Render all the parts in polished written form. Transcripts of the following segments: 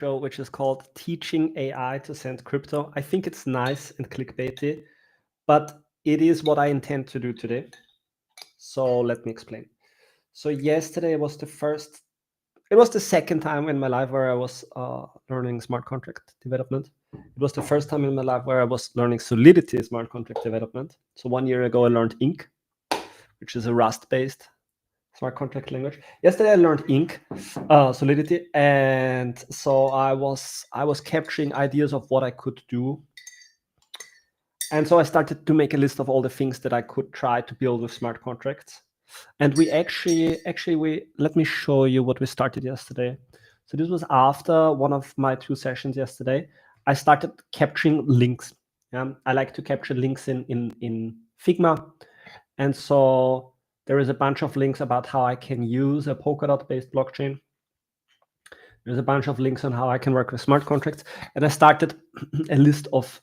show, which is called Teaching AI to Send Crypto. I think it's nice and clickbaity, but it is what I intend to do today. So let me explain. So yesterday was it was the second time in my life where I was learning smart contract development. It was the first time in my life where I was learning Solidity smart contract development. So 1 year ago, I learned Ink, which is a Rust-based smart contract language. Yesterday I learned Ink, Solidity, and so I was capturing ideas of what I could do. And so I started to make a list of all the things that I could try to build with smart contracts. And we let me show you what we started yesterday. So this was after one of my 2 sessions yesterday. I started capturing links. I like to capture links in Figma. And so there is a bunch of links about how I can use a Polkadot-based blockchain. There's a bunch of links on how I can work with smart contracts. And I started a list of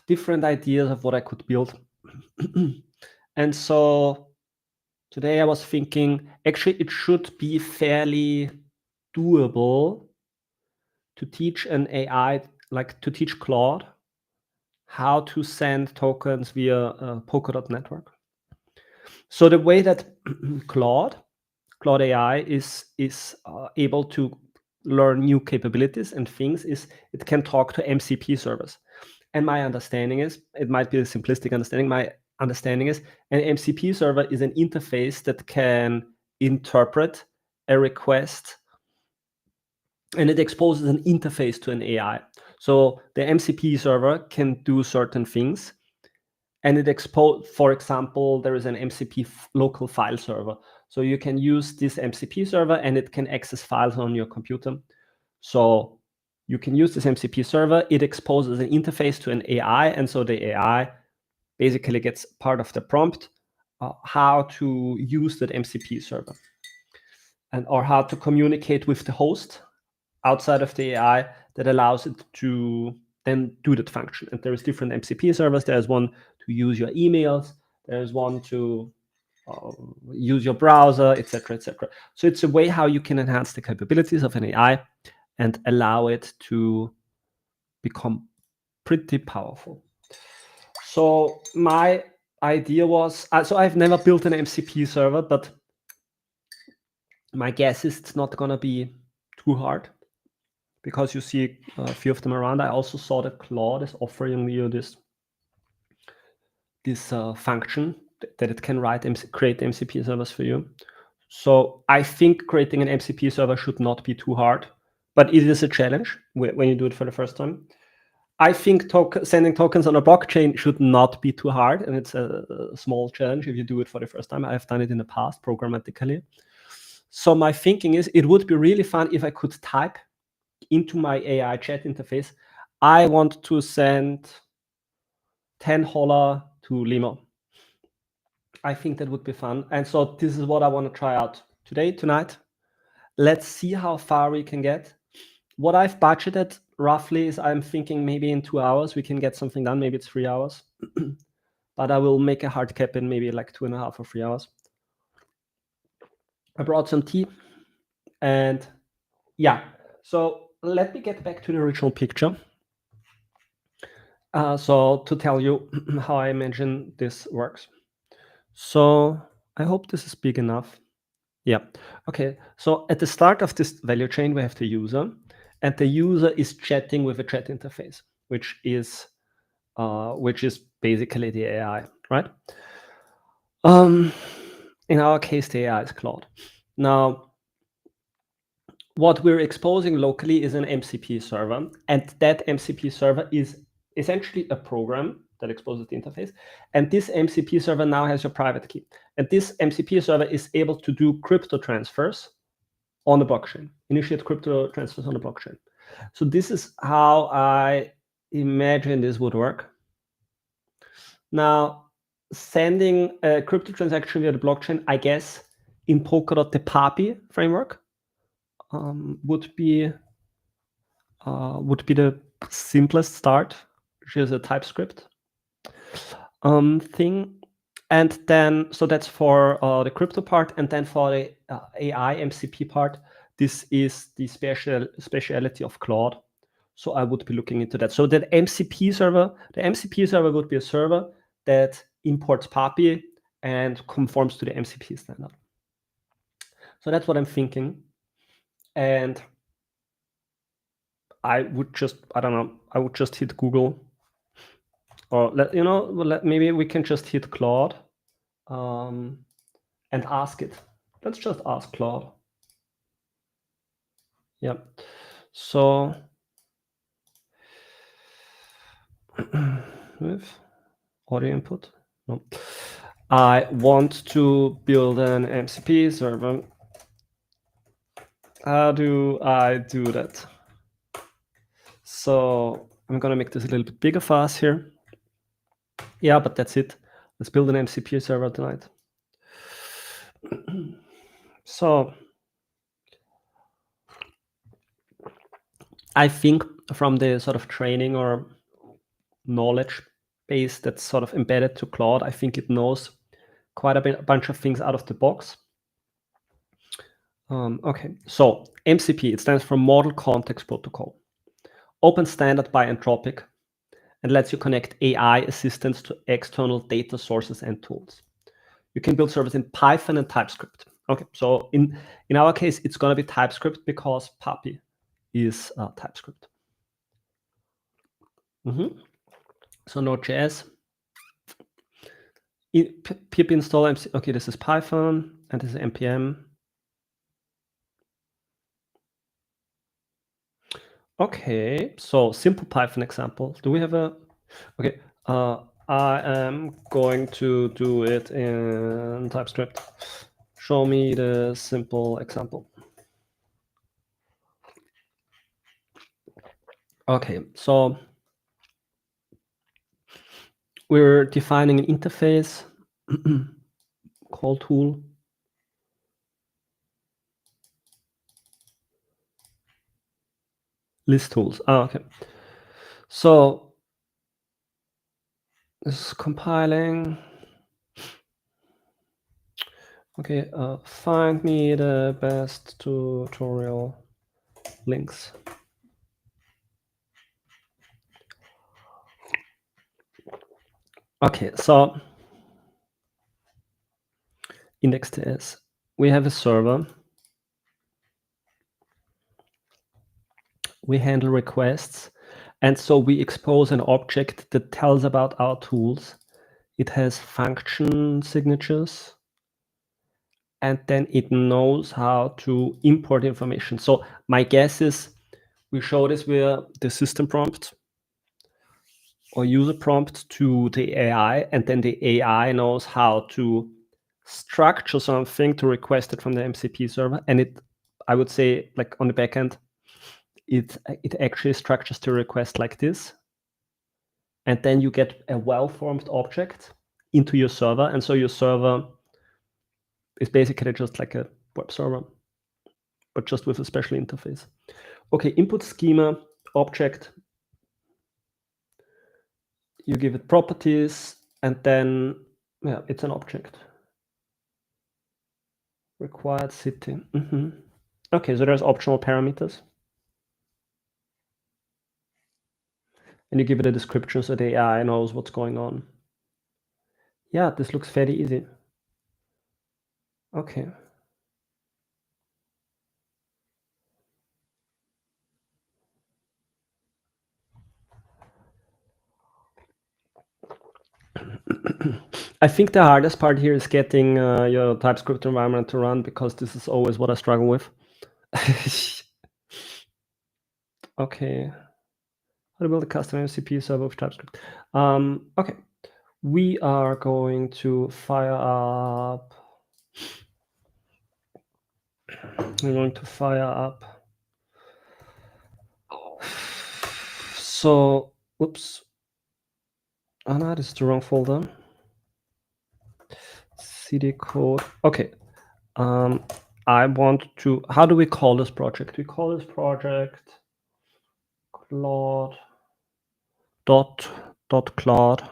different ideas of what I could build. And so today I was thinking, actually, it should be fairly doable to teach an AI, like to teach Claude how to send tokens via a Polkadot network. So the way that Claude AI is able to learn new capabilities and things is it can talk to MCP servers. And my understanding is, it might be a simplistic understanding, my understanding is an MCP server is an interface that can interpret a request and it exposes an interface to an AI. So the MCP server can do certain things and it for example, there is an MCP local file server. So you can use this MCP server and it can access files on your computer. So you can use this MCP server, it exposes an interface to an AI, and so the AI basically gets part of the prompt, how to use that MCP server, or how to communicate with the host outside of the AI that allows it to then do that function. And there's different MCP servers. There's one to use your emails. There's one to use your browser, etc., etc. So it's a way how you can enhance the capabilities of an AI and allow it to become pretty powerful. So my idea was, so I've never built an MCP server, but my guess is it's not going to be too hard because you see a few of them around. I also saw that Claude is offering you this function that it can create MCP servers for you. So I think creating an MCP server should not be too hard, but it is a challenge when you do it for the first time. I think sending tokens on a blockchain should not be too hard, and it's a small challenge if you do it for the first time. I've done it in the past programmatically. So my thinking is it would be really fun if I could type into my AI chat interface, I want to send $10 to Limo. I think that would be fun. And so this is what I want to try out tonight. Let's see how far we can get. What I've budgeted roughly is I'm thinking maybe in 2 hours we can get something done. Maybe it's 3 hours. But I will make a hard cap in maybe like 2.5 or 3 hours. I brought some tea. And yeah, so let me get back to the original picture. So to tell you how I imagine this works. So I hope this is big enough. Yeah. Okay. So at the start of this value chain, we have the user, and the user is chatting with a chat interface, which is basically the AI, right? In our case, the AI is Claude. Now, what we're exposing locally is an MCP server, and that MCP server is essentially a program that exposes the interface. And this MCP server now has your private key. And this MCP server is able to do crypto transfers on the blockchain, initiate crypto transfers on the blockchain. So this is how I imagine this would work. Now, sending a crypto transaction via the blockchain, I guess, in Polkadot, the PAPI framework would be the simplest start, which is a TypeScript thing. And then, so that's for the crypto part. And then for the AI MCP part, this is the speciality of Claude. So I would be looking into that. So the MCP server would be a server that imports Papi and conforms to the MCP standard. So that's what I'm thinking. And I would just hit Google, or maybe we can just hit Claude and ask it. Let's just ask Claude. Yeah. So with audio input, no. I want to build an MCP server. How do I do that? So I'm gonna make this a little bit bigger for us here. Yeah, but that's it. Let's build an MCP server tonight. So I think from the sort of training or knowledge base that's sort of embedded to Claude, I think it knows quite a bunch of things out of the box. Okay, so MCP, it stands for Model Context Protocol. Open standard by Anthropic, and lets you connect AI assistants to external data sources and tools. You can build servers in Python and TypeScript. Okay, so in our case, it's going to be TypeScript because Papi is TypeScript. So Node.js. Pip install MC. Okay, this is Python and this is npm. Okay, so simple Python example. Do we have a? Okay, I am going to do it in TypeScript. Show me the simple example. Okay, so we're defining an interface call tool. List tools. Okay. So this is compiling. Okay, find me the best tutorial links. Okay, so index.js. We have a server. We handle requests. And so we expose an object that tells about our tools. It has function signatures. And then it knows how to import information. So my guess is we show this via the system prompt or user prompt to the AI, and then the AI knows how to structure something to request it from the MCP server. And it, I would say, like on the back end, it actually structures the request like this. And then you get a well-formed object into your server. And so your server is basically just like a web server, but just with a special interface. Okay, input schema, object. You give it properties, and then, yeah, it's an object. Required city. Okay, so there's optional parameters. And you give it a description so the AI knows what's going on. Yeah, this looks fairly easy. Okay. I think the hardest part here is getting your TypeScript environment to run, because this is always what I struggle with. Okay. How to build a custom MCP server with TypeScript. Okay. We are going to fire up. We're going to fire up. So, oops. Oh no, this is the wrong folder. CD code. Okay. I want to. How do we call this project? We call this project Claude dot Claude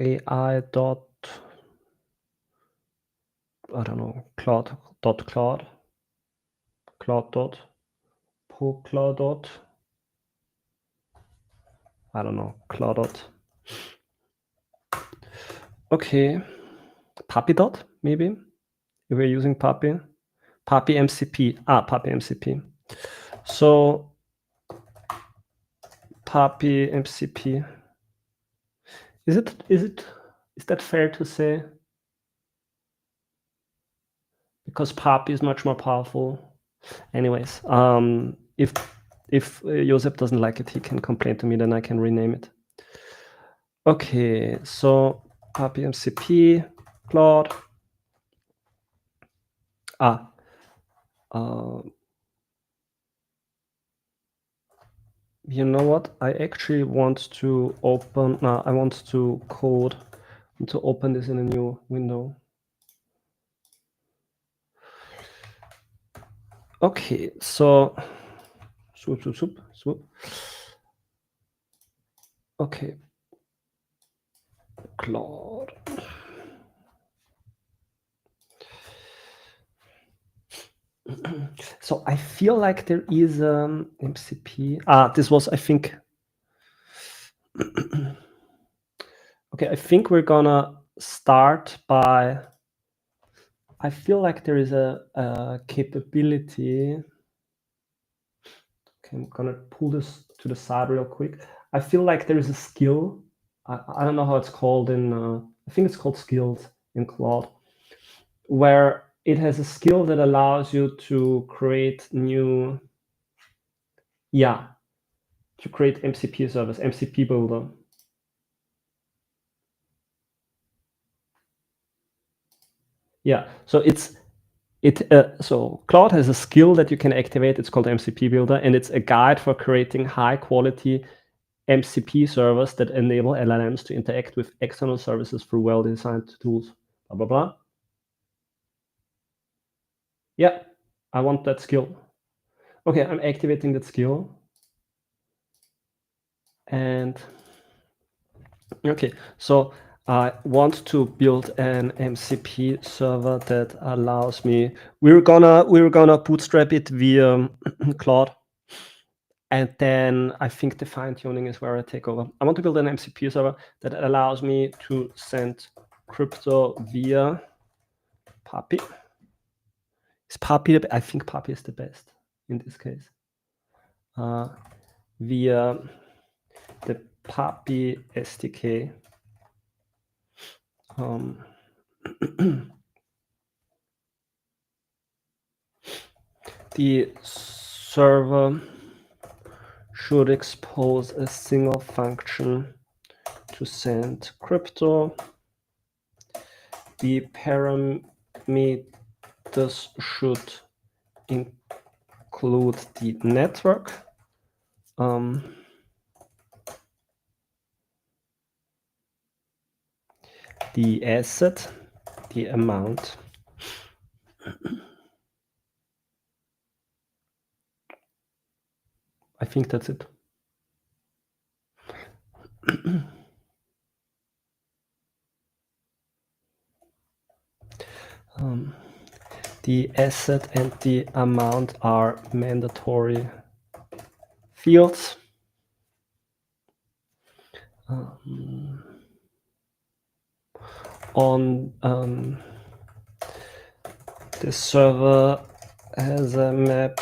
AI dot, I don't know, Claude dot cloud dot PoCloud dot, I don't know, cloud dot. Okay, Puppy dot, maybe, if we're using Puppy. Puppy MCP, Puppy MCP. So Puppy MCP, is that fair to say? Because Puppy is much more powerful. Anyways, if Josep doesn't like it, he can complain to me, then I can rename it. Okay, so Puppy MCP, Claude. You know what? I actually want to open, I want to code, to open this in a new window. Okay, so swoop. Okay, Claude. So I feel like there is MCP. This was, I think. Okay, I think we're gonna start by. I feel like there is a capability. Okay, I'm gonna pull this to the side real quick. I feel like there is a skill. I don't know how it's called in. I think it's called skills in Claude, where it has a skill that allows you to create new. Yeah, to create MCP service, MCP builder. Yeah, so so Claude has a skill that you can activate. It's called MCP builder, and it's a guide for creating high quality MCP servers that enable LLMs to interact with external services through well-designed tools. Blah blah blah. Yeah, I want that skill. Okay, I'm activating that skill. And okay, so I want to build an MCP server that allows me. We're gonna bootstrap it via Claude, and then I think the fine tuning is where I take over. I want to build an MCP server that allows me to send crypto via Puppy. Is Puppy? I think Puppy is the best in this case. Via the Puppy SDK. The server should expose a single function to send crypto. The parameters should include the network. The asset, the amount. I think that's it. The asset and the amount are mandatory fields. On the server has a map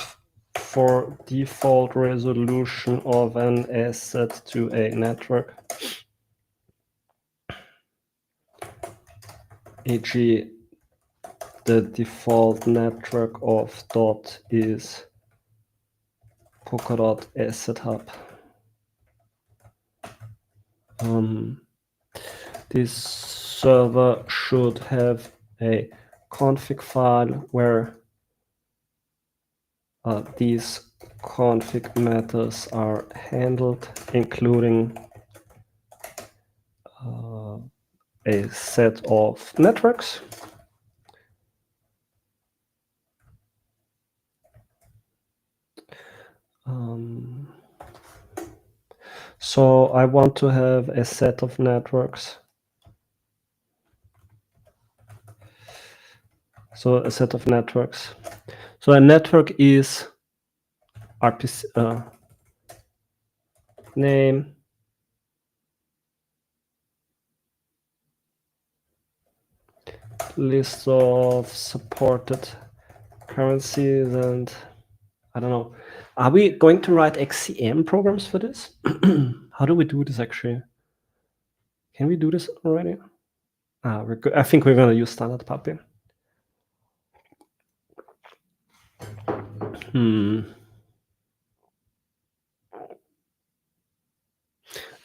for default resolution of an asset to a network, e.g. the default network of DOT is Polkadot Asset Hub. This server should have a config file where these config matters are handled, including a set of networks. So I want to have a set of networks. So So a set of networks. So a network is RPC name, list of supported currencies, and I don't know. Are we going to write XCM programs for this? How do we do this actually? Can we do this already? We're good. I think we're going to use standard puppy.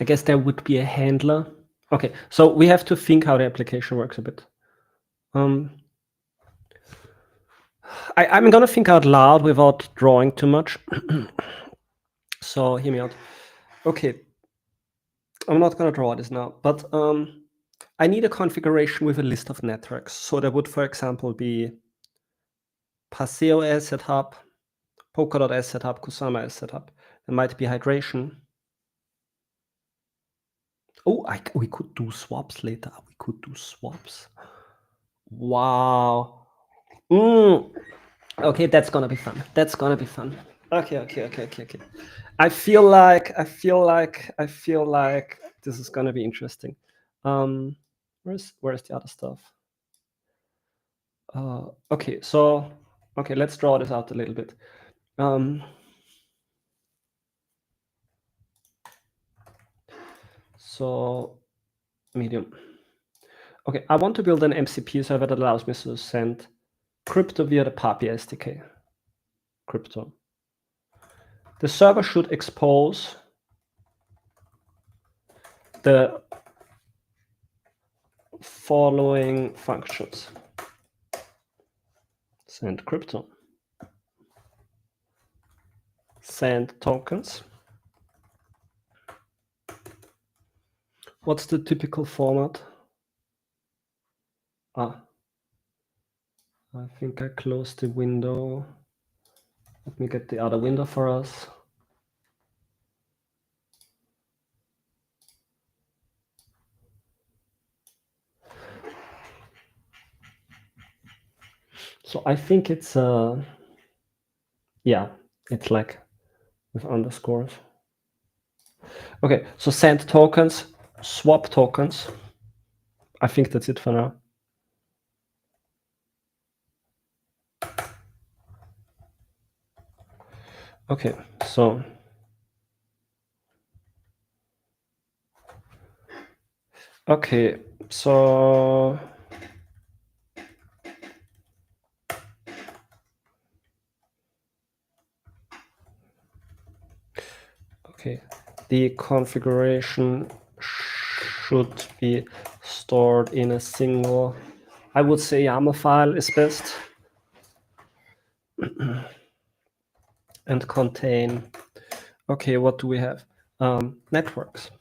I guess there would be a handler. Okay, so we have to think how the application works a bit. I'm going to think out loud without drawing too much. So hear me out. Okay, I'm not going to draw this now, but I need a configuration with a list of networks. So there would, for example, be Paseo asset hub, Polkadot asset hub, Kusama asset hub. There might be hydration. Oh, we could do swaps later. We could do swaps. Wow. Okay, that's gonna be fun. That's gonna be fun. Okay. I feel like this is gonna be interesting. Where's the other stuff? Okay, let's draw this out a little bit. So medium. Okay, I want to build an MCP server that allows me to send crypto via the Puppy SDK. Crypto. The server should expose the following functions. Send crypto. Send tokens. What's the typical format? I think I closed the window. Let me get the other window for us. So I think it's yeah, it's like with underscores. Okay, so send tokens, swap tokens. I think that's it for now. Okay, so the configuration should be stored in a single, I would say YAML file is best, and contain, okay, what do we have? Networks.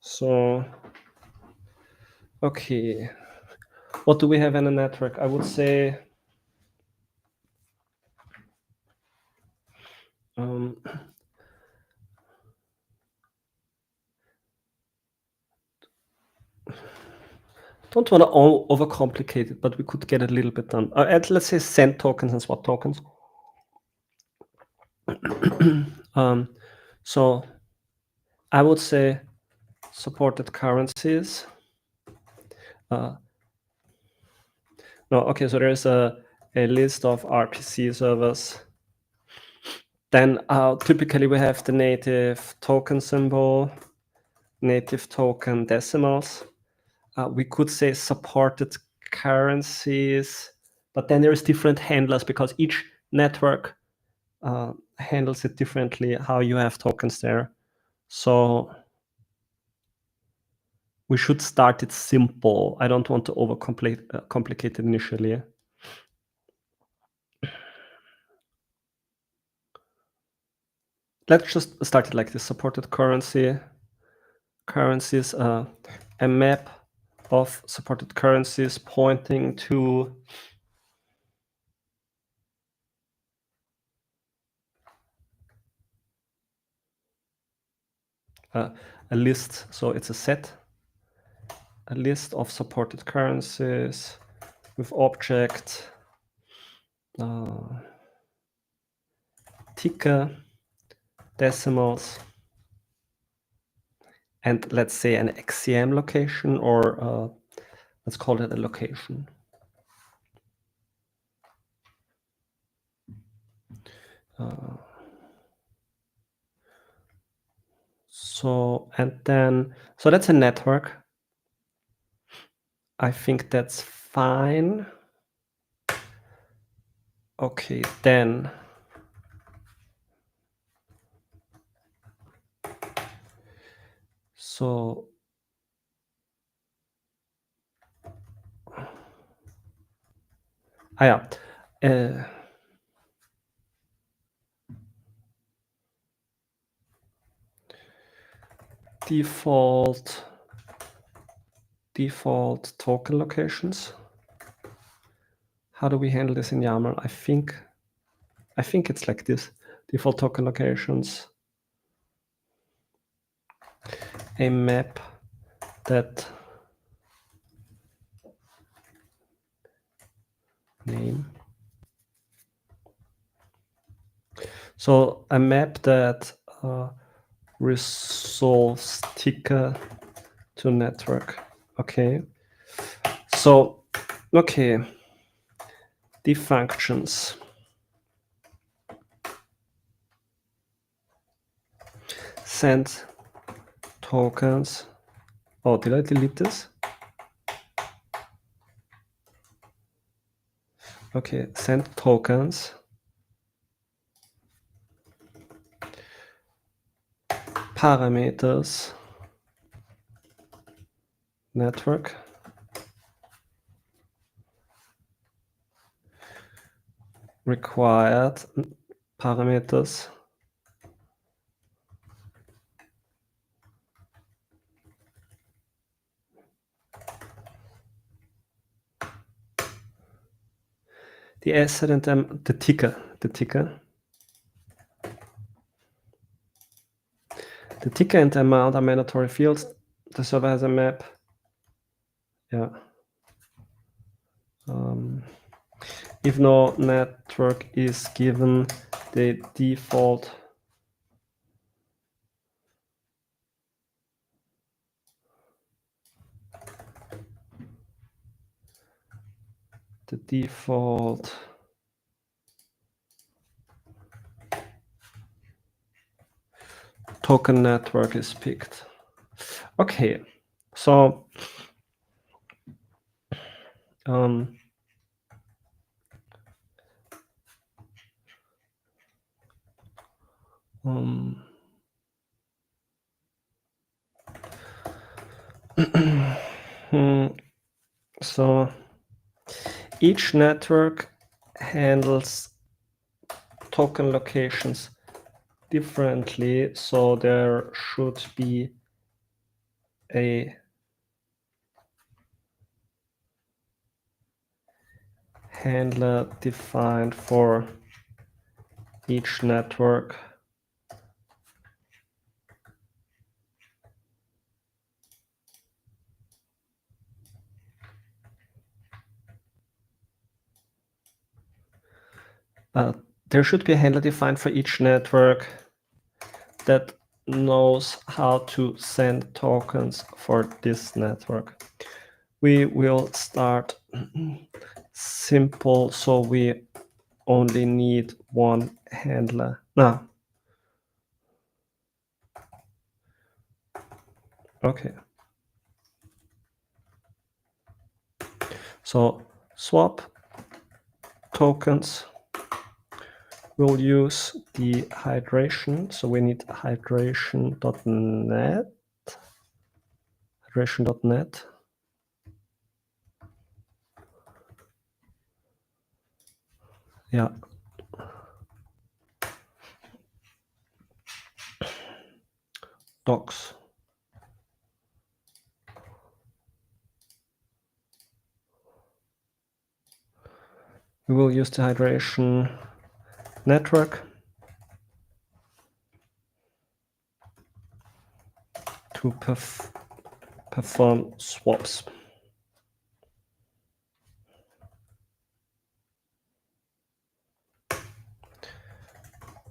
So, okay, what do we have in a network? I would say don't want to overcomplicate it, but we could get a little bit done. Let's say send tokens and swap tokens. So I would say supported currencies. So there's a list of RPC servers. Then typically we have the native token symbol, native token decimals. We could say supported currencies, but then there's different handlers because each network handles it differently, how you have tokens there. So we should start it simple. I don't want to overcomplicate it initially. Let's just start it like this: supported currencies, a map of supported currencies pointing to a list. So it's a set, a list of supported currencies with object ticker, decimals, and let's say an XCM location, or let's call it a location. So that's a network. I think that's fine. Okay, then so default token locations. How do we handle this in YAML? I think it's like this: default token locations, a map that name. So a map that resolves ticker to network. Okay. So, okay. The functions. Send tokens. Oh, did I delete this? Okay, send tokens. Parameters. Network. Required parameters. The asset and the ticker. The ticker and the amount are mandatory fields. The server has a map. Yeah. If no network is given, the default token network is picked. Okay, so so each network handles token locations differently, so there should be a handler defined for each network. There should be a handler defined for each network that knows how to send tokens for this network. We will start simple, so we only need one handler. No. Okay. So swap tokens. We'll use the hydration. So we need hydration.net. Hydration.net. Yeah. Docs. We will use the hydration network to perform swaps.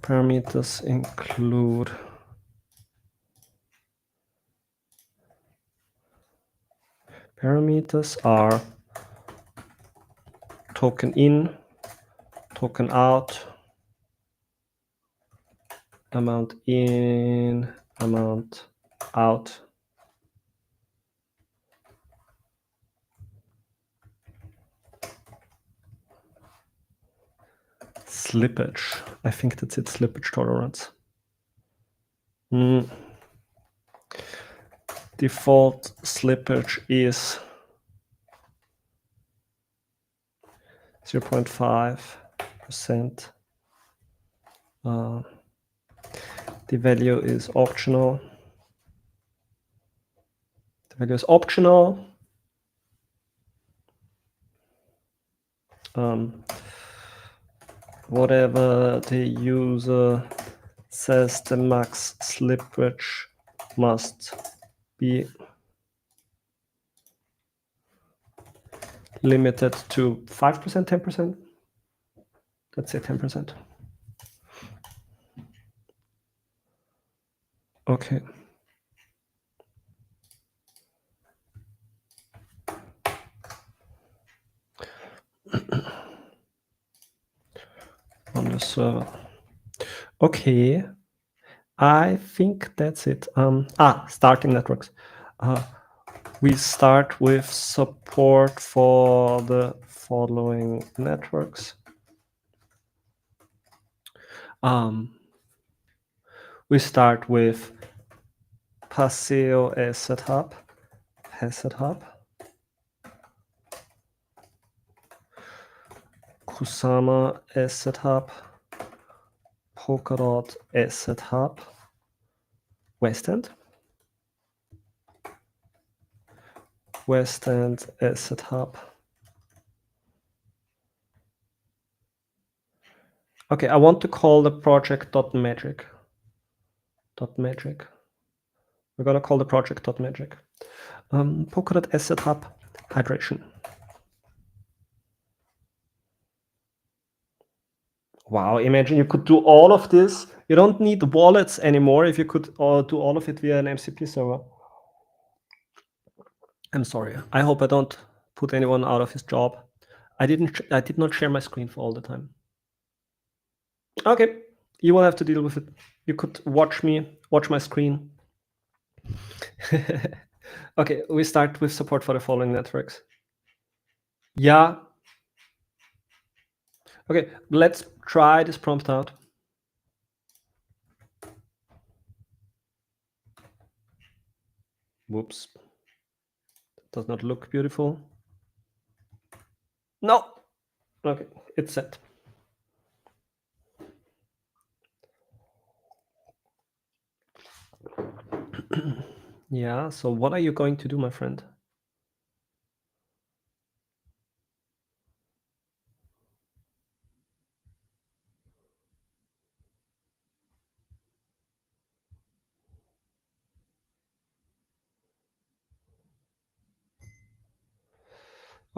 parameters include parameters are token in, token out, amount in, amount out. Slippage. I think that's it, slippage tolerance. Default slippage is 0.5%. The value is optional. The value is optional. Whatever the user says, the max slippage must be limited to 5%, 10%. Let's say 10%. Okay. On the server. Okay. I think that's it. Starting networks. We start with support for the following networks. We start with Paseo Asset Hub, Kusama Asset Hub, Polkadot Asset Hub, Westend Asset Hub. Okay, I want to call the project .magic. We're gonna call the project .magic. Polkadot Asset Hub hydration. Wow, imagine you could do all of this. You don't need wallets anymore if you could do all of it via an MCP server. I'm sorry. I hope I don't put anyone out of his job. I did not share my screen for all the time. Okay, you will have to deal with it. You could watch my screen. Okay, we start with support for the following networks. Yeah. Okay, let's try this prompt out. Whoops. Does not look beautiful. No. Okay, it's set. Yeah, so what are you going to do, my friend?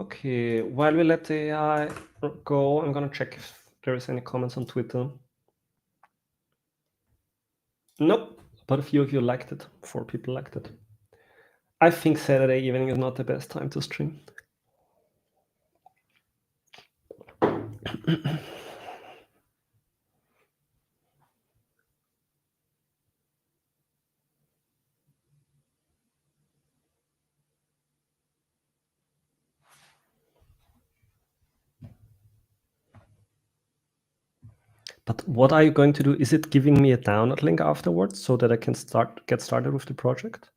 Okay, while we let the AI go, I'm gonna check if there is any comments on Twitter. Nope, but a few of you liked it. 4 people liked it. I think Saturday evening is not the best time to stream. But what are you going to do? Is it giving me a download link afterwards so that I can get started with the project?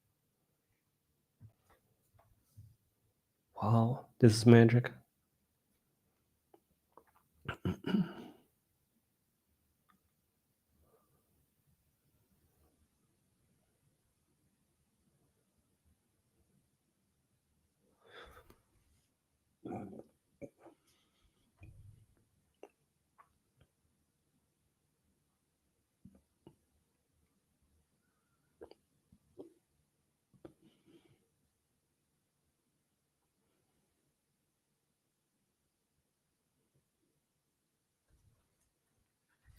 Wow, this is magic.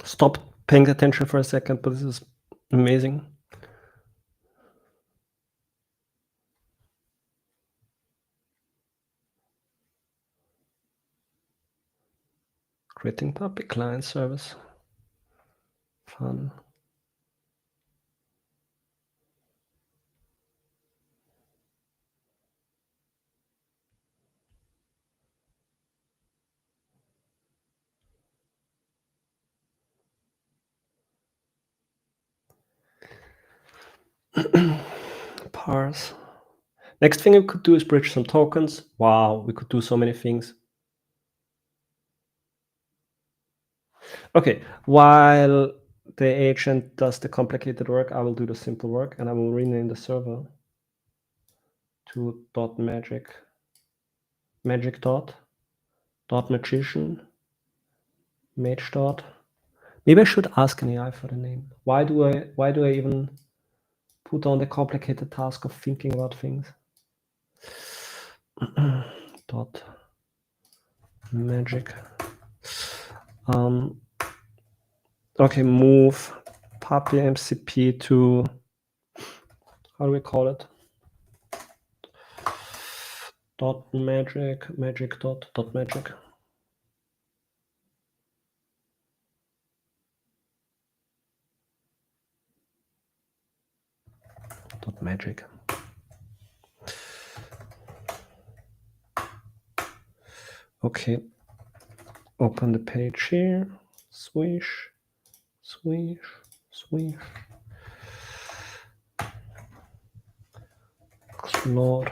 Stop paying attention for a second, but this is amazing. Creating public client service. Fun. Parse. Next thing we could do is bridge some tokens. Wow, we could do so many things. Okay, while the agent does the complicated work, I will do the simple work, and I will rename the server to .magic, magic dot magician, mage dot. Maybe I should ask an AI for the name. Why do I even put on the complicated task of thinking about things? Dot magic. Okay, move puppy MCP to, how do we call it? Dot magic dot magic. Dot magic. Okay, open the page here, swish, swish, swish, explore.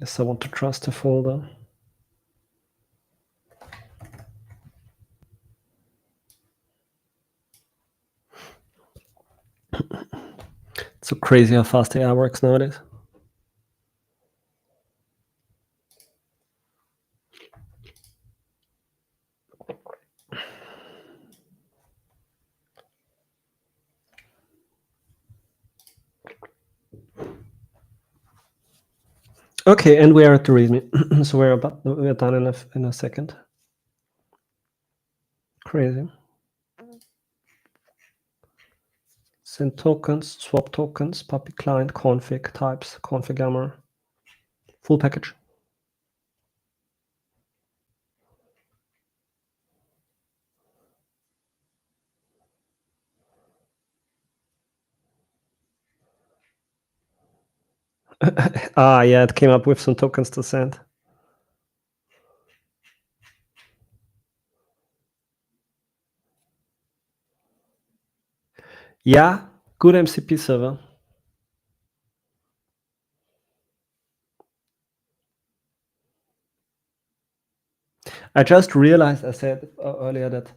Yes, I want to trust the folder. It's so crazy how fast AI works nowadays. Okay, and we are at the README. So we're done in a second. Crazy. Send tokens, swap tokens, puppy client, config, types, config armor, full package. Yeah, it came up with some tokens to send. Yeah, good MCP server. I just realized, I said earlier that,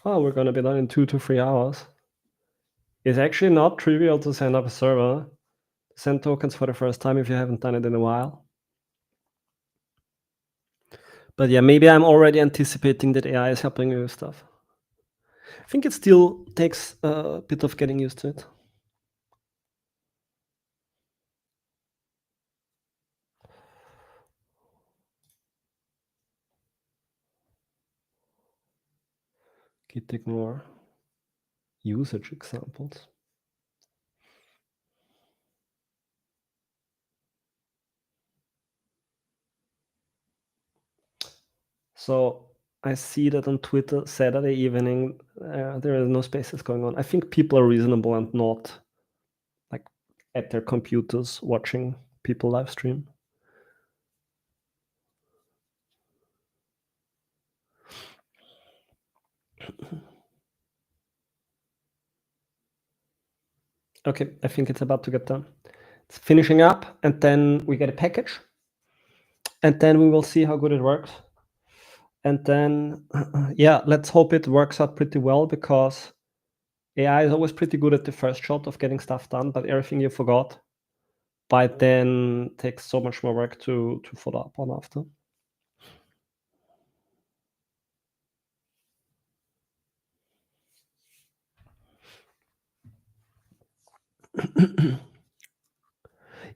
we're going to be done in 2 to 3 hours. It's actually not trivial to send up a server, send tokens for the first time if you haven't done it in a while. But yeah, maybe I'm already anticipating that AI is helping me with stuff. I think it still takes a bit of getting used to it. Git ignore usage examples. So I see that on Twitter Saturday evening, there are no spaces going on. I think people are reasonable and not like at their computers watching people live stream. Okay, I think it's about to get done. It's finishing up, and then we get a package, and then we will see how good it works. And then, yeah, let's hope it works out pretty well, because AI is always pretty good at the first shot of getting stuff done, but everything you forgot by then takes so much more work to follow up on after.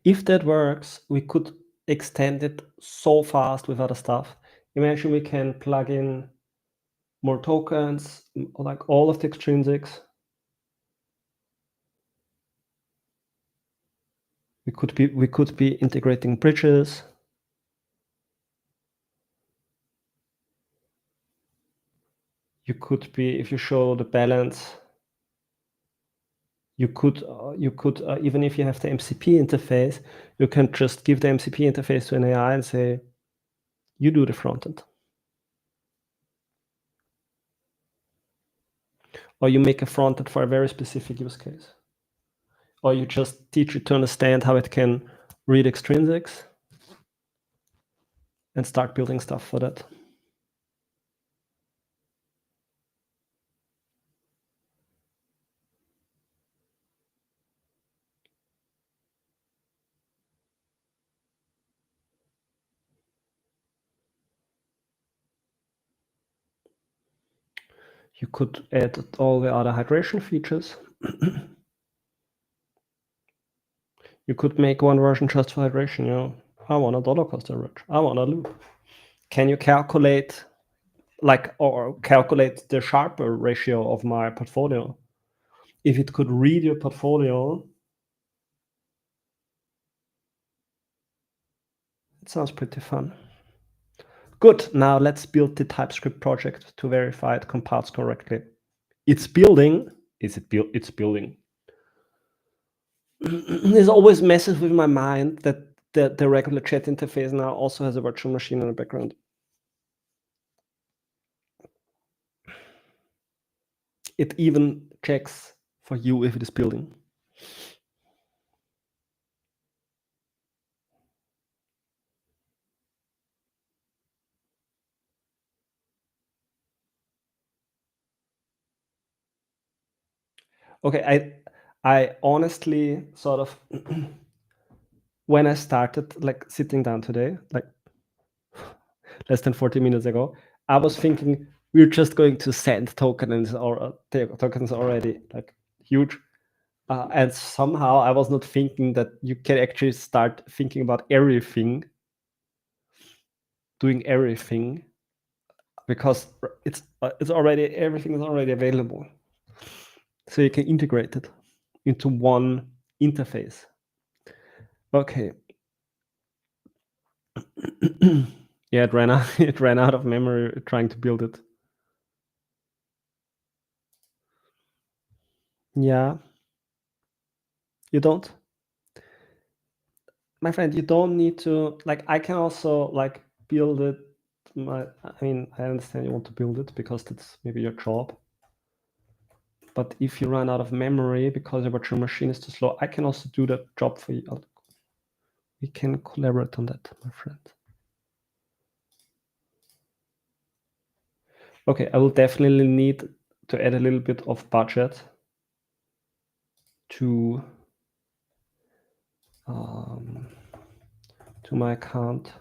If that works, we could extend it so fast with other stuff. imagine we can plug in more tokens, like all of the extrinsics. We could be integrating bridges. You could be, if you show the balance, you could even if you have the MCP interface, you can just give the MCP interface to an AI and say, you do the front end. Or you make a front end for a very specific use case. Or you just teach it to understand how it can read extrinsics and start building stuff for that. You could add all the other hydration features. You could make one version just for hydration. You know, I want a dollar cost average. I want a loop. Can you calculate, or calculate the Sharper ratio of my portfolio? If it could read your portfolio, it sounds pretty fun. Good. Now let's build the TypeScript project to verify it compiles correctly. It's building. Is it built? It's building. There's always messes with my mind that the regular chat interface now also has a virtual machine in the background. It even checks for you if it is building. Okay, I honestly sort of when I started like sitting down today, like less than 40 minutes ago, I was thinking we're just going to send tokens or tokens already, like huge. And somehow I was not thinking that you can actually start thinking about everything, doing everything, because it's already, everything is already available. So you can integrate it into one interface. Okay. Yeah, it ran out of memory trying to build it. Yeah. You don't? My friend, you don't need to, like, I can also like build it. I mean, I understand you want to build it because that's maybe your job. But if you run out of memory because your virtual machine is too slow, I can also do that job for you. We can collaborate on that, my friend. Okay, I will definitely need to add a little bit of budget to my account.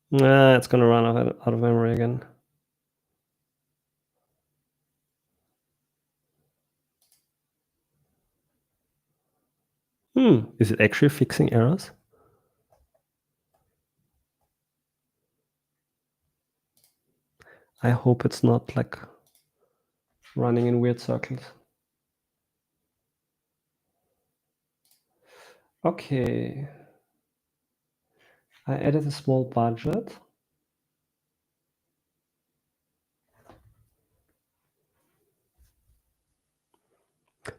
It's gonna run out of memory again. Is it actually fixing errors? I hope it's not like running in weird circles. Okay. I added a small budget.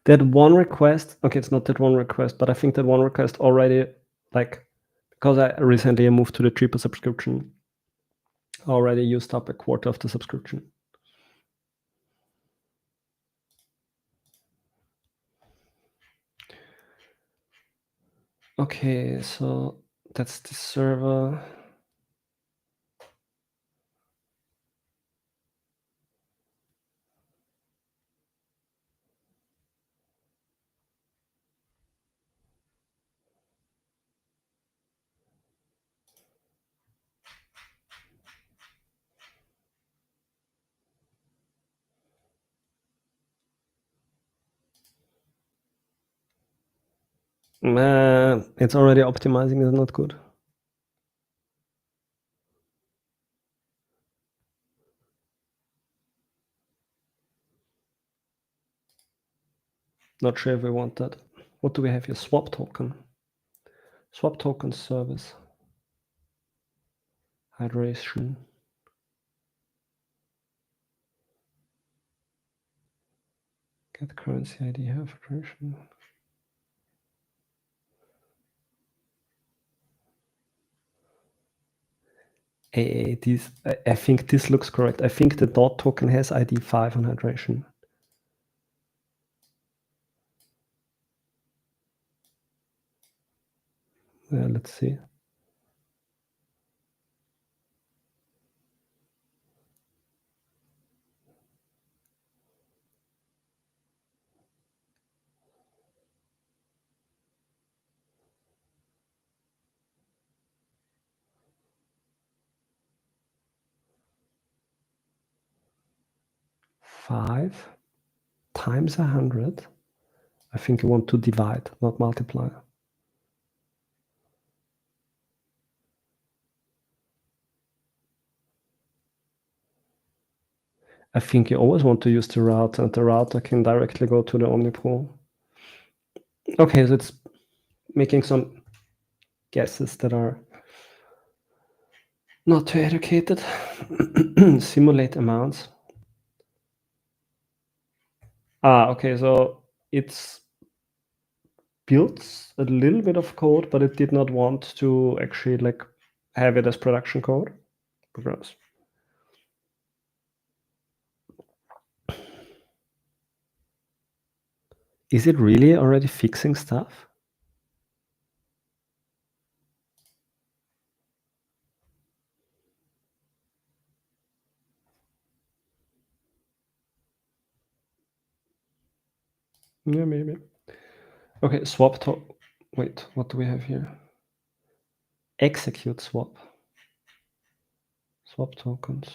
That one request, okay, it's not that one request, but I think that one request already, like, because I recently moved to the cheaper subscription, already used up a quarter of the subscription. Okay, so that's the server. It's already optimizing is not good. Not sure if we want that. What do we have here? Swap token. Swap token service. Hydration. Get currency ID hydration. I think this looks correct. I think the DOT token has ID 5 on hydration. Yeah, let's see. Five times 100. I think you want to divide, not multiply. I think you always want to use the router, and the router can directly go to the Omnipool. Okay, so it's making some guesses that are not too educated. Simulate amounts. Okay, so it's built a little bit of code, but it did not want to actually like have it as production code. Because is it really already fixing stuff? Yeah, maybe. Okay, swap to wait, what do we have here? Execute swap. Swap tokens.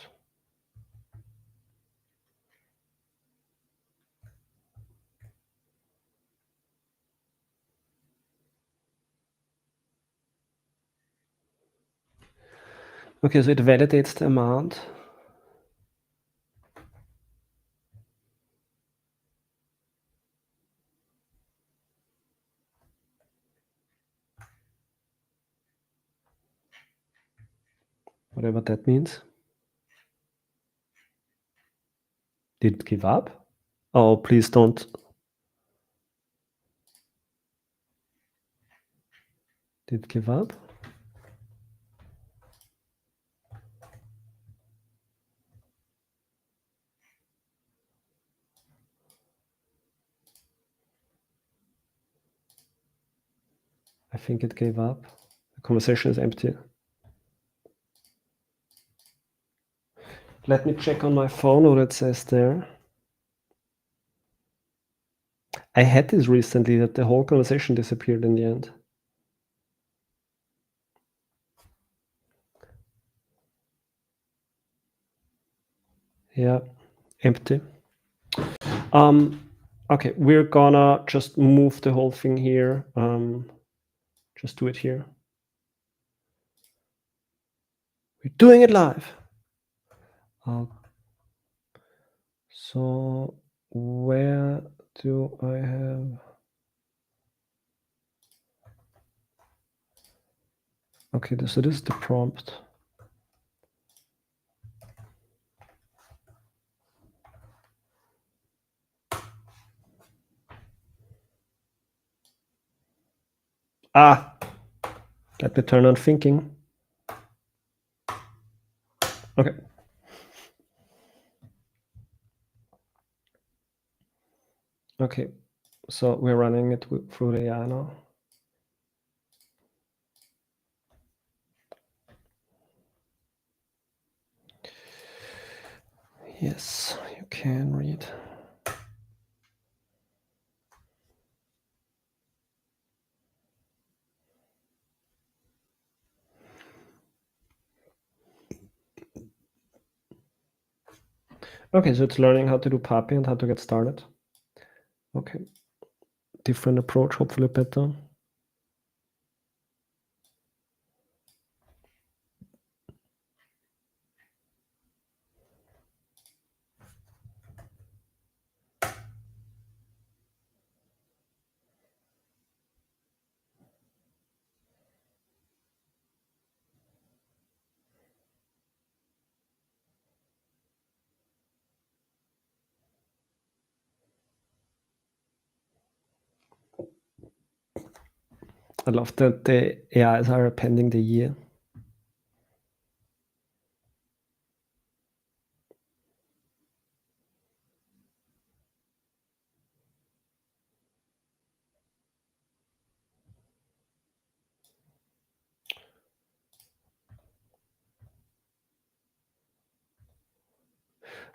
Okay, so it validates the amount. Whatever that means. Did it give up? Oh, please don't. Did it give up? I think it gave up. The conversation is empty. Let me check on my phone what it says there. I had this recently that the whole conversation disappeared in the end. Yeah, empty. Okay, we're gonna just move the whole thing here. Just do it here. We're doing it live. So where do I have? Okay, so this is the prompt. Let me turn on thinking. Okay. Okay, so we're running it through the AI now. Yes, you can read. Okay, so it's learning how to do Puppy and how to get started. Okay, different approach, hopefully better. I love that the AIs are appending the year.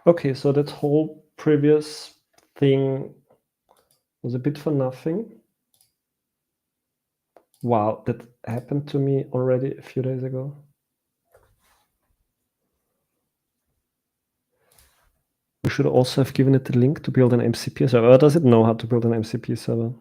Okay, so that whole previous thing was a bit for nothing. Wow, that happened to me already a few days ago. We should also have given it the link to build an MCP server. Or does it know how to build an MCP server?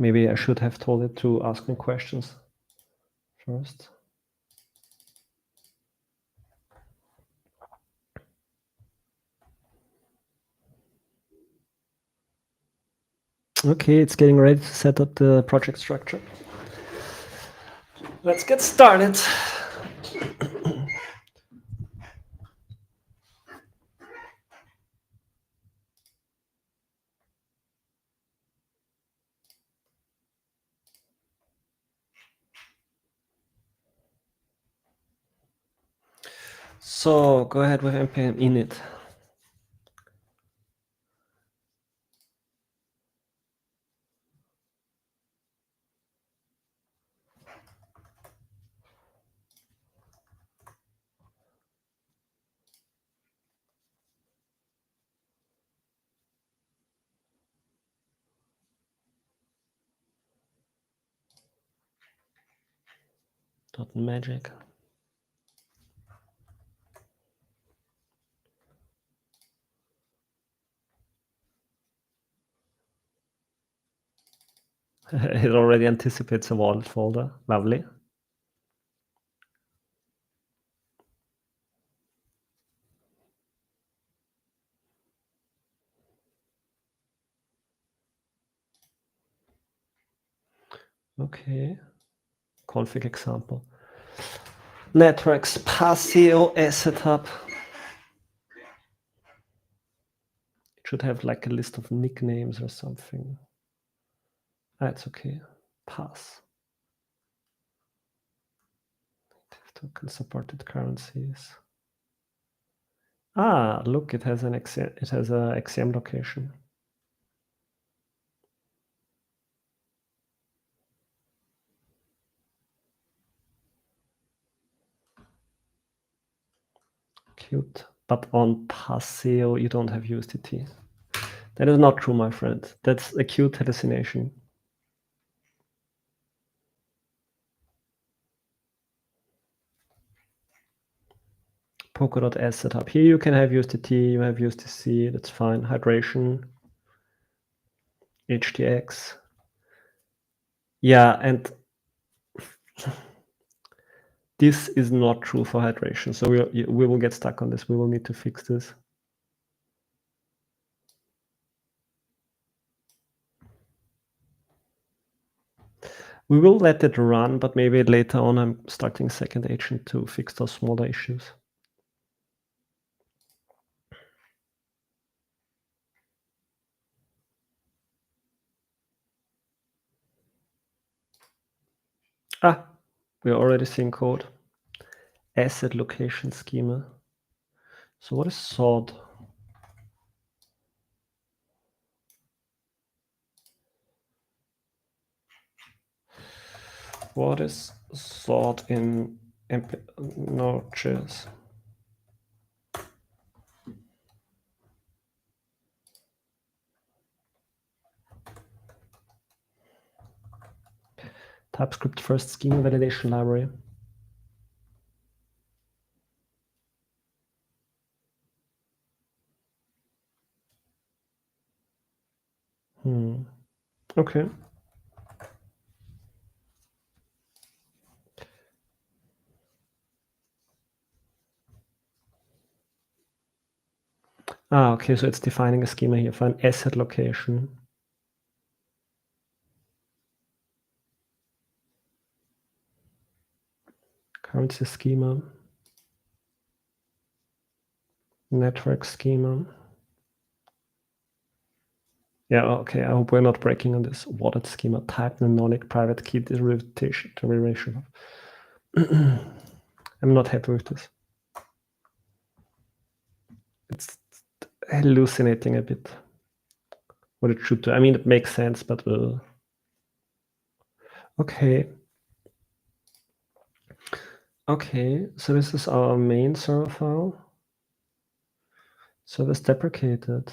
Maybe I should have told it to ask me questions first. Okay, it's getting ready to set up the project structure. Let's get started. So go ahead with npm init. .magic. It already anticipates a wallet folder. Lovely. Okay. Config example. Networks, Passio, Asset Hub. It should have like a list of nicknames or something. It's okay. Pass. Token supported currencies. Look, it has an XM location. Cute. But on Passio, you don't have USDT. That is not true, my friend. That's a cute hallucination. Polkadot Asset Hub. Here you can have USDT, you have USDC, that's fine. Hydration, HTX. Yeah, and this is not true for hydration. So we will get stuck on this. We will need to fix this. We will let it run, but maybe later on I'm starting second agent to fix those smaller issues. We're already seeing code. Asset location schema. So what is SOD? What is SOD in Node.js? TypeScript first schema validation library. Okay. Okay, so it's defining a schema here for an asset location. Currency schema. Network schema. Yeah, okay, I hope we're not breaking on this. Wallet schema, type, mnemonic, private key, derivation. I'm not happy with this. It's hallucinating a bit what it should do. I mean, it makes sense, but okay. Okay, so this is our main server file. Service deprecated.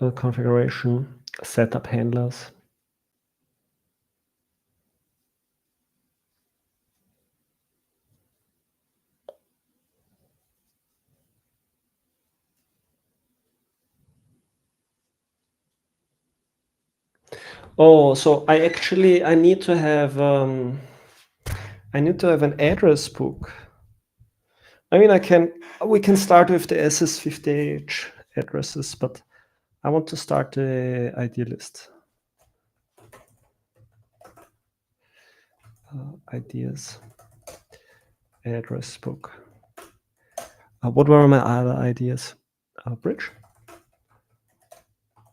Little configuration, setup handlers. Oh, so I need to have an address book. I mean, we can start with the SS50H addresses, but I want to start the ID list. Ideas, address book. What were my other ideas? Bridge.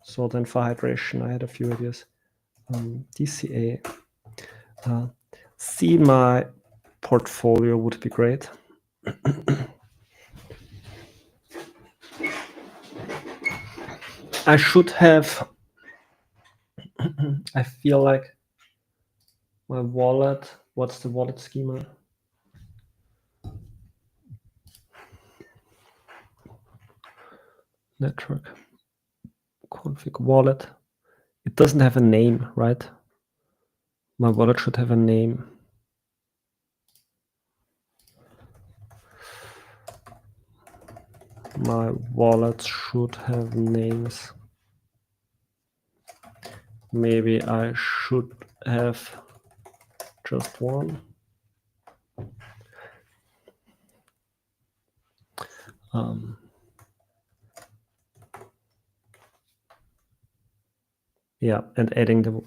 So then for hydration, I had a few ideas. DCA. See my portfolio would be great. I should have, I feel like my wallet, what's the wallet schema? Network, config wallet. It doesn't have a name, right? My wallet should have a name. My wallet should have names. Maybe I should have just one. Yeah, and adding the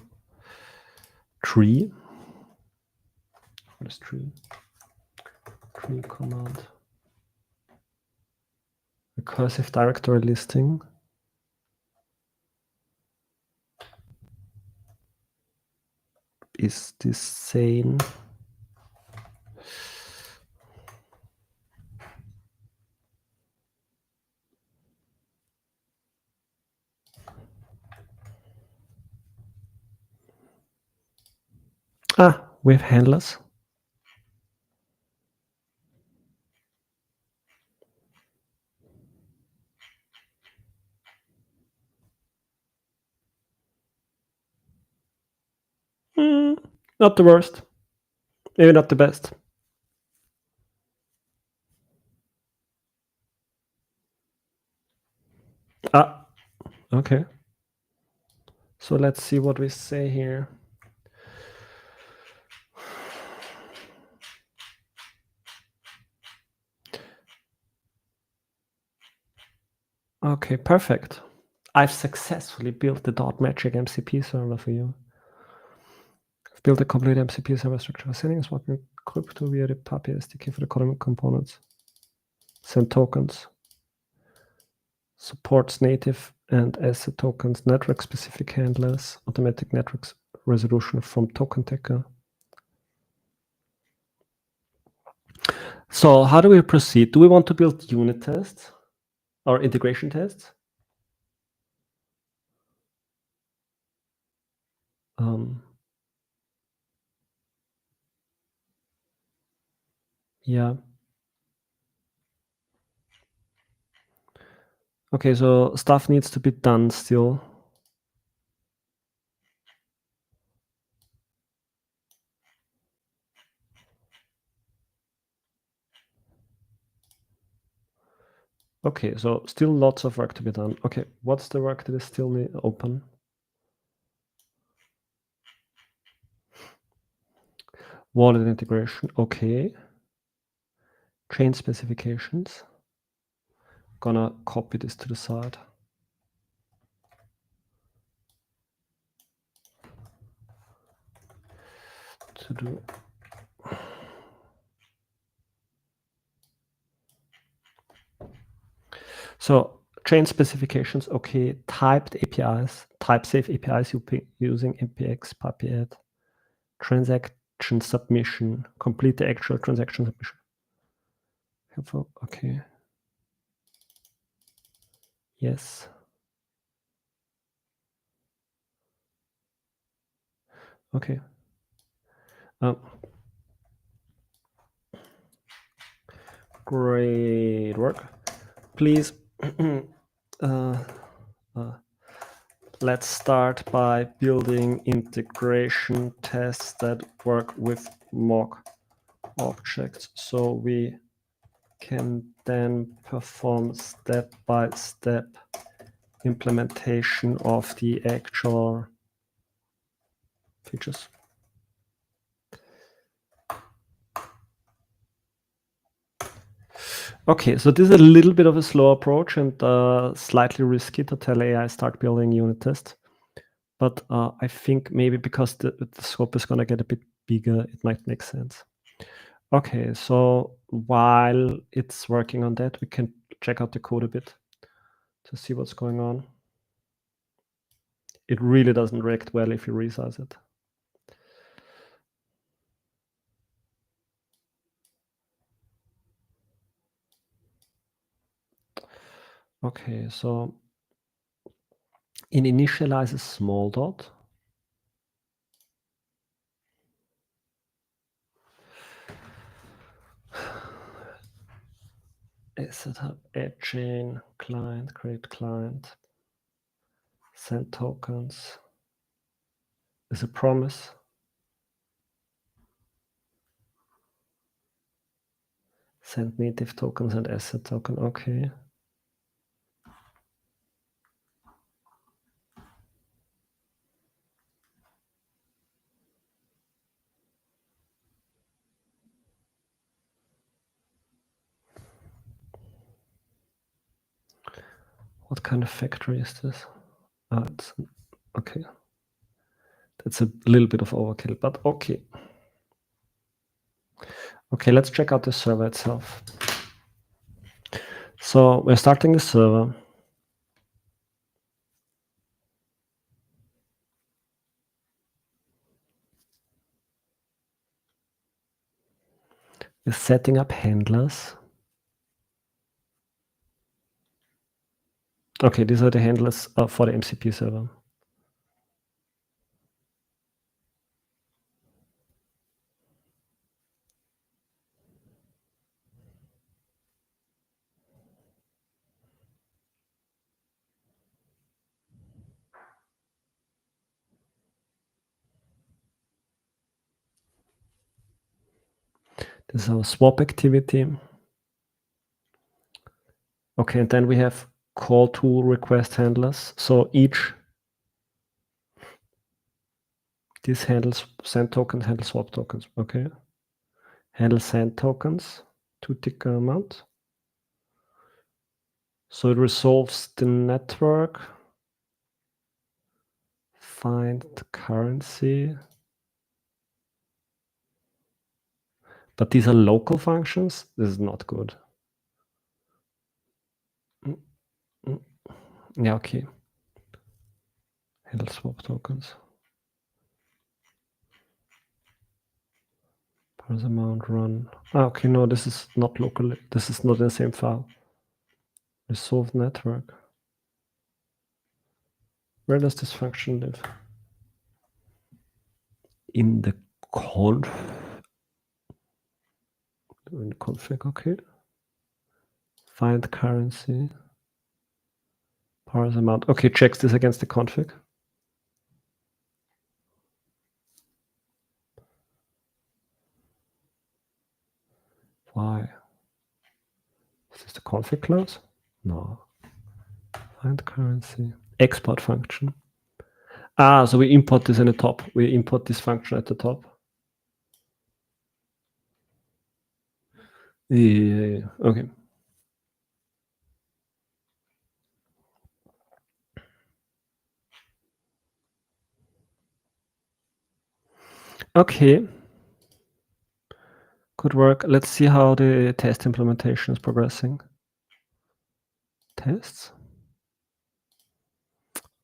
tree. What is tree? Tree command. Recursive directory listing. Is this sane? We have handlers. Not the worst. Maybe not the best. Okay. So let's see what we say here. Okay, perfect. I've successfully built the .magic MCP server for you. I've built a complete MCP server structure for sending and swapping crypto via the Puppy SDK for the common components. Send tokens. Supports native and asset tokens, network-specific handlers, automatic network resolution from TokenTecker. So how do we proceed? Do we want to build unit tests or integration tests? Yeah. Okay, so stuff needs to be done still. Okay, so still lots of work to be done. Okay, what's the work that is still open? Wallet integration, okay. Chain specifications. Gonna copy this to the side. To do. So chain specifications, okay. Typed APIs, type safe APIs using npx puppy-add. Transaction submission, complete the actual transaction submission. Okay. Yes. Okay. Great work. Please, let's start by building integration tests that work with mock objects, so we can then perform step-by-step implementation of the actual features. Okay, so this is a little bit of a slow approach and slightly risky to tell AI start building unit tests. But I think maybe because the scope is going to get a bit bigger, it might make sense. Okay, so while it's working on that, we can check out the code a bit to see what's going on. It really doesn't react well if you resize it. Okay, so in initialize a small dot. Set up add chain, client, create client, send tokens. Is a promise. Send native tokens and asset token, okay. What kind of factory is this? It's okay. That's a little bit of overkill, but okay. Okay, let's check out the server itself. So we're starting the server. We're setting up handlers. Okay, these are the handlers for the MCP server. This is our swap activity. Okay, and then we have call to request handlers. So this handles send tokens, handle swap tokens. Okay. Handle send tokens to ticker amount. So it resolves the network. Find the currency. But these are local functions. This is not good. Yeah, okay. Handle swap tokens. Parse amount run. Okay, no, this is not locally. This is not in the same file. Resolve network. Where does this function live? In the conf. In the config, okay. Find currency. Parse amount. Okay, checks this against the config. Why? Is this the config clause? No. Find currency. Export function. Ah, so we import this in the top. We import this function at the top. Yeah. Okay. Okay. Good work. Let's see how the test implementation is progressing. Tests.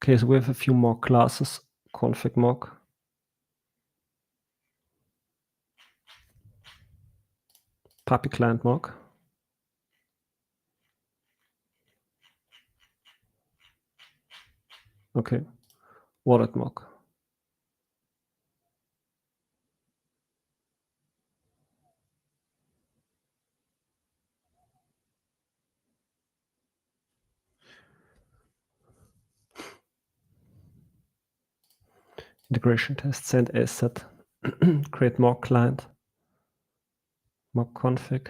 Okay, so we have a few more classes. Config mock. Puppy client mock. Okay. Wallet mock. Integration test, send asset. Create mock client. Mock config.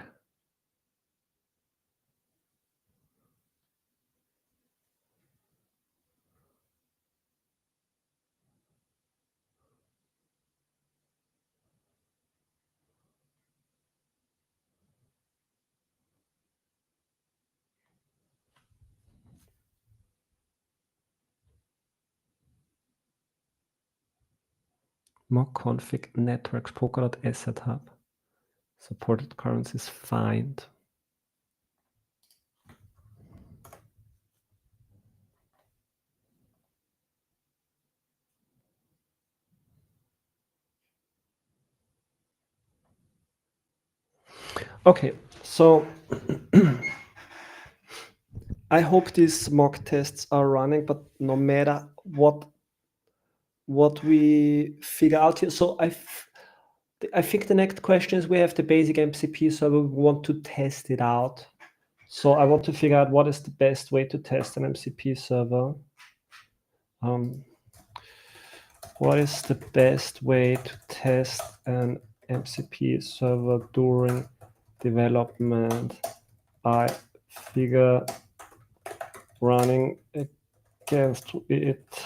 Mock config networks Polkadot asset hub. Supported currencies find. Okay, so I hope these mock tests are running, but no matter what we figure out here. So I think the next question is we have the basic MCP server. We want to test it out. So I want to figure out what is the best way to test an MCP server. What is the best way to test an MCP server during development? I figure running against it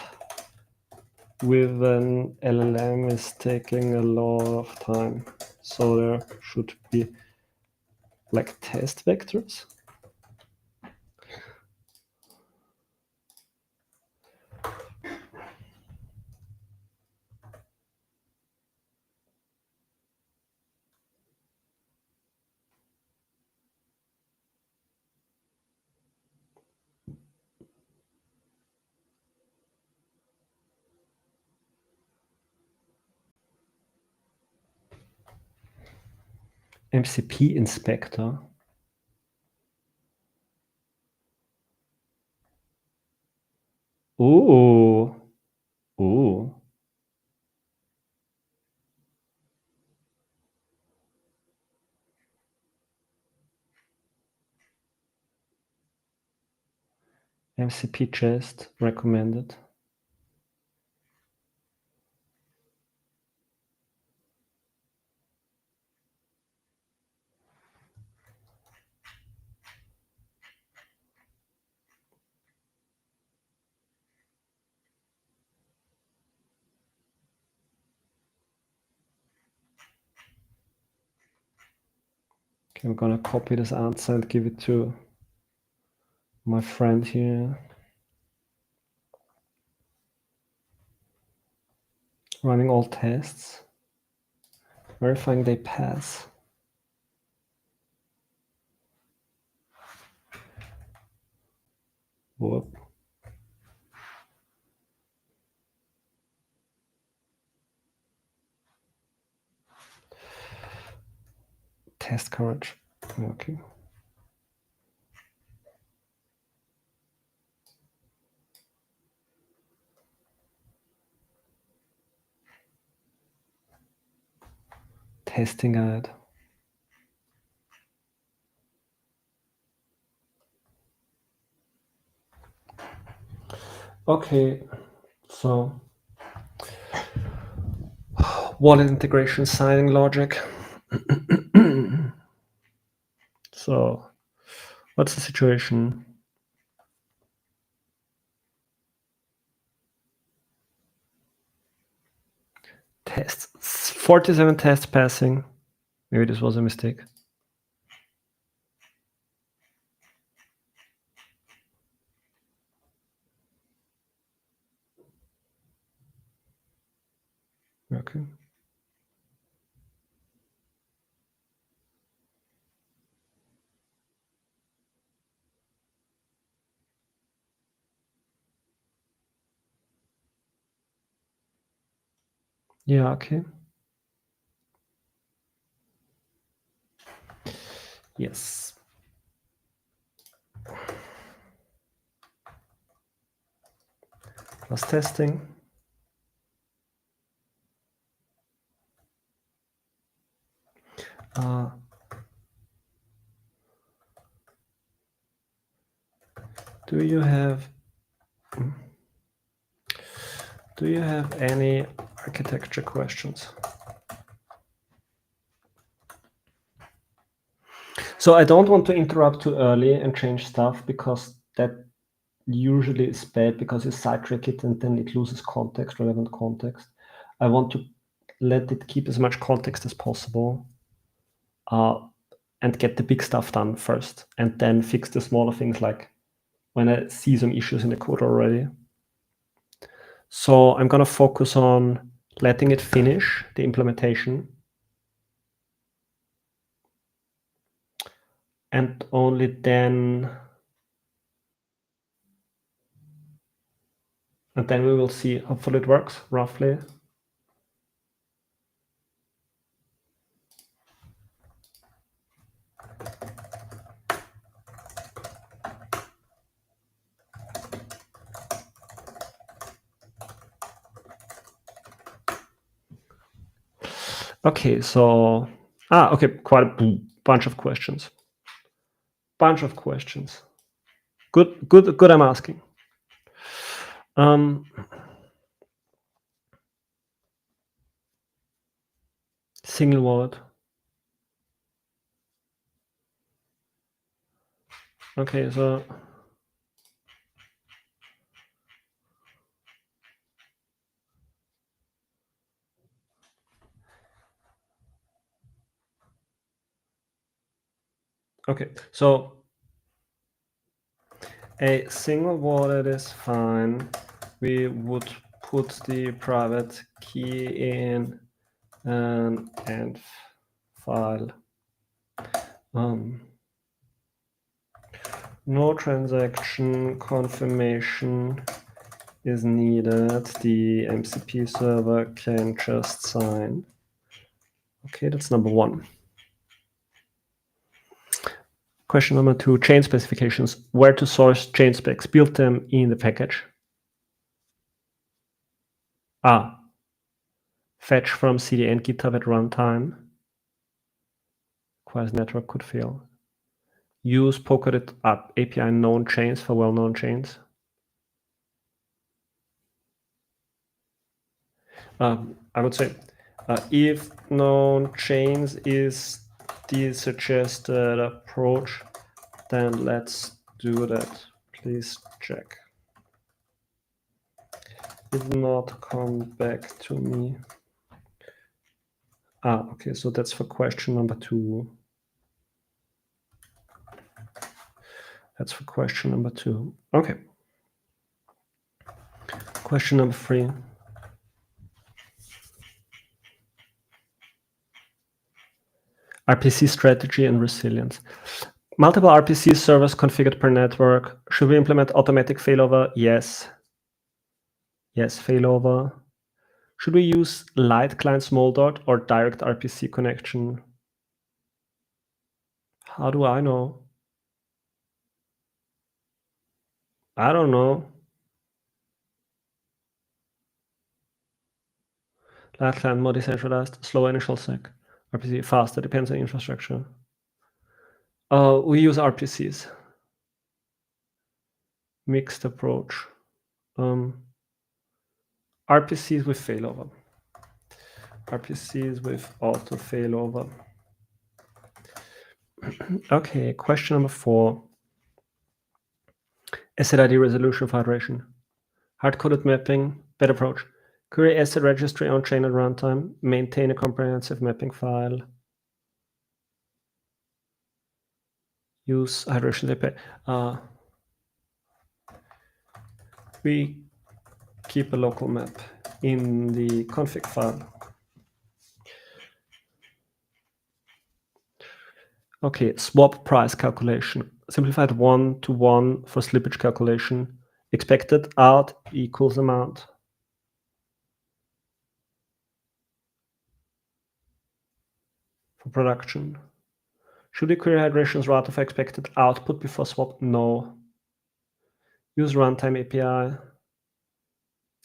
with an LLM is taking a lot of time. So there should be like test vectors. MCP inspector. Oh. Oh. MCP chest recommended. Okay, I'm gonna copy this answer and give it to my friend here. Running all tests. Verifying they pass. Whoop. Test coverage. Okay. Testing guide. Okay, so wallet integration signing logic. So what's the situation? Tests. 47 tests passing. Maybe this was a mistake. Okay. Yeah, okay. Yes. Plus testing. Do you have any architecture questions? So I don't want to interrupt too early and change stuff, because that usually is bad, because you sidetrack it and then it loses context, relevant context. I want to let it keep as much context as possible, and get the big stuff done first, and then fix the smaller things, like when I see some issues in the code already. So I'm going to focus on letting it finish the implementation, and only then we will see. Hopefully it works roughly. Okay, so okay, quite a bunch of questions. Good. I'm asking. Single wallet. Okay, so okay, so a single wallet is fine. We would put the private key in an env file. No transaction confirmation is needed. The MCP server can just sign. Okay, that's number one. Question number two, chain specifications. Where to source chain specs? Build them in the package. Fetch from CDN GitHub at runtime. Requires network could fail. Use Polkadot API known chains for well-known chains. I would say if known chains is the suggested approach, then let's do that. Please check. Did not come back to me. Okay, so that's for question number two. That's for question number two. Okay. Question number three. RPC strategy and resilience. Multiple RPC servers configured per network. Should we implement automatic failover? Yes. Yes, failover. Should we use light client small dot or direct RPC connection? How do I know? I don't know. Light client more decentralized, slow initial sec. RPC faster, depends on infrastructure. We use RPCs. Mixed approach. RPCs with failover. RPCs with auto failover. Okay, question number four. Asset ID resolution for hydration. Hard-coded mapping, bad approach. Query asset registry on chain at runtime. Maintain a comprehensive mapping file. Use hydration API. We keep a local map in the config file. Okay, swap price calculation. Simplified 1-to-1 for slippage calculation. Expected out equals amount. For production. Should we query hydrations route of expected output before swap? No. Use runtime API.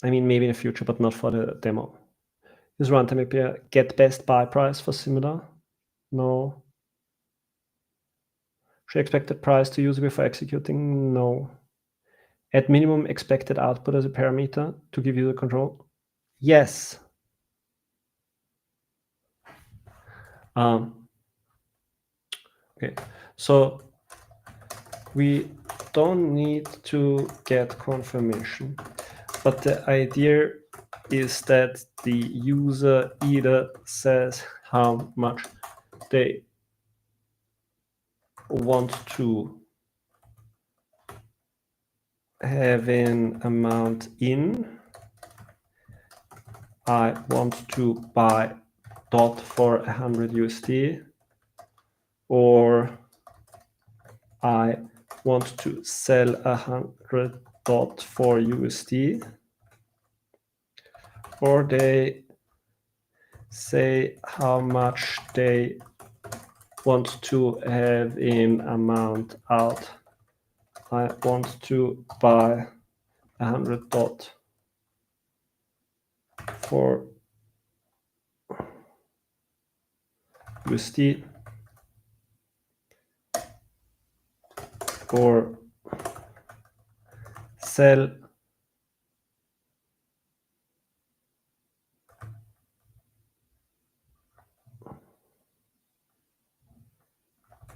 I mean, maybe in the future, but not for the demo. Use runtime API. Get best buy price for similar? No. Should expected price to user before executing? No. Add minimum expected output as a parameter to give user control? Yes. Okay, so we don't need to get confirmation, but the idea is that the user either says how much they want to have an amount in. I want to buy DOT for 100 USD, or I want to sell 100 DOT for USD, or they say how much they want to have in amount out. I want to buy 100 DOT for USD, or sell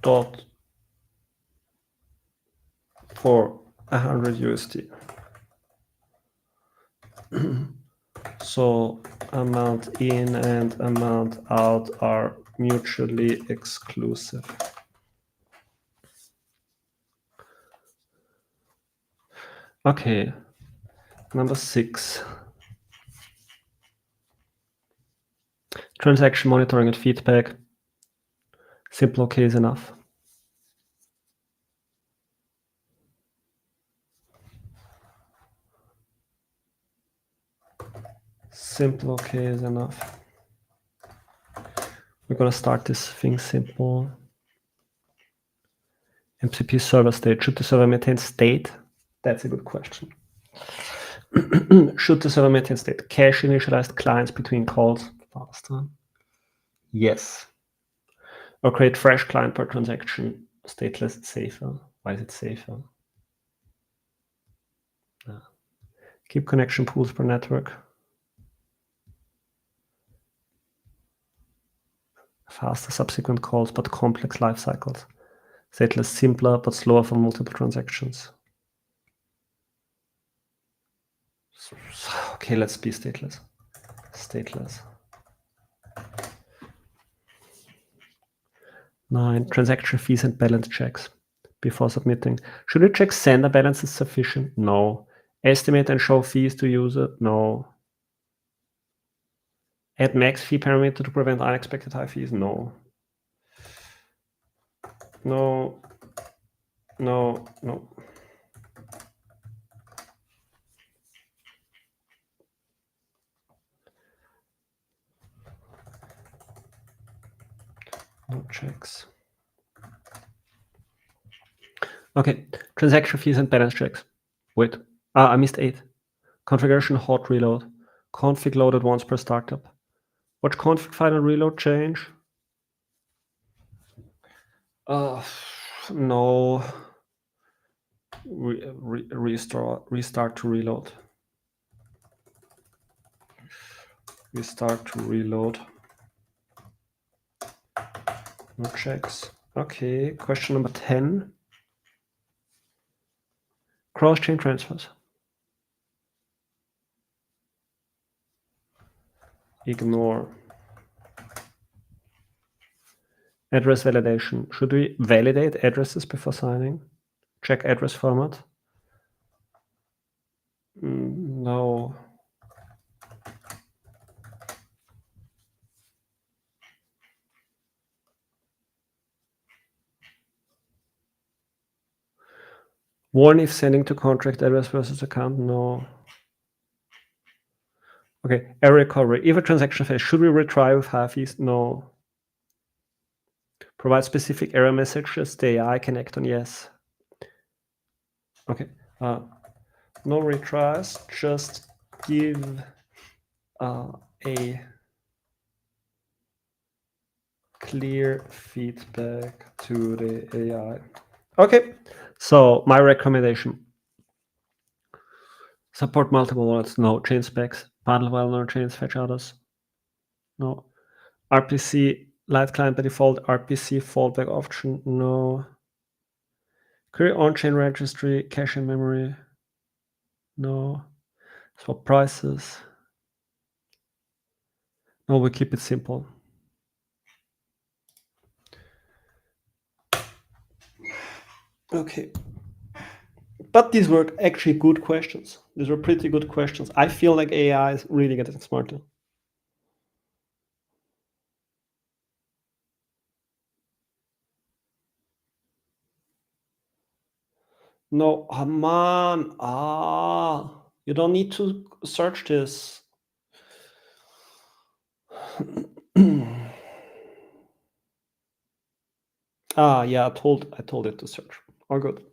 DOT for 100 USD. So amount in and amount out are mutually exclusive. Okay, number 6. Transaction monitoring and feedback. Simple OK is enough. Simple OK is enough. We're going to start this thing simple. MCP server state. Should the server maintain state? That's a good question. Should the server maintain state? Cache initialized clients between calls faster? Yes. Or create fresh client per transaction. Stateless safer. Why is it safer? Keep connection pools per network. Faster subsequent calls, but complex life cycles. Stateless simpler, but slower for multiple transactions. Okay, let's be stateless. Stateless. 9. Transaction fees and balance checks before submitting. Should we check sender balance is sufficient? No. Estimate and show fees to user? No. Add max fee parameter to prevent unexpected high fees? No. No. No. No. No checks. Okay, transaction fees and balance checks. Wait, I missed 8. Configuration hot reload. Config loaded once per startup. Watch config file and reload change. No. Restart to reload. Restart to reload. No checks. Okay, question number 10. Cross-chain transfers. Ignore. Address validation. Should we validate addresses before signing? Check address format. No. Warn if sending to contract address versus account. No. Okay, error recovery. If a transaction fails, should we retry with high fees? No. Provide specific error messages the AI can act on. Yes. Okay. No retries. Just give a clear feedback to the AI. Okay. So my recommendation: support multiple wallets. No. Change specs. Bundle while no change. Fetch others. No. RPC light client by default. RPC fallback option. No. Query on-chain registry, cache in memory. No. Swap prices. No, we keep it simple. Okay. But these were actually good questions. These were pretty good questions. I feel like AI is really getting smarter. No, man. You don't need to search this. Yeah, I told it to search. All good.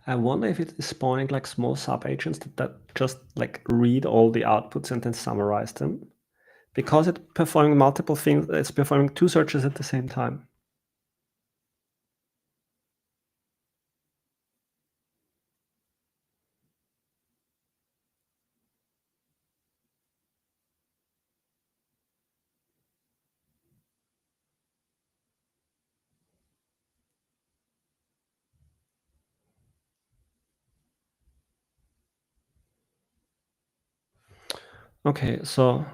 I wonder if it is spawning like small sub-agents that just like read all the outputs and then summarize them. Because it's performing multiple things, it's performing two searches at the same time. Okay, so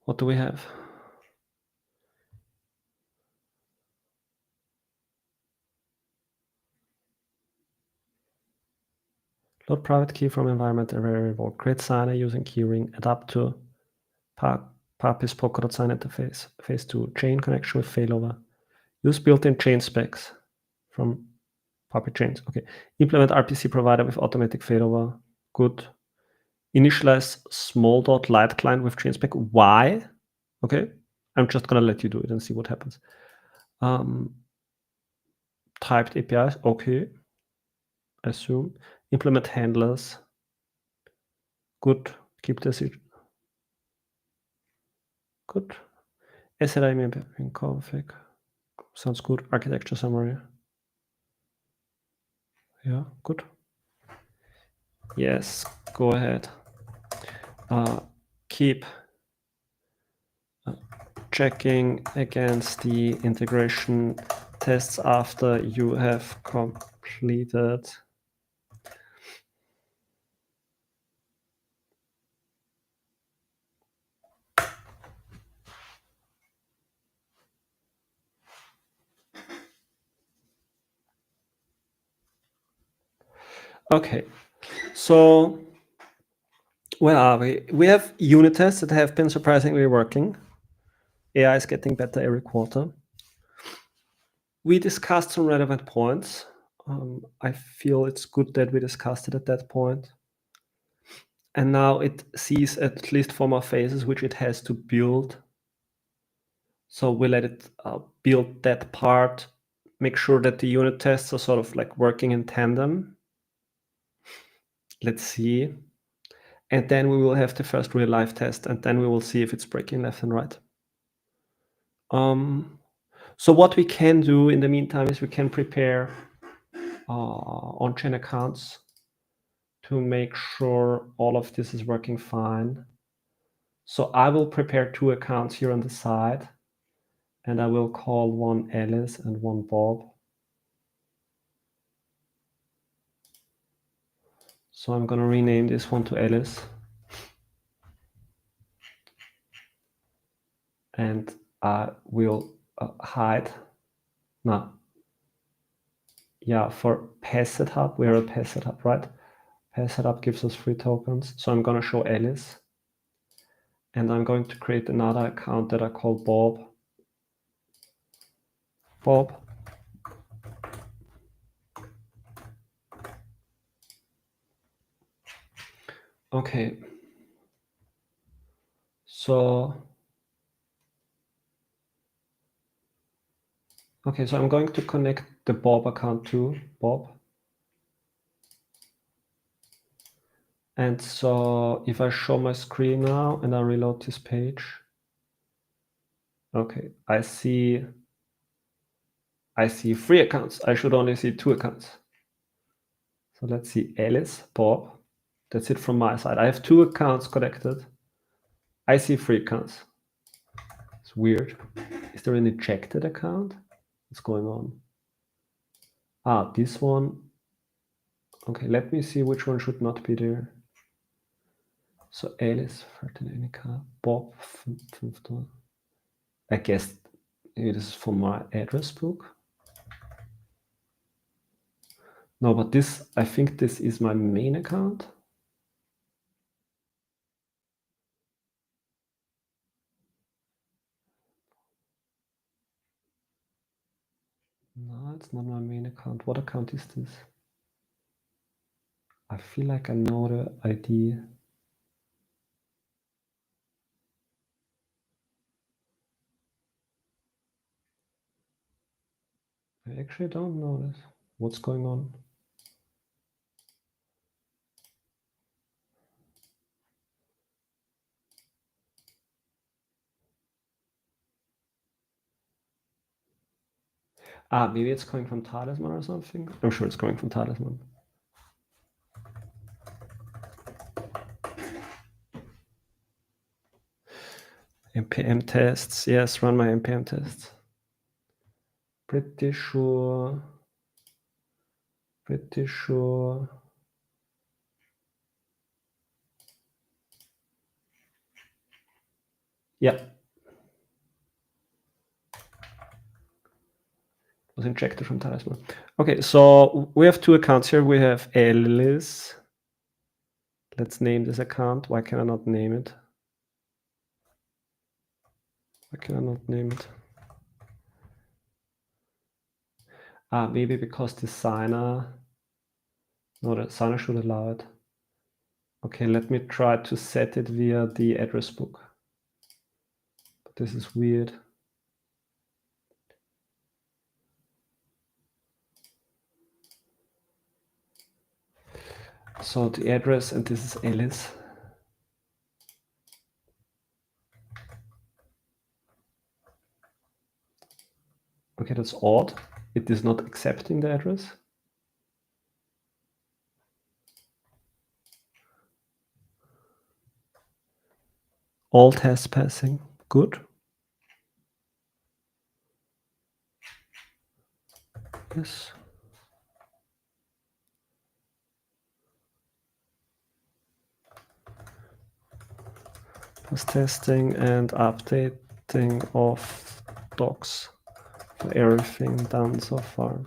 what do we have? Load private key from environment variable. Create signer using keyring. Adapt to Papis Polkadot sign interface. Phase 2. Chain connection with failover. Use built-in chain specs from Papi chains. Okay. Implement RPC provider with automatic failover. Good. Initialize small dot light client with chain spec. Why? Okay. I'm just gonna let you do it and see what happens. Typed APIs. Okay. Assume. Implement handlers. Good. Keep this. Good. SLI in config. Sounds good. Architecture summary. Yeah, good. Yes, go ahead. Keep checking against the integration tests after you have completed. Okay, so where are we? We have unit tests that have been surprisingly working. AI is getting better every quarter. We discussed some relevant points. I feel it's good that we discussed it at that point. And now it sees at least 4 more phases which it has to build. So we let it build that part, make sure that the unit tests are sort of like working in tandem. Let's see. And then we will have the first real life test, and then we will see if it's breaking left and right. So what we can do in the meantime is we can prepare on-chain accounts to make sure all of this is working fine. So I will prepare 2 accounts here on the side, and I will call one Alice and one Bob. So I'm going to rename this one to Alice. And I will hide. No. Yeah, for PassetHub, we're a PassetHub, right? PassetHub gives us 3 tokens. So I'm going to show Alice. And I'm going to create another account that I call Bob. Bob. Okay. So I'm going to connect the Bob account to Bob. And so if I show my screen now and I reload this page, okay, I see 3 accounts. I should only see 2 accounts. So let's see, Alice, Bob. That's it from my side. I have 2 accounts connected. I see 3 accounts. It's weird. Is there an ejected account? What's going on? This one. Okay, let me see which one should not be there. So Alice, 13 Bob, 5. I guess it is for my address book. No, but this, I think this is my main account. No, it's not my main account. What account is this? I feel like I know the ID. I actually don't know this. What's going on? Maybe it's coming from Talisman or something. I'm sure it's coming from Talisman. npm tests. Yes, run my npm tests. Pretty sure. Yeah. Was injected from Talisman. Okay, so we have 2 accounts here. We have Alice. Let's name this account. Why can I not name it? Why can I not name it? Maybe because the signer. No, the signer should allow it. Okay, let me try to set it via the address book. But this is weird. So the address, and this is Alice. Okay, that's odd. It is not accepting the address. All tests passing. Good. Yes. Was testing and updating of docs for everything done so far.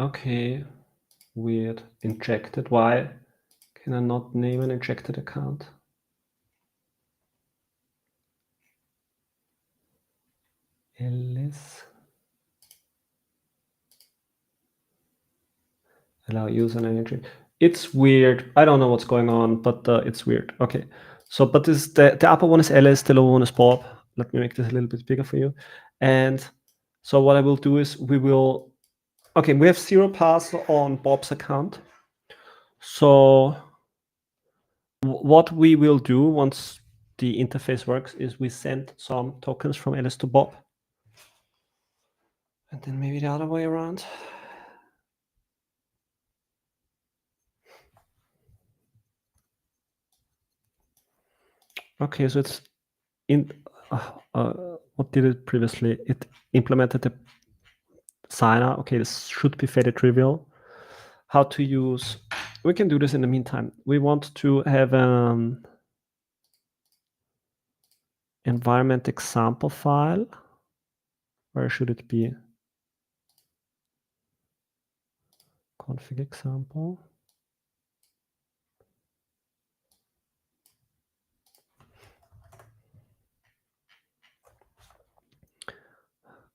Okay, weird. Injected. Why can I not name an injected account? Alice. Allow user and entry. It's weird. I don't know what's going on, but it's weird. Okay. So, but this the upper one is Alice, the lower one is Bob. Let me make this a little bit bigger for you. And so what I will do is we have 0 parcel on Bob's account. So what we will do once the interface works is we send some tokens from Alice to Bob. And then maybe the other way around. Okay, so it's in what did it previously? It implemented the signer. Okay, this should be fairly trivial. How to use, we can do this in the meantime. We want to have an environment example file. Where should it be? Config example.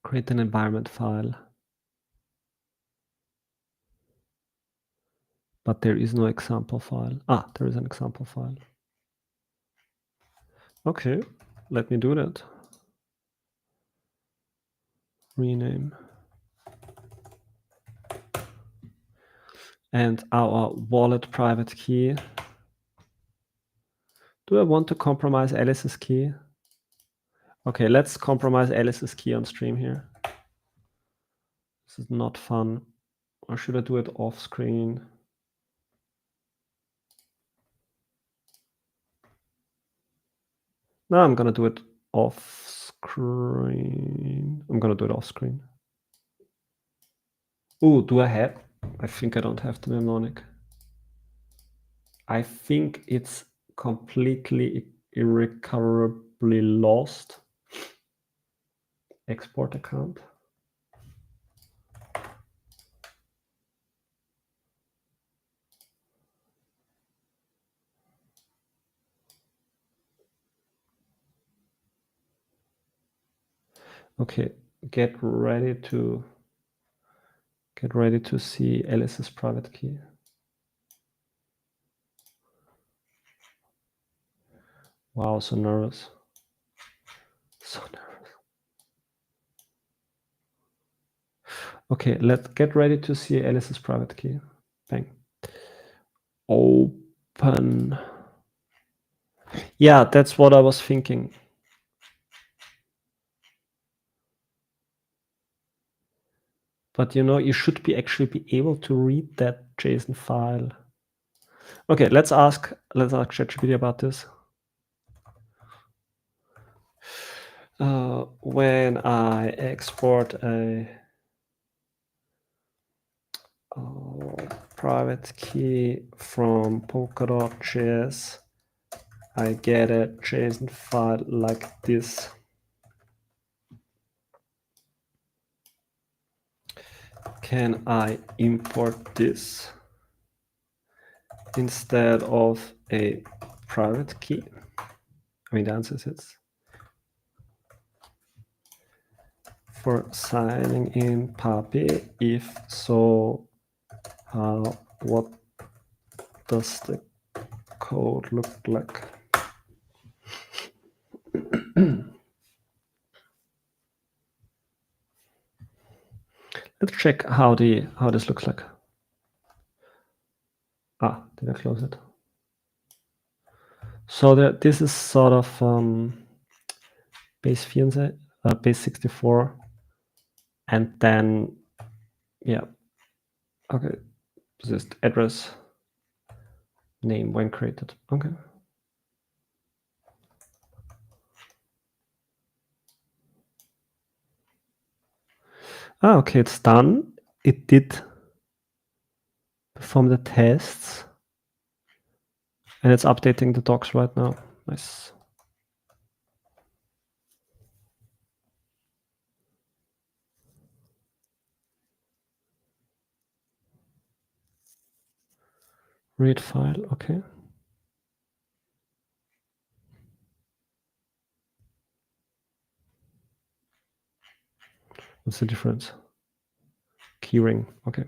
Create an environment file. But there is no example file. Ah, there is an example file. Okay, let me do that. Rename. And our wallet private key. Do I want to compromise Alice's key? Okay, let's compromise Alice's key on stream here. This is not fun. Or should I do it off screen? No, I'm gonna do it off screen. I'm gonna do it off screen. Ooh, do I have? I think I don't have the mnemonic. I think it's completely irrecoverably lost. Export account. Okay, get ready to see Alice's private key. Wow, so nervous. So nervous. Okay, let's get ready to see Alice's private key. Bang. Open. Yeah, that's what I was thinking. But you know, you should actually be able to read that JSON file. Okay, let's ask ChatGPT about this. When I export a private key from Polkadot.js, I get a JSON file like this. Can I import this instead of a private key? I mean, the answer is yes. For signing in Papi, if so, what does the code look like? Let's check how this looks like. Ah, did I close it? So this is sort of base 64, and then yeah, okay, this address name when created. Okay. Ah, okay, it's done. It did perform the tests, and it's updating the docs right now. Nice. Read file, okay. What's the difference? Keyring, okay.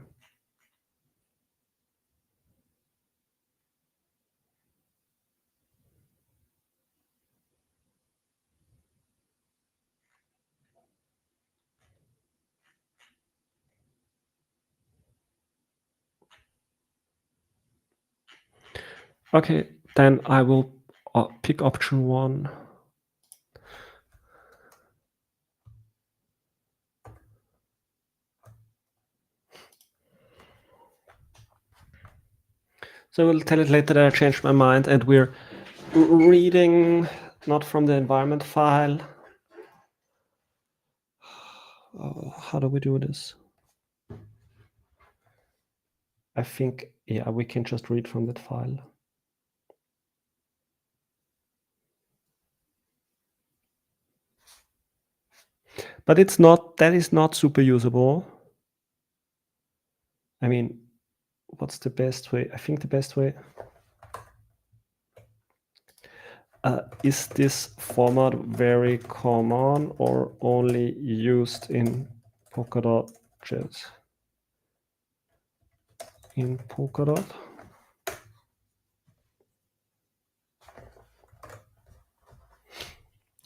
Okay, then I will pick option 1. So I will tell it later that I changed my mind and we're reading not from the environment file. How do we do this? I think, yeah, we can just read from that file. But it's not, that is not super usable. I mean, what's the best way? I think the best way is this format very common or only used in Polkadot JS? In Polkadot?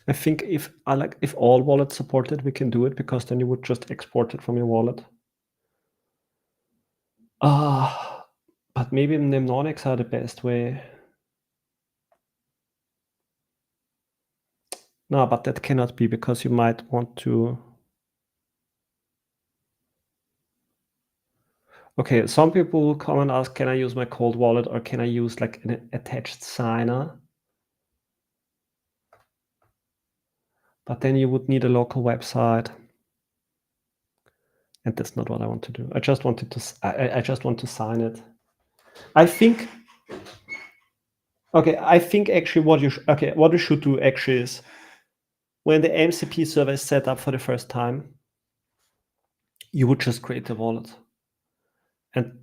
I think if all wallets support it, we can do it because then you would just export it from your wallet. But maybe mnemonics are the best way. No, but that cannot be because you might want to. Okay, some people will come and ask, can I use my cold wallet or can I use like an attached signer? But then you would need a local website. And that's not what I want to do. I just want to sign it. I think actually what you should do actually is when the MCP server is set up for the first time, you would just create a wallet and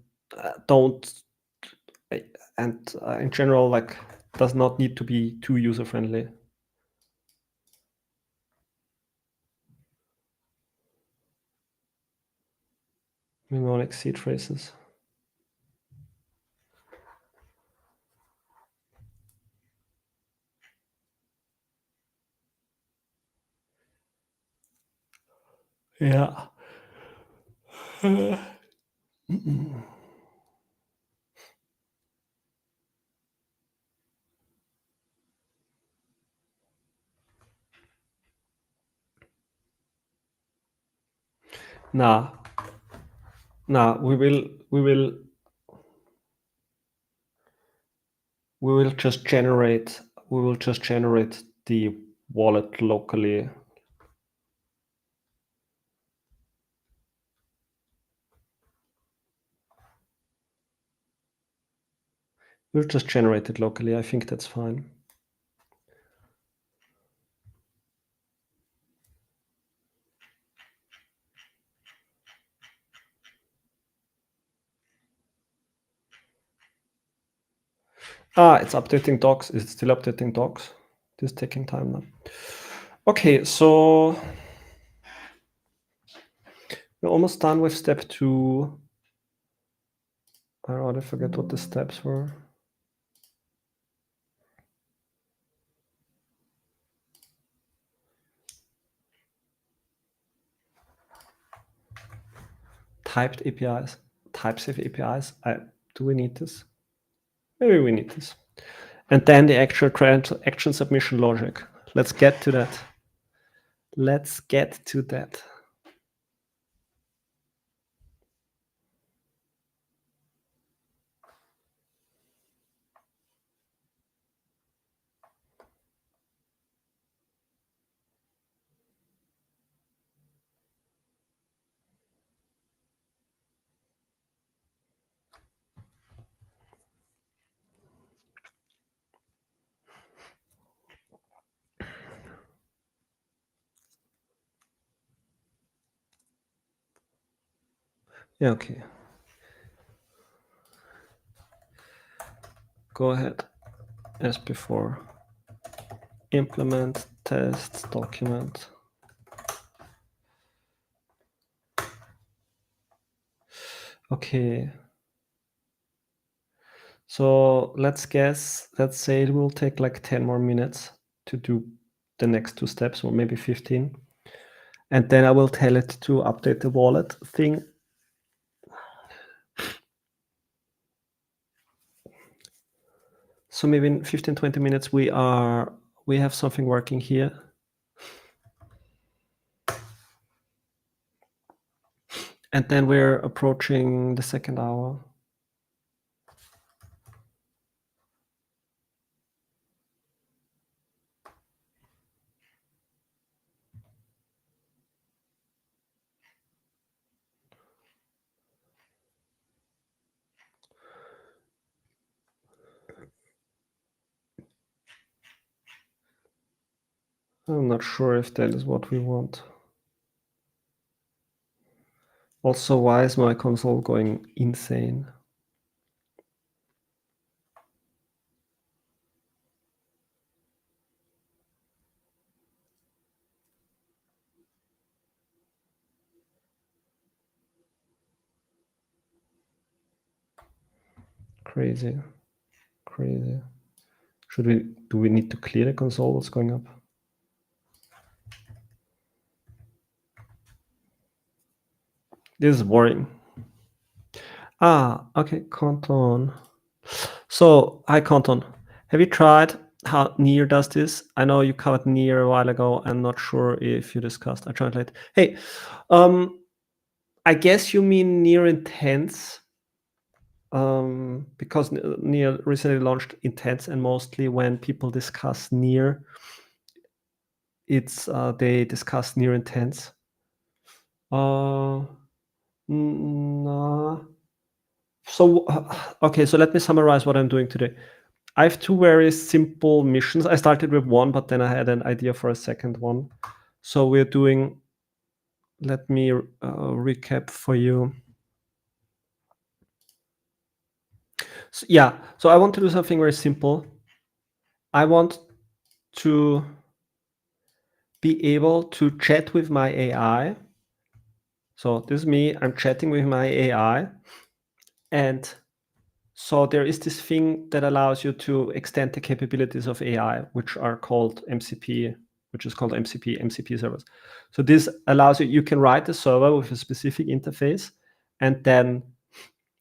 in general, like, does not need to be too user friendly. Mnemonic seed phrases. Yeah. Nah, we will just generate the wallet locally. We'll just generate it locally. I think that's fine. It's updating docs. Is it still updating docs? This is taking time now. Okay, so we're almost done with step 2. I already forget what the steps were. Typed APIs, type-safe APIs. Do we need this? Maybe we need this. And then the actual action submission logic. Let's get to that. Yeah, okay. Go ahead, as before. Implement test document. Okay. So let's say it will take like 10 more minutes to do the next 2 steps, or maybe 15. And then I will tell it to update the wallet thing. So maybe in 15, 20 minutes, we have something working here. And then we're approaching the second hour. I'm not sure if that is what we want. Also, why is my console going insane? Crazy. Do we need to clear the console? What's going up? This is worrying. Okay, Kanton. So, hi Kanton. Have you tried how Near does this? I know you covered Near a while ago. I'm not sure if you discussed. I translate. Hey, I guess you mean Near Intense, because Near recently launched Intense, and mostly when people discuss Near, it's they discuss Near Intense. No. So okay, so let me summarize what I'm doing today. I have two very simple missions. I started with one, but then I had an idea for a second one. So we're doing. Let me recap for you. So, yeah, so I want to do something very simple. I want to be able to chat with my AI. So this is me, I'm chatting with my AI. And so there is this thing that allows you to extend the capabilities of AI, which are called MCP, which is called MCP servers. So this allows you can write a server with a specific interface, and then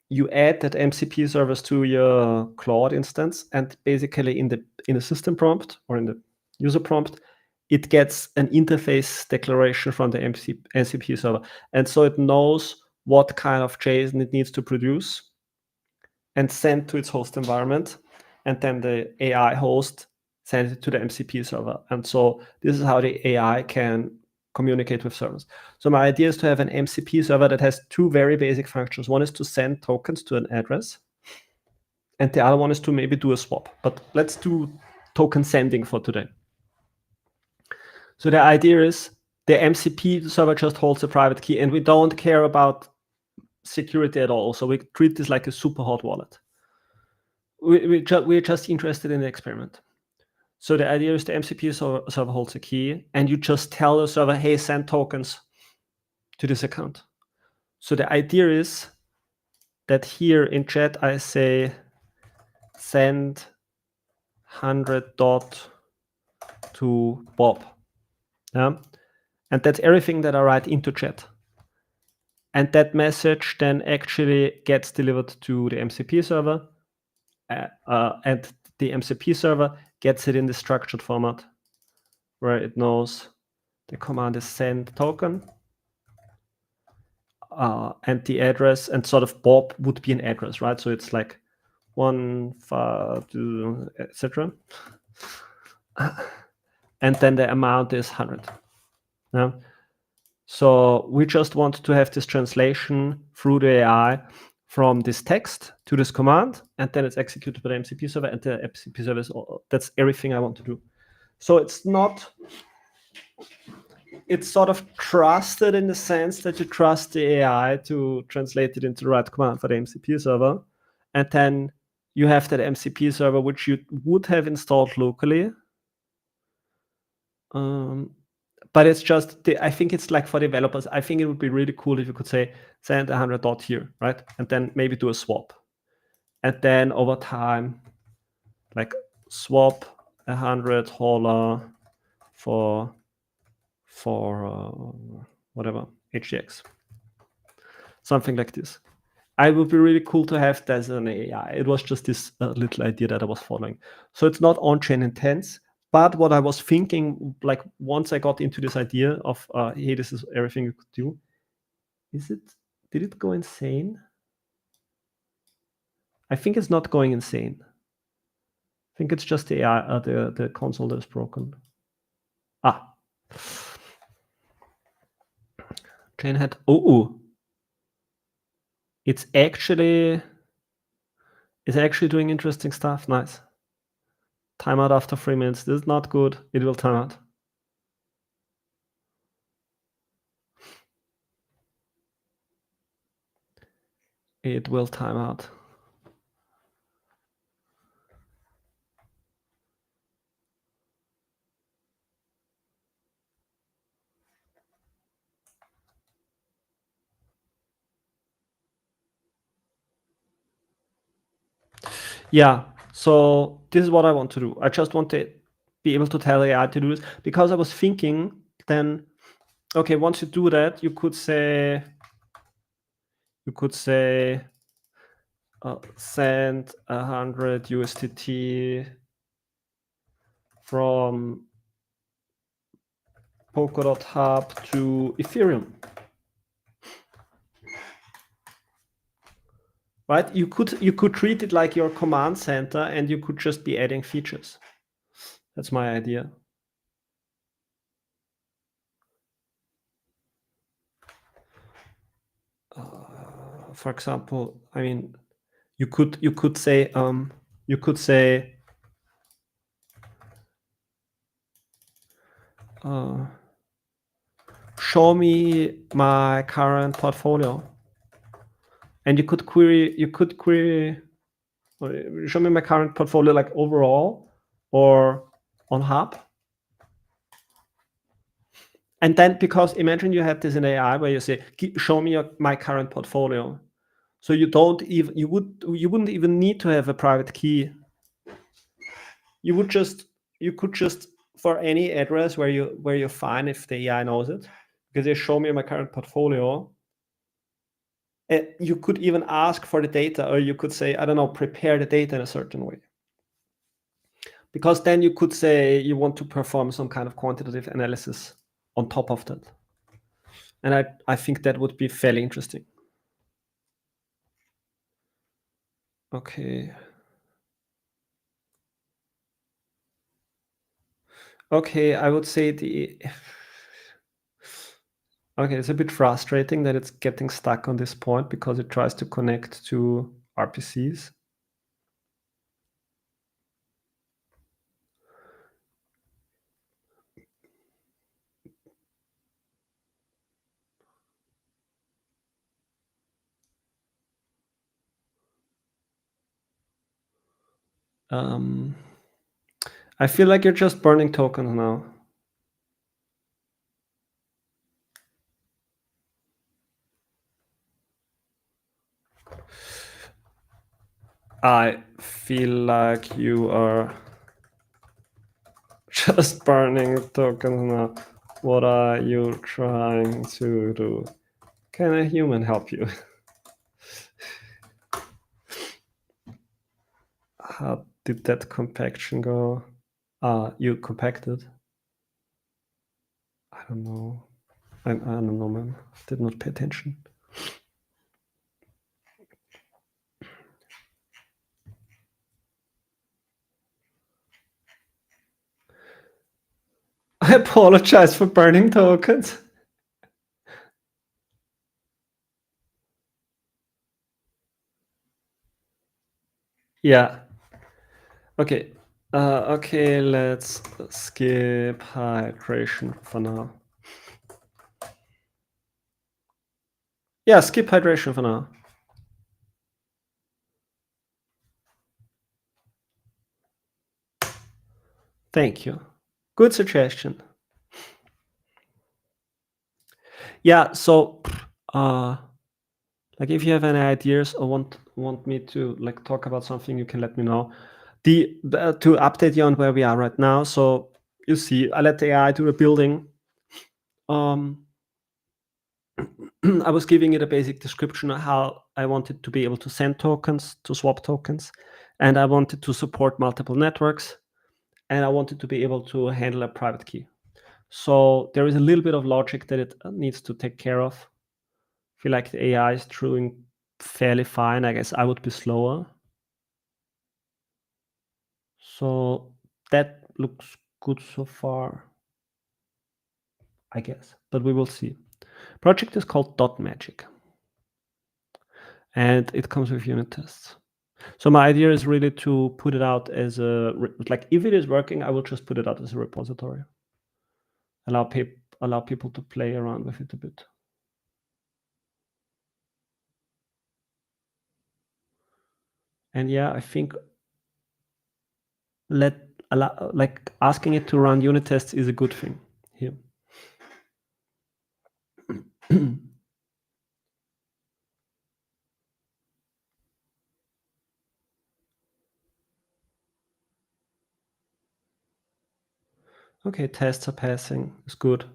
you add that MCP service to your Claude instance, and basically in the system prompt or in the user prompt, it gets an interface declaration from the MCP server, and so it knows what kind of JSON it needs to produce and send to its host environment, and then the AI host sends it to the MCP server. And so this is how the AI can communicate with servers. So my idea is to have an MCP server that has two very basic functions. One is to send tokens to an address, and the other one is to maybe do a swap. But let's do token sending for today. So the idea is the MCP server just holds a private key, and we don't care about security at all. So we treat this like a super hot wallet. We're just interested in the experiment. So the idea is the MCP server holds a key, and you just tell the server, hey, send tokens to this account. So the idea is that here in chat, I say send 100 dot to Bob. Yeah? And that's everything that I write into chat. And that message then actually gets delivered to the MCP server, and the MCP server gets it in the structured format where it knows the command is send token, and the address, and sort of Bob would be an address, right? So it's like 1, 5, 2, etc. And then the amount is 100. Yeah? So we just want to have this translation through the AI from this text to this command, and then it's executed by the MCP server, and the MCP service, that's everything I want to do. So it's sort of trusted in the sense that you trust the AI to translate it into the right command for the MCP server. And then you have that MCP server, which you would have installed locally. But it's just, I think it's like for developers, I think it would be really cool if you could say, send 100 dot here, right? And then maybe do a swap. And then over time, like swap 100 holler for whatever, HDX. Something like this. I would be really cool to have that as an AI. It was just this little idea that I was following. So it's not on-chain intense, but what I was thinking, like once I got into this idea of, hey, this is everything you could do, did it go insane? I think it's not going insane. I think it's just the AI, the console that is broken. Chainhead. Oh, it's actually doing interesting stuff. Nice. Timeout after 3 minutes. This is not good. It will time out. it will time out. Yeah, so this is what I want to do. I just want to be able to tell AI to do this, because I was thinking then, okay, once you do that, you could say send 100 USDT from Polkadot Hub to Ethereum. Right? You could treat it like your command center, and you could just be adding features. That's my idea. For example, I mean, you could say show me my current portfolio, and you could query show me my current portfolio, like overall or on Hub. And then, because imagine you had this in AI where you say, show me my current portfolio. So you wouldn't even need to have a private key. You could just, for any address where you're fine if the AI knows it, because they show me my current portfolio. You could even ask for the data, or you could say, I don't know, prepare the data in a certain way. Because then you could say you want to perform some kind of quantitative analysis on top of that. And I think that would be fairly interesting. Okay. Okay, I would say okay, it's a bit frustrating that it's getting stuck on this point, because it tries to connect to RPCs. I feel like you're just burning tokens now. I feel like you are just burning tokens now. What are you trying to do? Can a human help you? How did that compaction go? You compacted? I don't know. I don't know, man. Did not pay attention. I apologize for burning tokens. Yeah. Okay. Okay, let's skip hydration for now. Yeah, skip hydration for now. Thank you. Good suggestion. Yeah, so like if you have any ideas or want me to like talk about something, you can let me know. To update you on where we are right now. So you see, I let the AI do the building. I was giving it a basic description of how I wanted to be able to send tokens, to swap tokens, and I wanted to support multiple networks, and I wanted to be able to handle a private key. So there is a little bit of logic that it needs to take care of. I feel like the AI is doing fairly fine. I guess I would be slower. So that looks good so far, I guess, but we will see. Project is called .magic, and it comes with unit tests. So my idea is really to put it out as like, if it is working, I will just put it out as a repository. Allow people to play around with it a bit. And yeah, I think like asking it to run unit tests is a good thing here. Okay, tests are passing. It's good.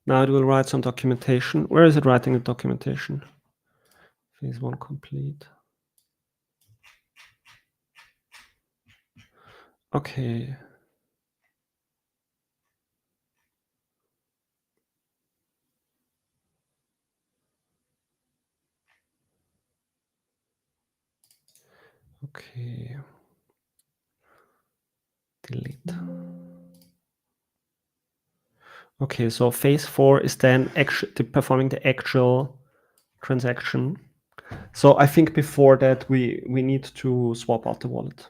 Now it will write some documentation. Where is it writing the documentation? Phase 1 complete. Okay. Okay. Delete. Okay, so phase 4 is then performing the actual transaction. So I think before that we need to swap out the wallet.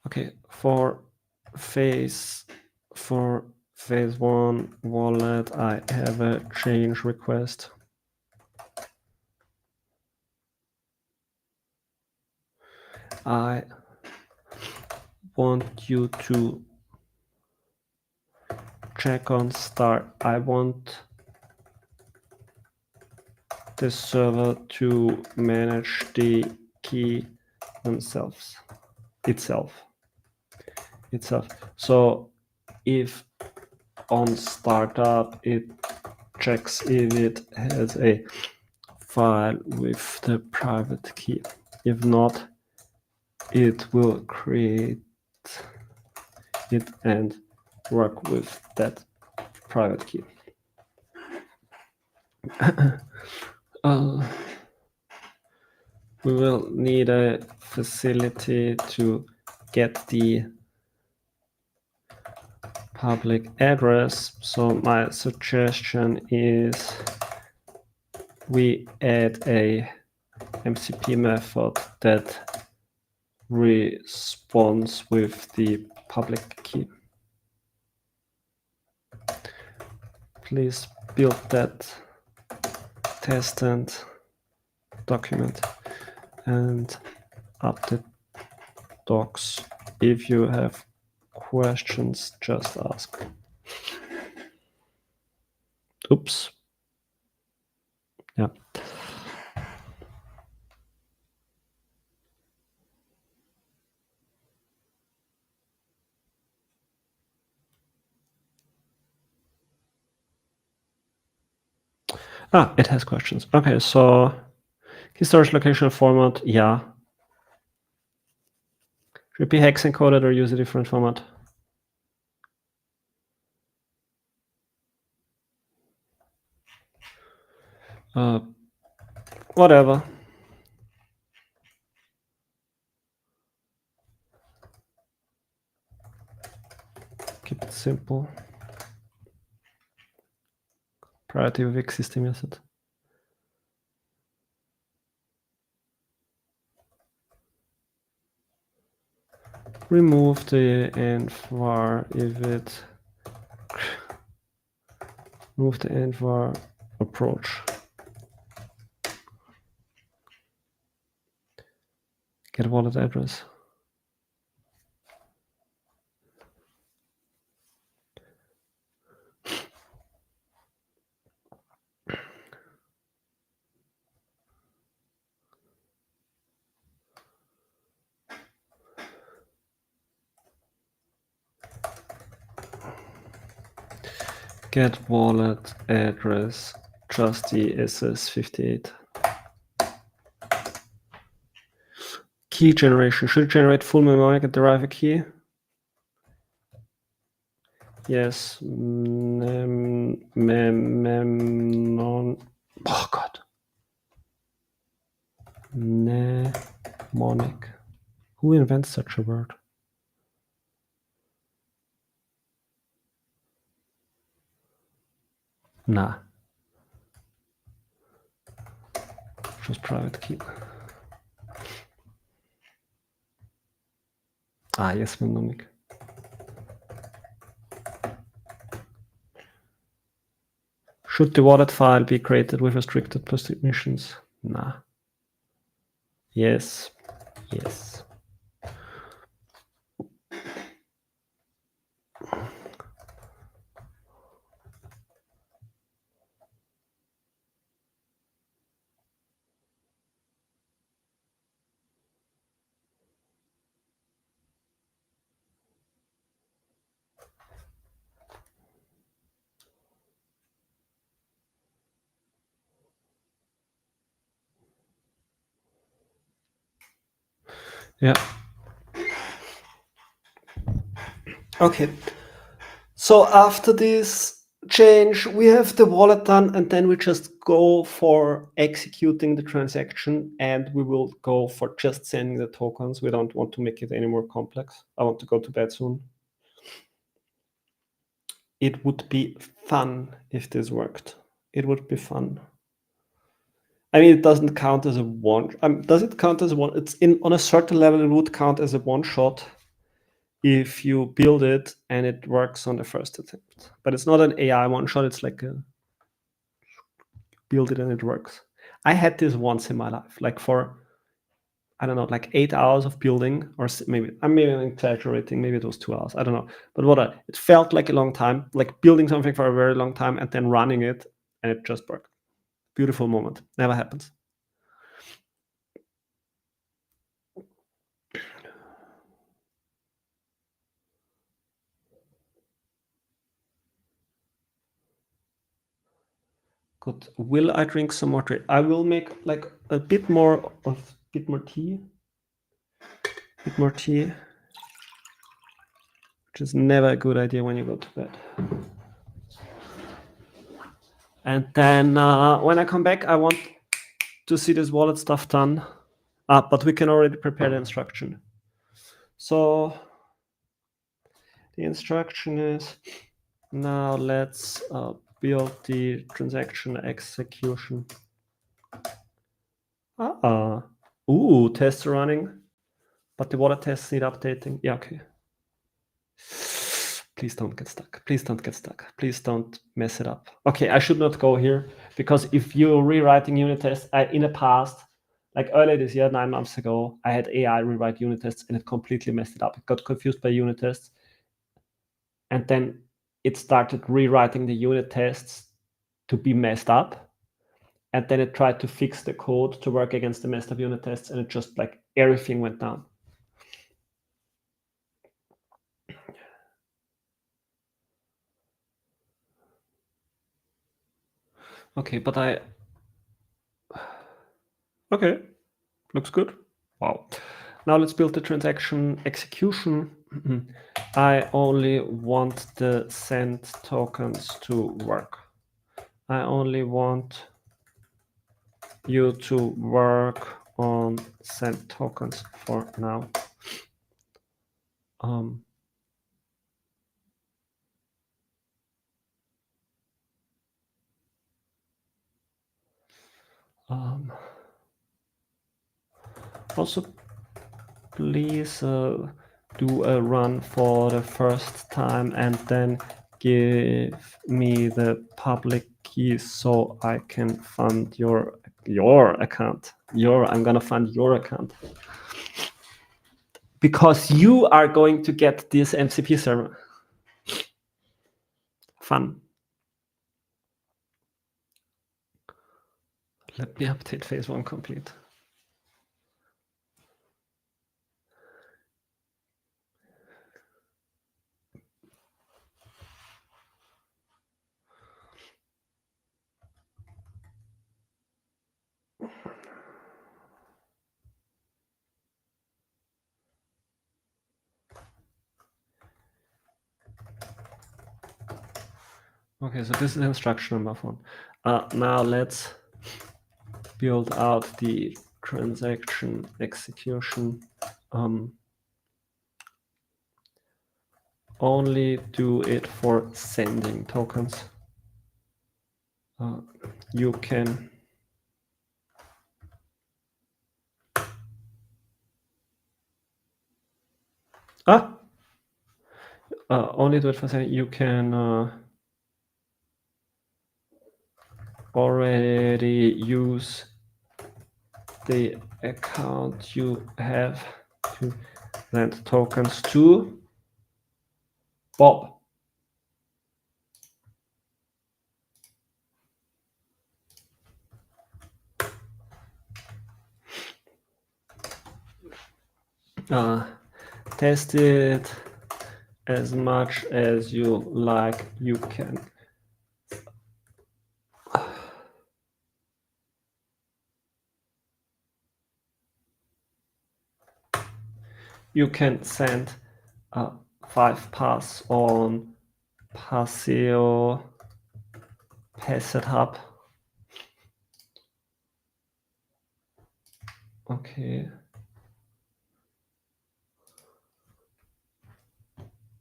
Okay, for phase 1 wallet, I have a change request. I want you to check on start. I want the server to manage the key itself. So if on startup it checks if it has a file with the private key. If not, it will create it and work with that private key. We will need a facility to get the public address. So my suggestion is we add a MCP method that responds with the public key. Please build that test and document and update docs. If you have questions, just ask. Oops. Yeah. It has questions. Okay, so key storage location format, yeah. Should it be hex encoded or use a different format? Whatever. Keep it simple. Priority of existing method. Remove the env if it move the env approach. Get wallet address. Get wallet address, just the SS58. Key generation. Should it generate full mnemonic and derive a key? Yes. Non. Oh God. Mnemonic. Who invents such a word? Nah. Just private key. Yes, mnemonic. Should the wallet file be created with restricted permissions? Nah. Yes. Yes. Yeah. Okay. So after this change, we have the wallet done, and then we just go for executing the transaction, and we will go for just sending the tokens. We don't want to make it any more complex. I want to go to bed soon. It would be fun if this worked. It would be fun. I mean, it doesn't count as a one. Does it count as one? It's on a certain level, it would count as a one shot if you build it and it works on the first attempt. But it's not an AI one shot. It's like a build it and it works. I had this once in my life, like for, I don't know, like 8 hours of building, or maybe I'm exaggerating. Maybe it was 2 hours. I don't know. But it felt like a long time, like building something for a very long time and then running it, and it just worked. Beautiful moment. Never happens. Good. Will I drink some more tea? I will make like a bit more tea. Bit more tea. Which is never a good idea when you go to bed. And then when I come back, I want to see this wallet stuff done. But we can already prepare the instruction. So the instruction is, now let's build the transaction execution. Ooh, tests are running, but the wallet tests need updating. Yeah, okay. Please don't get stuck. Please don't get stuck. Please don't mess it up. Okay, I should not go here, because if you're rewriting unit tests, in the past, like earlier this year, 9 months ago, I had AI rewrite unit tests and it completely messed it up. It got confused by unit tests. And then it started rewriting the unit tests to be messed up. And then it tried to fix the code to work against the messed up unit tests, and it just like everything went down. Okay, but okay, looks good. Wow. Now let's build the transaction execution. I only want the send tokens to work. I only want you to work on send tokens for now. Also, please do a run for the first time and then give me the public keys so I can fund your account. I'm gonna fund your account, because you are going to get this MCP server. Fun. Let me update phase 1 complete. Okay, so this is instruction number 1. Now let's build out the transaction execution. Only do it for sending tokens. You can only do it for sending. You can already use the account you have to send tokens to Bob. Test it as much as you like. You can send 5 pass on Paseo Pass-It Hub. Okay.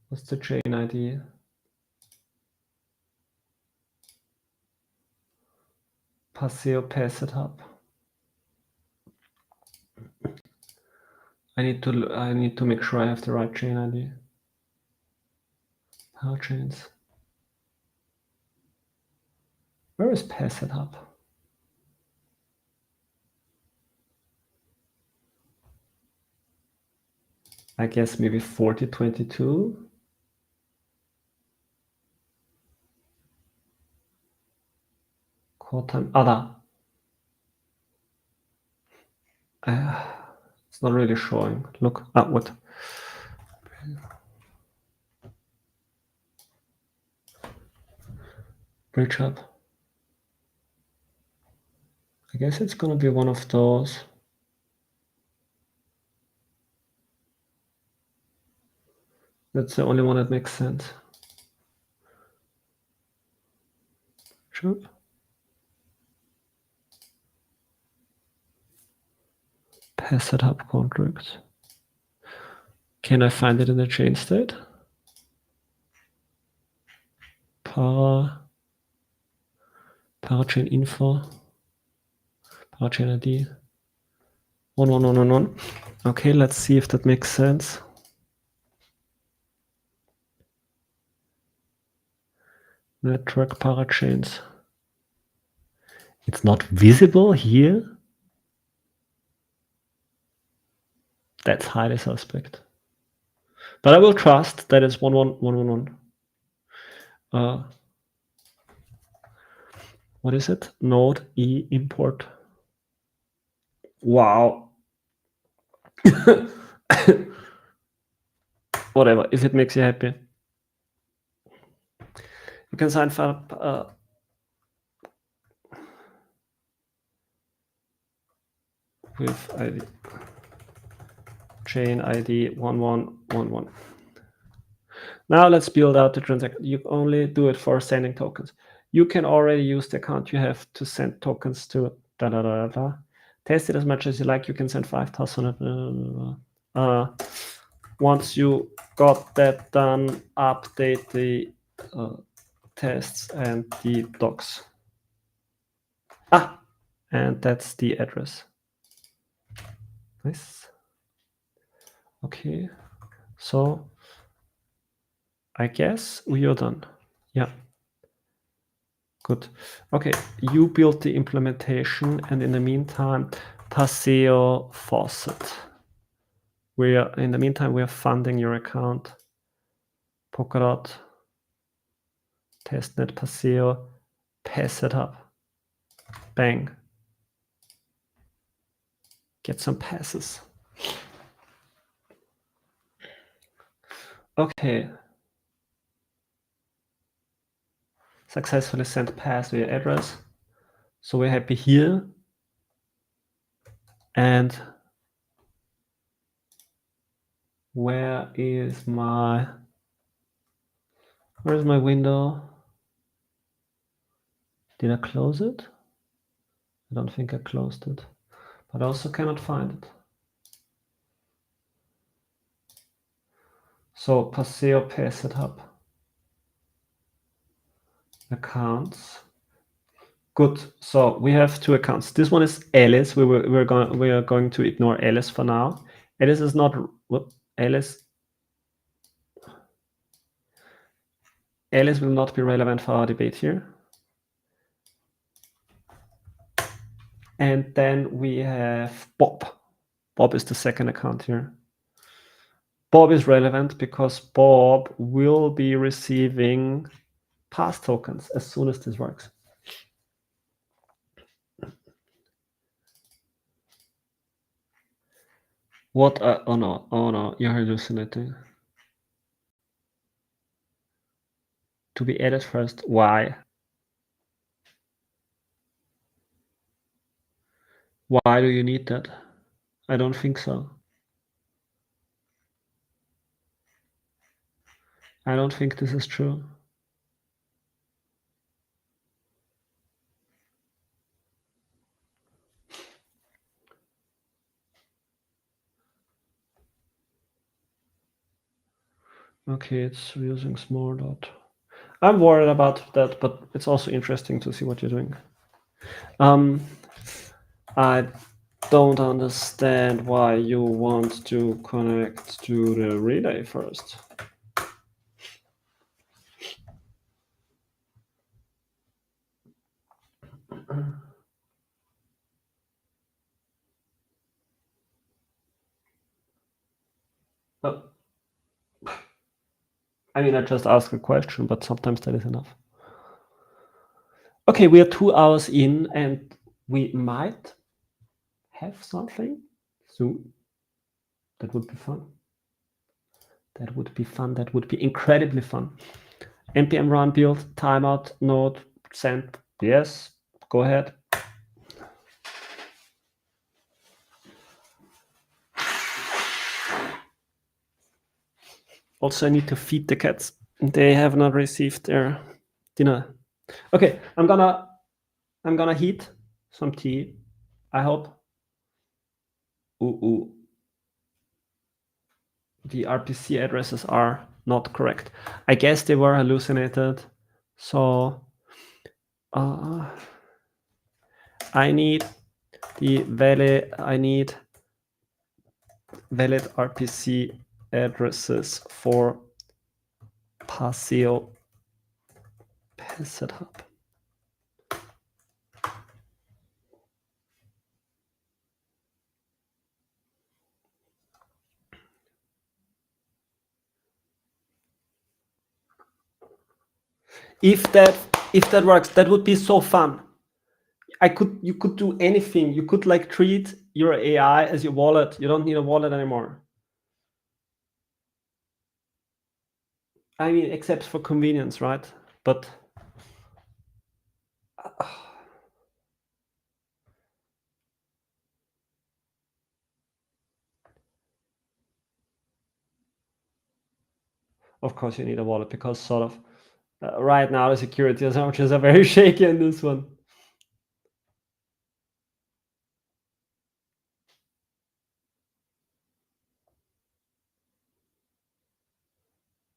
What's the chain ID? Paseo Pass-It Hub. I need to make sure I have the right chain ID. Power chains. Where is Pass-It Hub? I guess maybe 4022. Call time other. It's not really showing. Look, what? Bridge Hub. I guess it's gonna be one of those. That's the only one that makes sense. Sure. Pass-It Hub contract. Can I find it in the chain state? Parachain info. Parachain ID. 11111. Okay, let's see if that makes sense. Network parachains. It's not visible here. That's highly suspect. But I will trust that it's 11111. What is it? Node E import. Wow. Whatever, if it makes you happy. You can sign for with ID. Chain ID 1111. Now let's build out the transaction. You only do it for sending tokens. You can already use the account you have to send tokens to Test it as much as you like. You can send 5,000. Once you got that done, update the tests and the docs. And that's the address. Nice. Okay, so I guess we are done. Yeah. Good. Okay, you built the implementation, and in the meantime, Paseo Faucet. In the meantime, we are funding your account. Polkadot, testnet, Paseo, Pass-It Hub. Bang. Get some passes. Okay. Successfully sent pass via address. So we're happy here. And where is my window? Did I close it? I don't think I closed it, but I also cannot find it. So Paseo Pass-It Hub. Accounts. Good. So we have 2 accounts. This one is Alice. We are going to ignore Alice for now. Alice is not Alice will not be relevant for our debate here. And then we have Bob. Bob is the second account here. Bob is relevant because Bob will be receiving pass tokens as soon as this works. What? Oh no, you're hallucinating. To be added first. Why? Why do you need that? I don't think so. I don't think this is true. Okay, it's using small dot. I'm worried about that, but it's also interesting to see what you're doing. I don't understand why you want to connect to the relay first. I mean, I just asked a question, but sometimes that is enough. Okay, we are 2 hours in, and we might have something soon. That would be fun. That would be fun. That would be incredibly fun. npm run build timeout node send. Yes, go ahead. Also, I need to feed the cats. They have not received their dinner. Okay, I'm gonna heat some tea. I hope. Ooh. The RPC addresses are not correct. I guess they were hallucinated. So I need valid RPC addresses for Paseo setup. If that works, that would be so fun. You could do anything. You could like treat your AI as your wallet. You don't need a wallet anymore. I mean, except for convenience, right? But of course you need a wallet because sort of right now the security assumptions are very shaky in this one.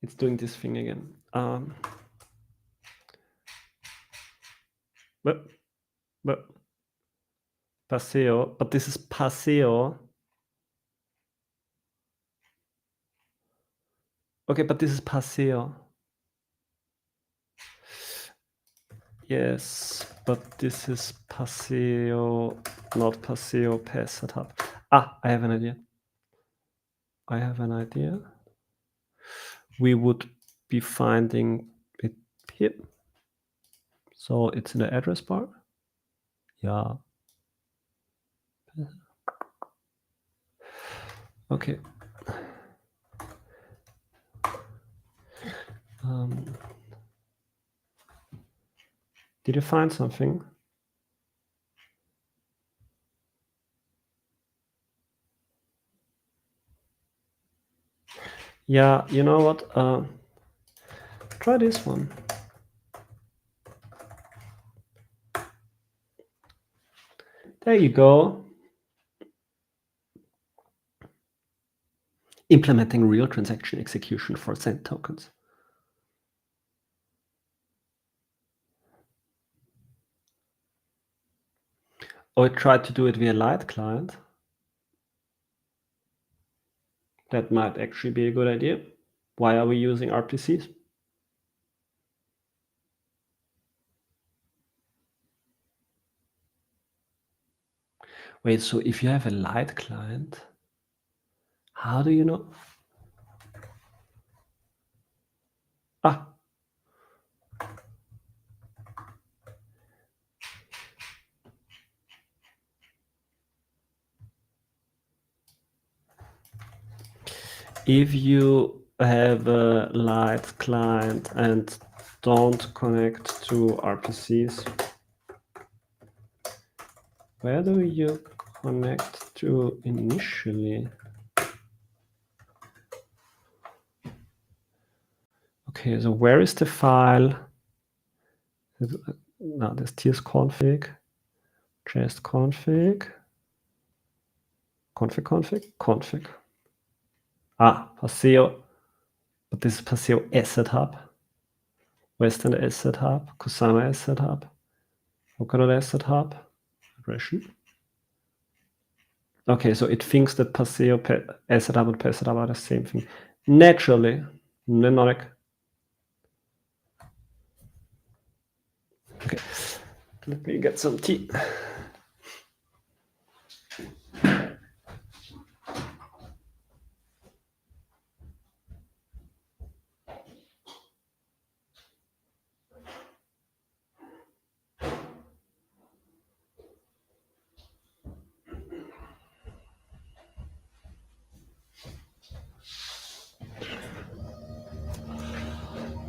It's doing this thing again. But Paseo, but this is Paseo. Okay, but this is Paseo. Yes, but this is Paseo, not Paseo pass setup. I have an idea. We would be finding it here. So it's in the address bar. Yeah. Okay. Did you find something? Yeah, you know what? Try this one. There you go. Implementing real transaction execution for send tokens. Or try to do it via light client. That might actually be a good idea. Why are we using RPCs? Wait, so if you have a light client, how do you know? Ah. If you have a light client and don't connect to RPCs, where do you connect to initially? Okay, so where is the file? Now there's tsconfig, just config. Ah, Paseo, but this is Paseo Asset Hub, Western Asset Hub, Kusama Asset Hub, Polkadot Asset Hub, regression. Okay, so it thinks that Paseo Asset Hub and Asset Hub are the same thing. Naturally, mnemonic. Okay, let me get some tea.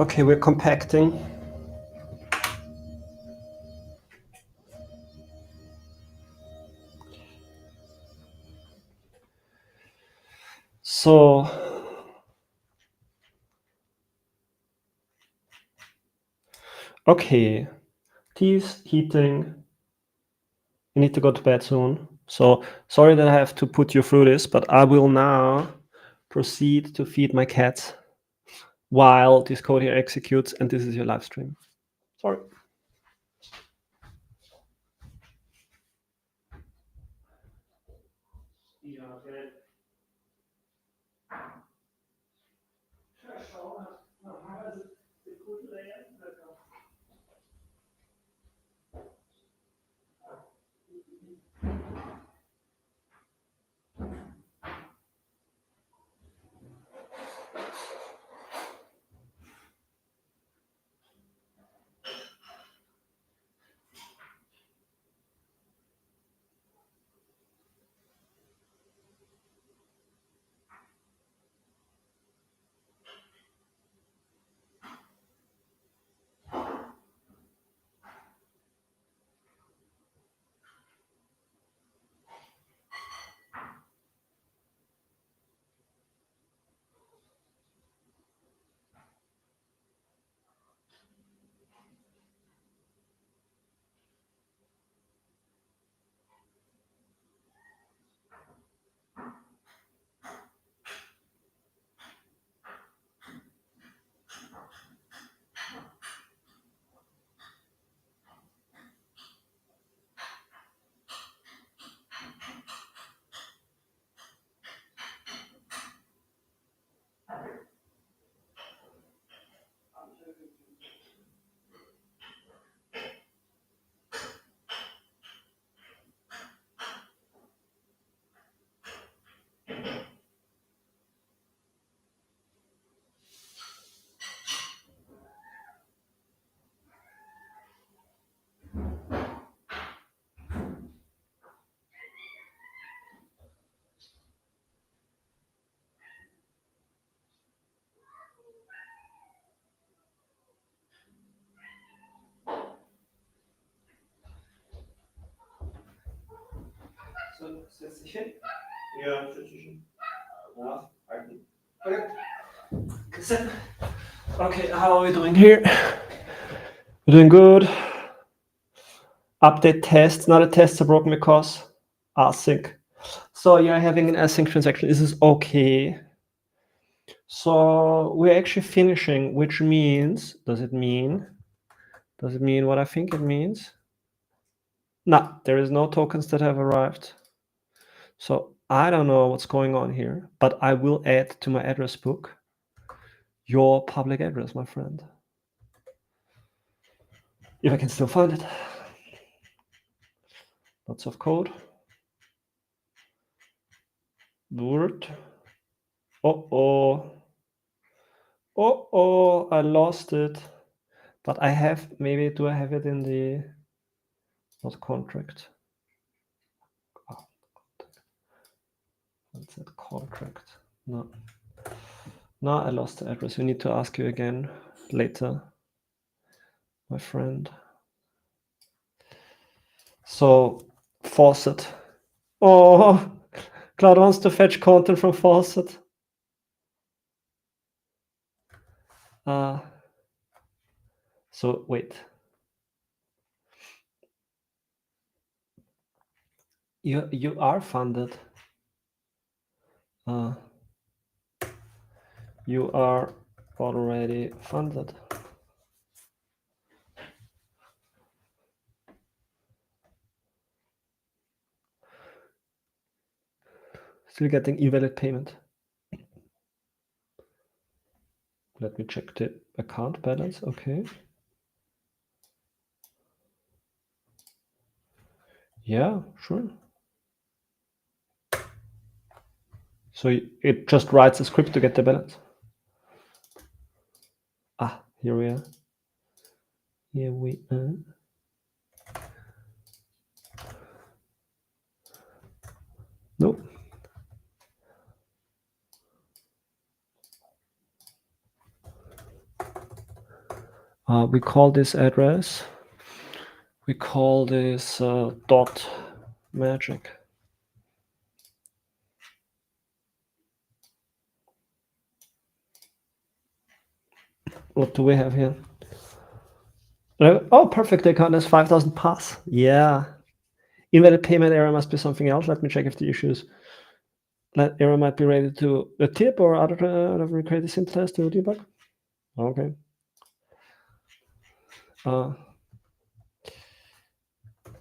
Okay, we're compacting. So, okay, tea is heating. You need to go to bed soon. So sorry that I have to put you through this, but I will now proceed to feed my cats while this code here executes, and this is your live stream. Sorry. So, setz dich hin. Ja, setz dich hin. Ja, okay. Okay, how are we doing here? We're doing good. Update tests. Now the tests are broken because async. So you're having an async transaction. This is okay. So we're actually finishing, which means, does it mean what I think it means? No, there is no tokens that have arrived. So I don't know what's going on here, but I will add to my address book your public address, my friend. If I can still find it. Lots of code. Word. Oh, I lost it. But I have, maybe, do I have it in the, not contract? Oh, what's that, contract? No. No, I lost the address. We need to ask you again later, my friend. So, faucet. Oh, Cloud wants to fetch content from faucet. So wait. You are funded. You are already funded. Still getting e-wallet payment. Let me check the account balance. Okay. Yeah, sure. So it just writes a script to get the balance. Here we are. Here we are. Nope. We call this address, we call this dot magic. What do we have here? Oh, perfect. The account has 5,000 pass. Yeah. Invalid payment error must be something else. Let me check if the issues. That error might be related to a tip or other create a simple test to debug. Okay.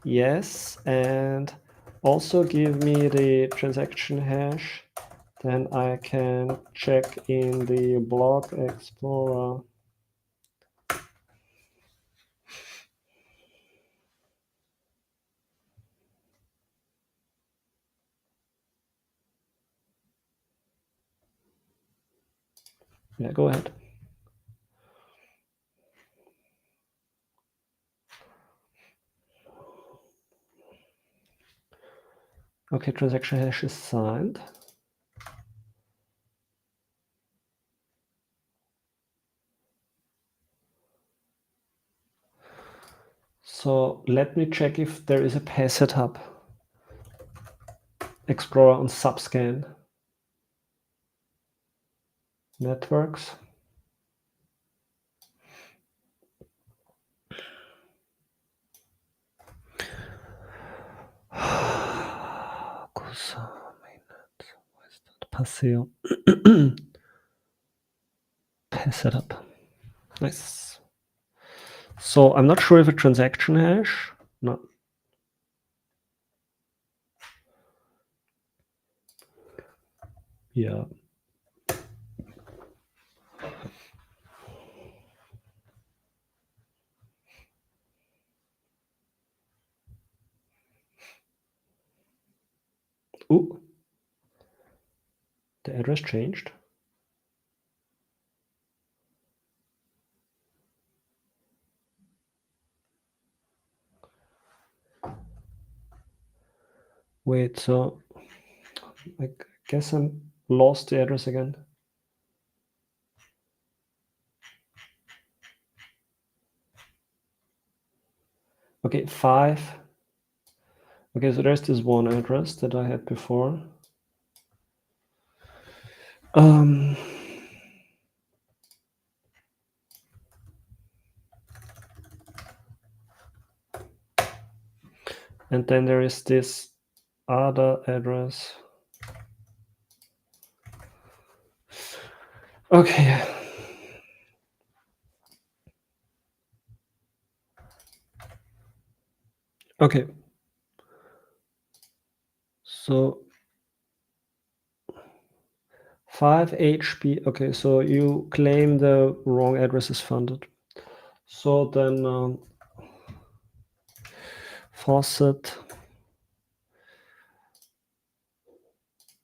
Yes, and also give me the transaction hash. Then I can check in the Block Explorer. Yeah, go ahead. Okay, transaction hash is signed. So let me check if there is a pass setup. Explorer on Subscan. Networks. Passeo. Pass setup. Nice. So I'm not sure if a transaction hash. No. Yeah. Ooh. The address changed. Wait, so I guess I lost the address again. Okay, 5. Okay, so there's this one address that I had before. And then there is this other address. Okay. Okay. So 5 HP. Okay, so you claim the wrong address is funded. So then faucet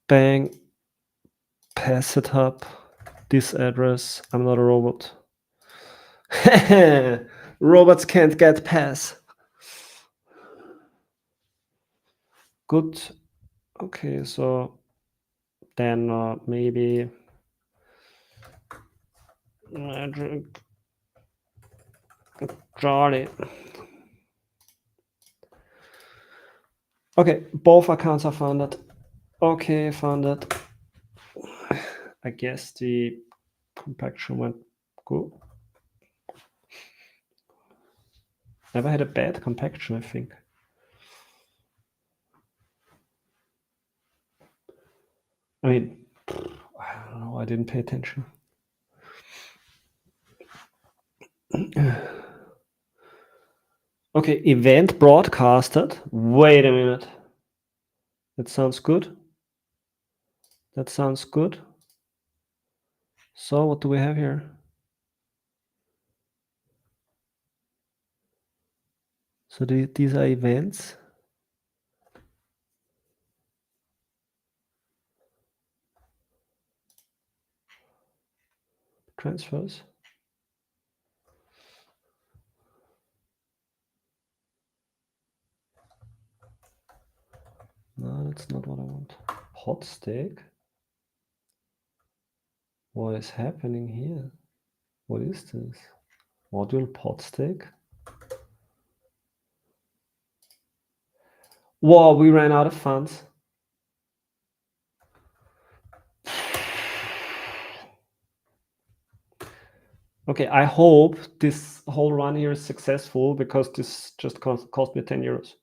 Bang. Pass setup. This address. I'm not a robot. Robots can't get pass. Good. Okay, so then maybe Charlie. Okay, both accounts are funded. Okay, funded. I guess the compaction went good. Never had a bad compaction, I think. I mean, I don't know, I didn't pay attention. Okay, event broadcasted. Wait a minute. That sounds good. That sounds good. So what do we have here? So these are events. Transfers. No, that's not what I want. Hot steak. What is happening here? What is this? Module pot steak. Whoa, we ran out of funds. Okay, I hope this whole run here is successful because this just cost me 10 euros.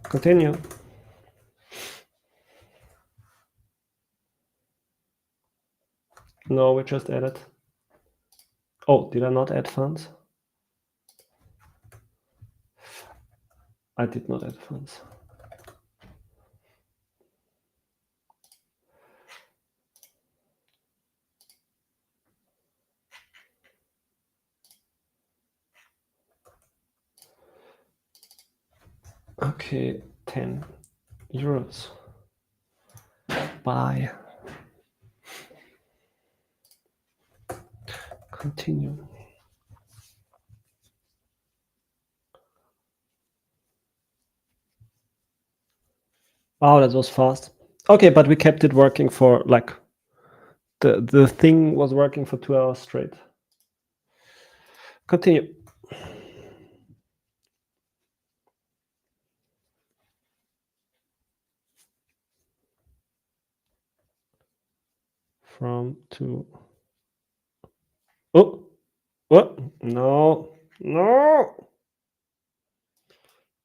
Continue. No, we just added. Oh, did I not add funds? I did not add funds. Okay, 10 euros. Bye. Continue. Wow, that was fast. Okay, but we kept it working for like the thing was working for 2 hours straight. Continue. From to. Oh, what? No, no.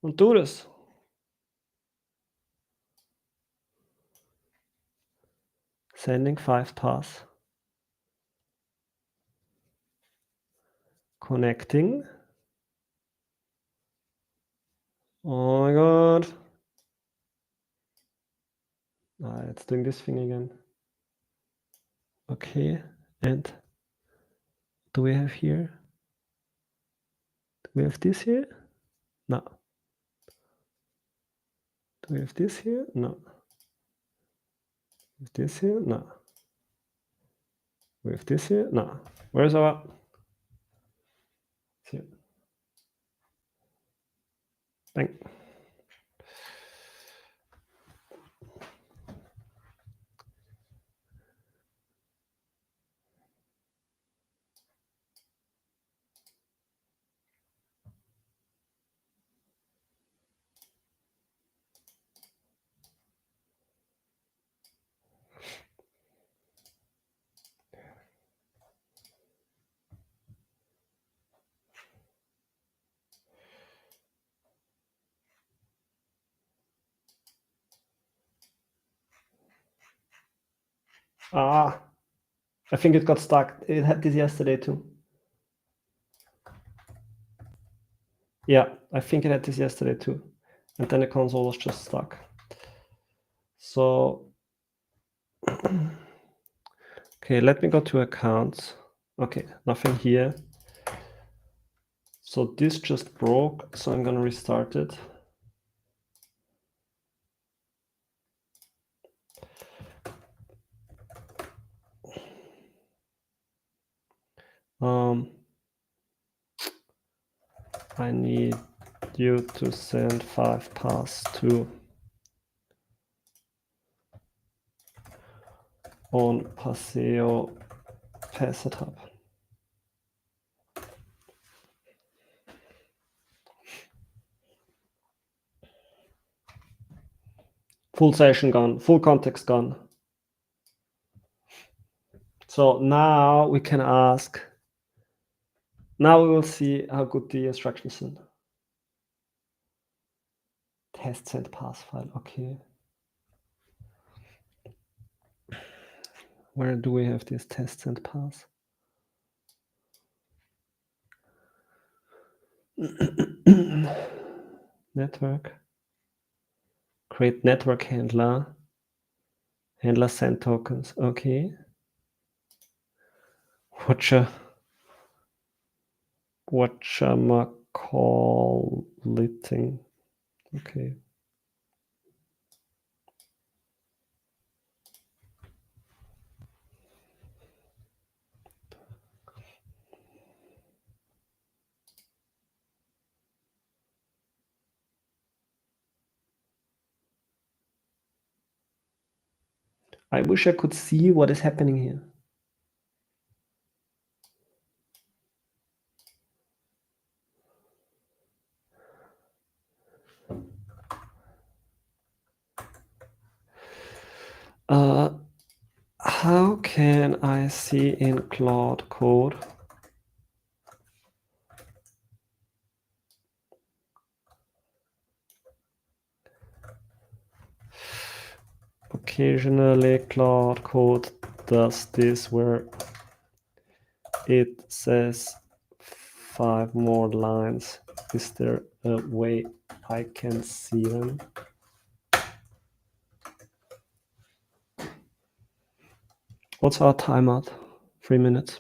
Don't do this. Sending 5 pass. Connecting. Oh my god. It's doing this thing again. Okay, and do we have here? Do we have this here? No. Do we have this here? No. Is this here? No. We have this here? No. Where's our? It's here. Bang. I think it got stuck. It had this yesterday too. Yeah, I think it had this yesterday too. And then the console was just stuck. So, okay, let me go to accounts. Okay, nothing here. So this just broke, so I'm gonna restart it. I need you to send 5 pass to on Paseo Setup. Full session gone, full context gone. So now we can ask, now we will see how good the instructions are. Test send pass file, okay. Where do we have this test send pass? Network. Create network handler. Handler send tokens, okay. Watcher calling, okay. I wish I could see what is happening here. How can I see in Claude Code? Occasionally Claude Code does this where it says 5 more lines. Is there a way I can see them? What's our timeout? 3 minutes.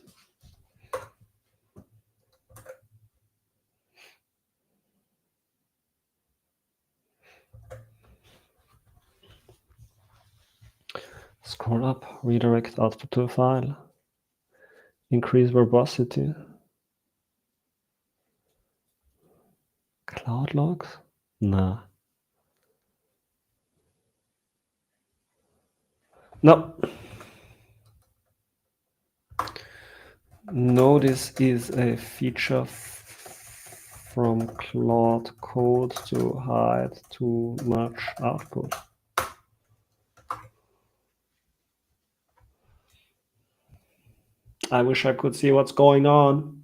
Scroll up, redirect output to a file. Increase verbosity. Cloud logs? Nah. No. Notice is a feature from Claude Code to hide too much output. I wish I could see what's going on.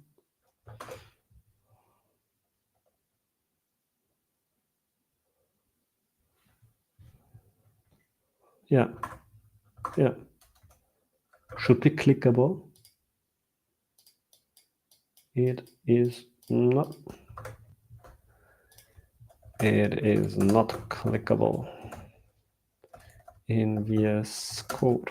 Yeah. Should be clickable. It is not. It is not clickable in VS Code.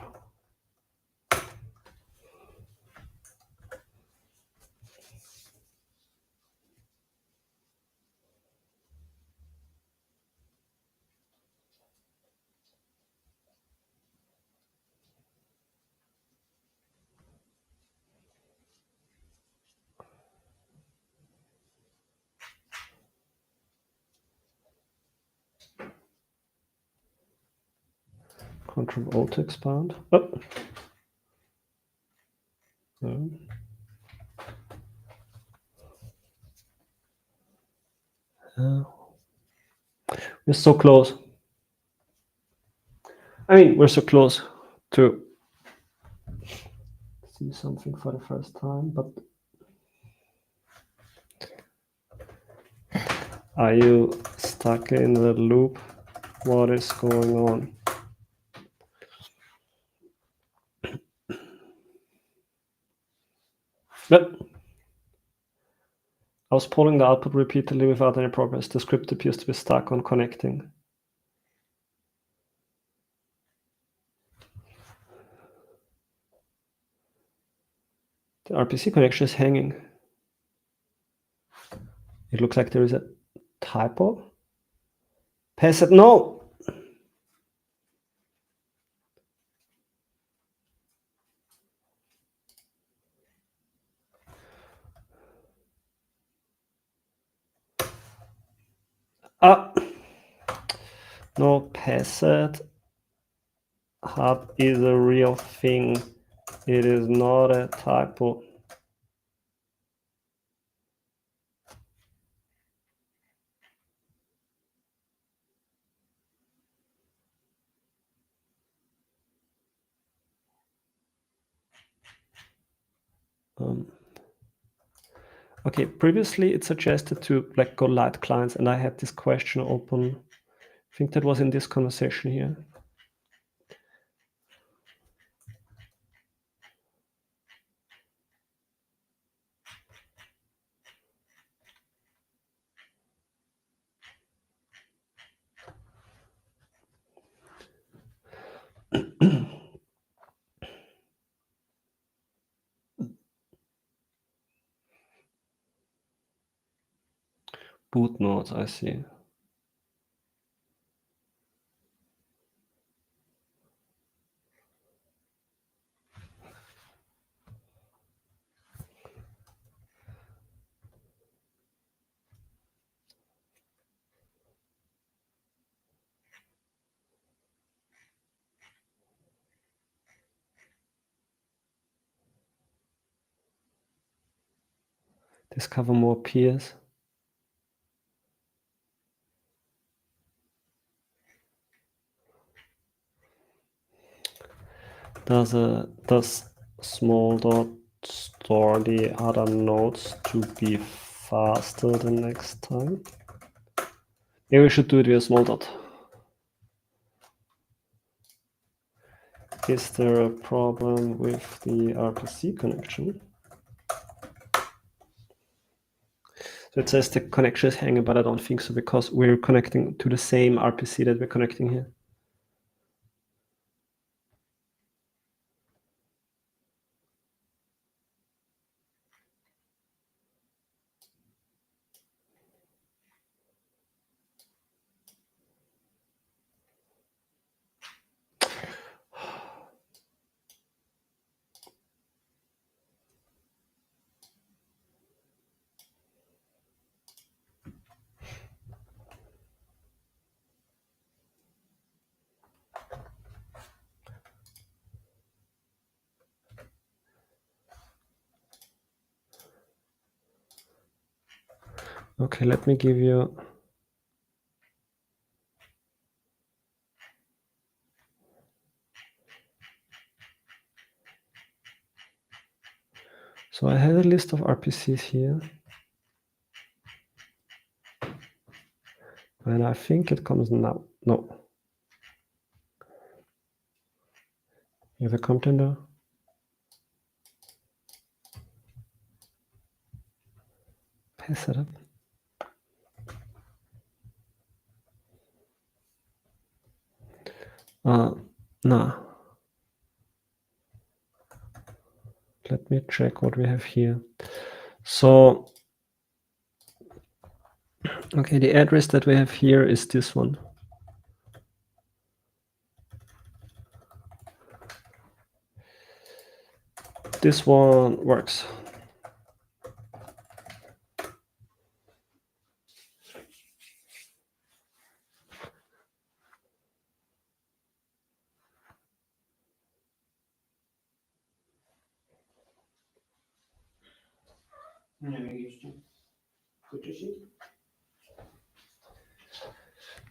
Control O to expand. Oh. We're so close. I mean, we're so close to see something for the first time, but are you stuck in the loop? What is going on? But I was polling the output repeatedly without any progress. The script appears to be stuck on connecting. The RPC connection is hanging. It looks like there is a typo. Pass it. No! No, Passat Hub is a real thing. It is not a typo. Okay, previously it suggested to like go light clients, and I had this question open. I think that was in this conversation here. Boot nodes, I see. Discover more peers. Does small dot store the other nodes to be faster the next time? Maybe we should do it via small dot. Is there a problem with the RPC connection? So it says the connection is hanging, but I don't think so, because we're connecting to the same RPC that we're connecting here. Okay, let me give you. So I have a list of RPCs here. And I think it comes now. No. You have a contender. Pass it up. No. Let me check what we have here. So, okay, the address that we have here is this one. This one works.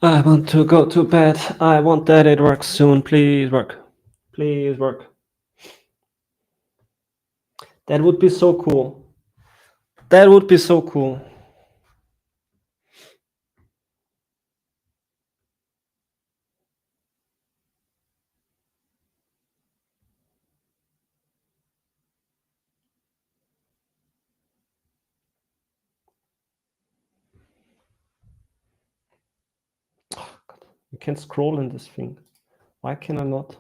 I want to go to bed. I want that it works soon. Please work. Please work. That would be so cool. That would be so cool. You can scroll in this thing. Why can I not?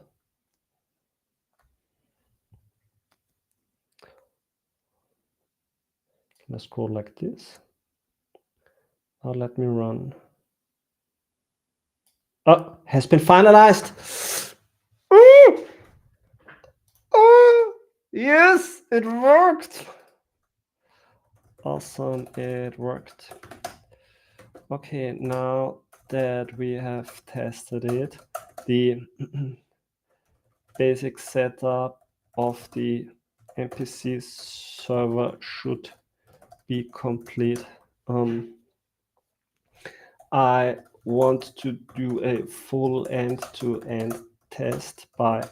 Can I scroll like this? Now let me run. Oh, has been finalized. Yes, it worked. Awesome, it worked. Okay, now that we have tested it, the basic setup of the MPC server should be complete. I want to do a full end-to-end test by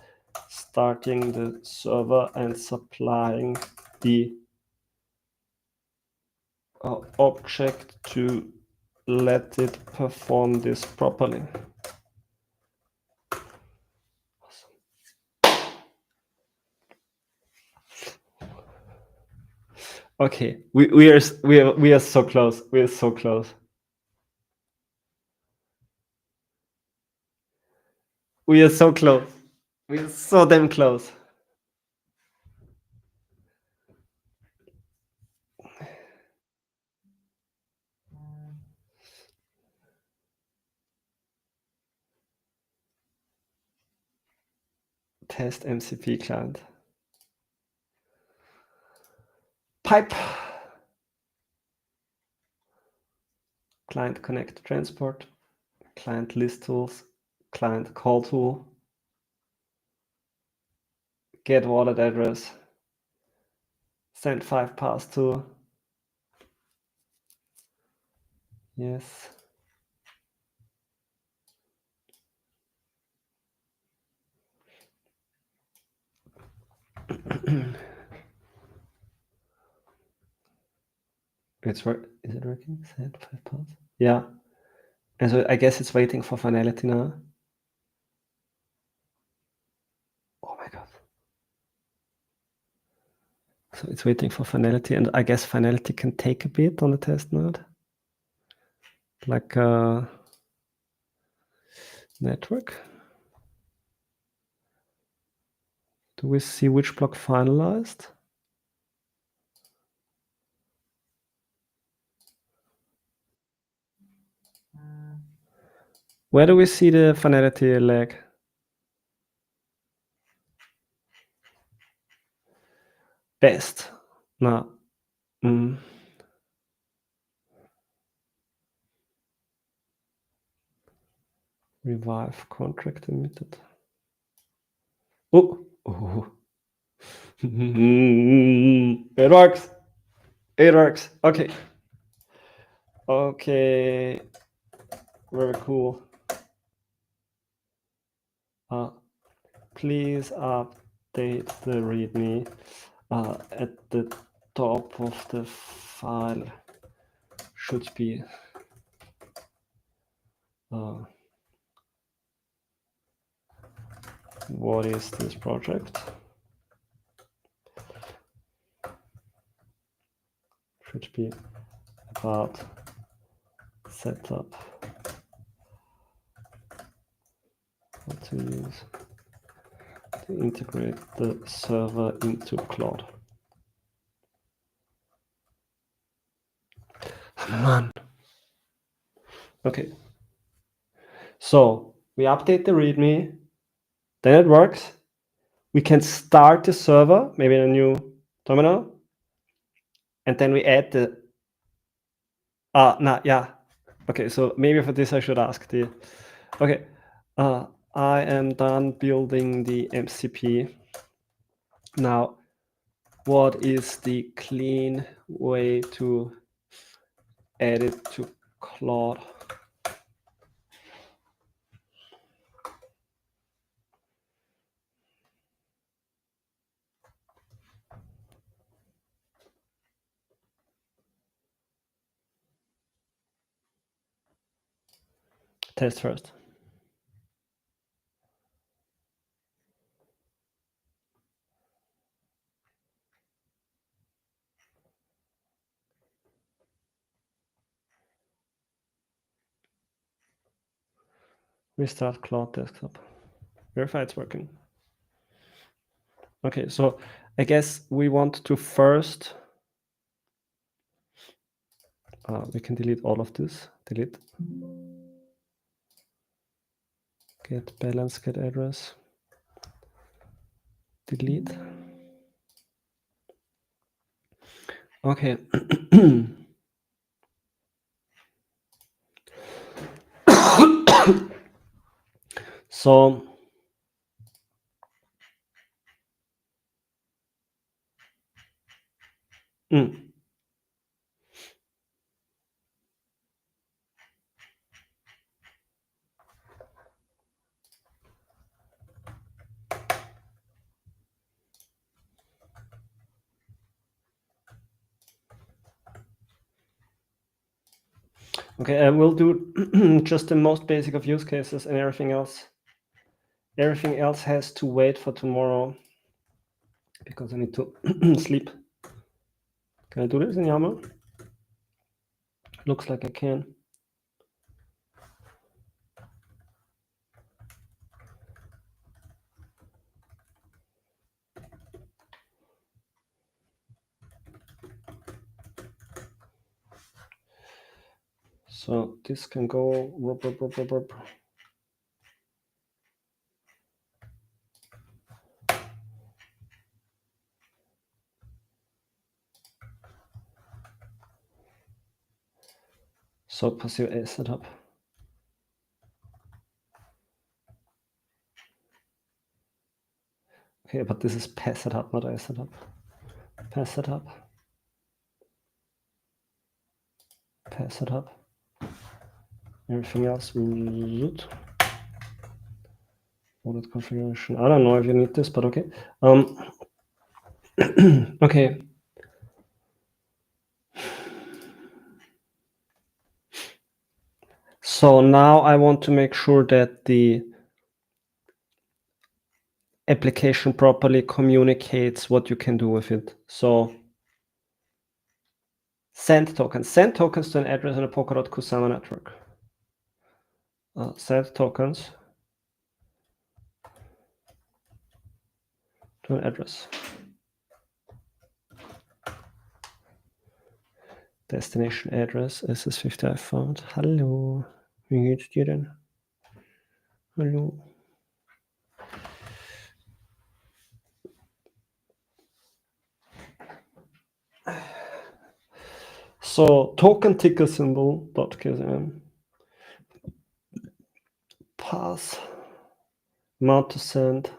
starting the server and supplying the object to let it perform this properly. Okay, we are so close. We are so close. We are so close. We are so damn close. Test MCP client. Pipe. Client connect transport. Client list tools. Client call tool. Get wallet address. Send 5 pass to. Yes. Is it working? Send 5 pass. Yeah. And so I guess it's waiting for finality now. Oh my god. So it's waiting for finality, and I guess finality can take a bit on the test node. Like network. Do we see which block finalized? Where do we see the finality lag? Best. No. Revive contract emitted. Oh. It works. It works. Okay. Okay. Very cool. Please update the README at the top of the file should be what is this project? Should be about setup, how to use to integrate the server into Claude. Man. Okay. So we update the README, then it works. We can start the server, maybe in a new terminal, and then we add the yeah. Okay, so maybe for this I should ask the okay. I am done building the MCP. Now, what is the clean way to add it to Claude? Test first. Restart Cloud Desktop. Verify it's working. Okay, so I guess we want to first, we can delete all of this, delete. Get balance, get address, delete. Okay. So okay, I will do just the most basic of use cases, and everything else has to wait for tomorrow because I need to sleep. Can I do this in YAML? Looks like I can. So this can go. So passive A setup. Okay, but this is pass setup, not A setup. Pass setup. Pass setup. Everything else. Audit configuration. I don't know if you need this, but okay. Okay. So now I want to make sure that the application properly communicates what you can do with it. So send tokens to an address on a Polkadot Kusama network. Send tokens to an address. Destination address SS50 I found. Hallo, wie geht's dir denn? Hallo. So token ticker symbol .ksm pass mount to send.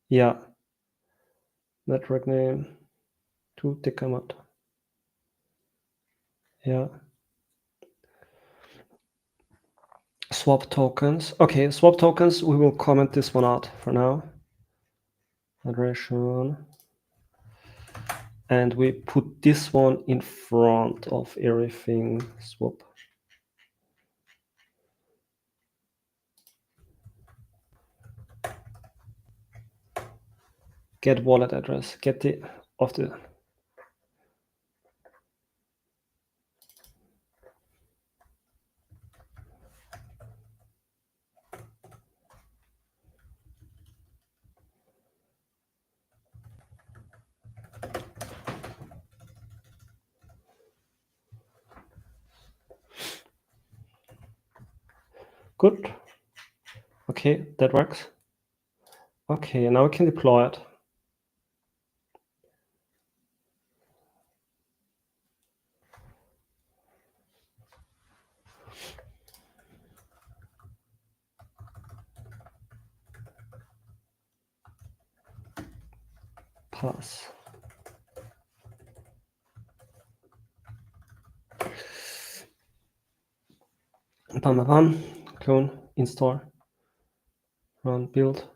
Yeah. Network name to ticker mount. Yeah. Swap tokens. Okay, swap tokens. We will comment this one out for now. Federation. And we put this one in front of everything. Swap. Get wallet address. Get the of the. Good. Okay, that works. Okay, now we can deploy it. Pass. Bam, bam, bam. Clone, install, run, build.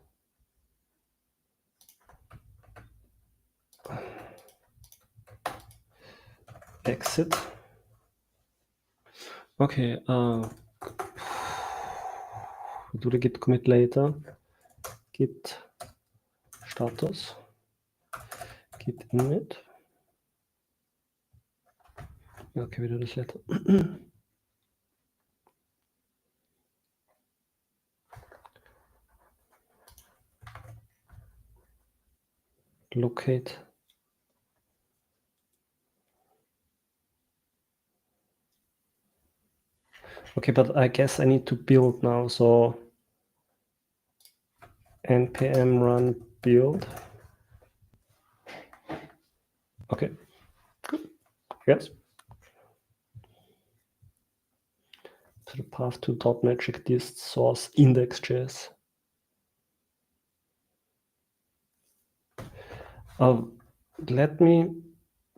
Exit. Okay, we'll do the git commit later. Git status, git init. Okay, we do this later. locate. Okay, but I guess I need to build now. So npm run build. Okay, good. Yes. To the path to .magic dist source index.js. Let me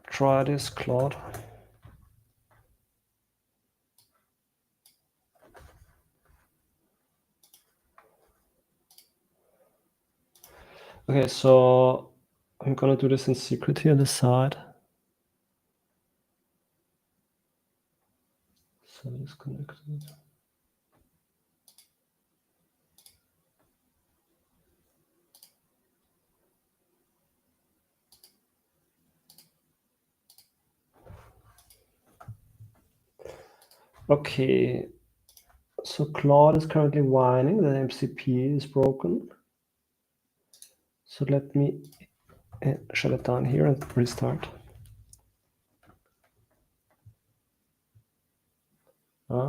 try this, Claude. Okay, so I'm gonna do this in secret here on the side. So disconnected. Okay, so Claude is currently whining that MCP is broken. So let me shut it down here and restart.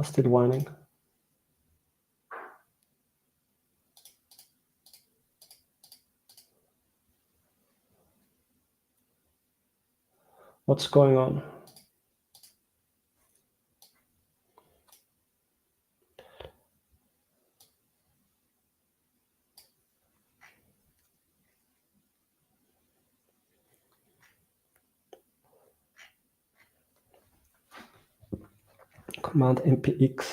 Still whining. What's going on? Command npx.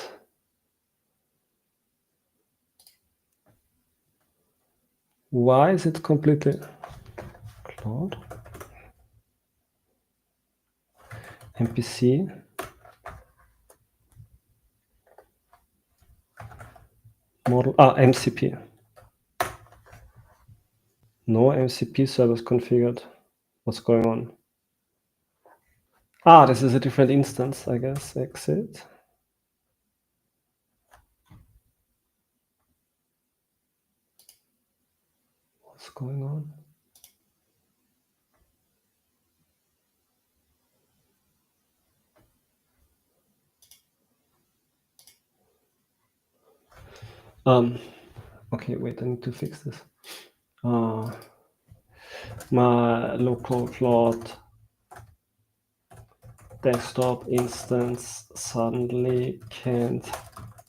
Why is it completely Claude? MPC. Model. MCP. No MCP servers configured. What's going on? This is a different instance, I guess. Exit. What's going on? Okay, wait, I need to fix this. My local Claude desktop instance suddenly can't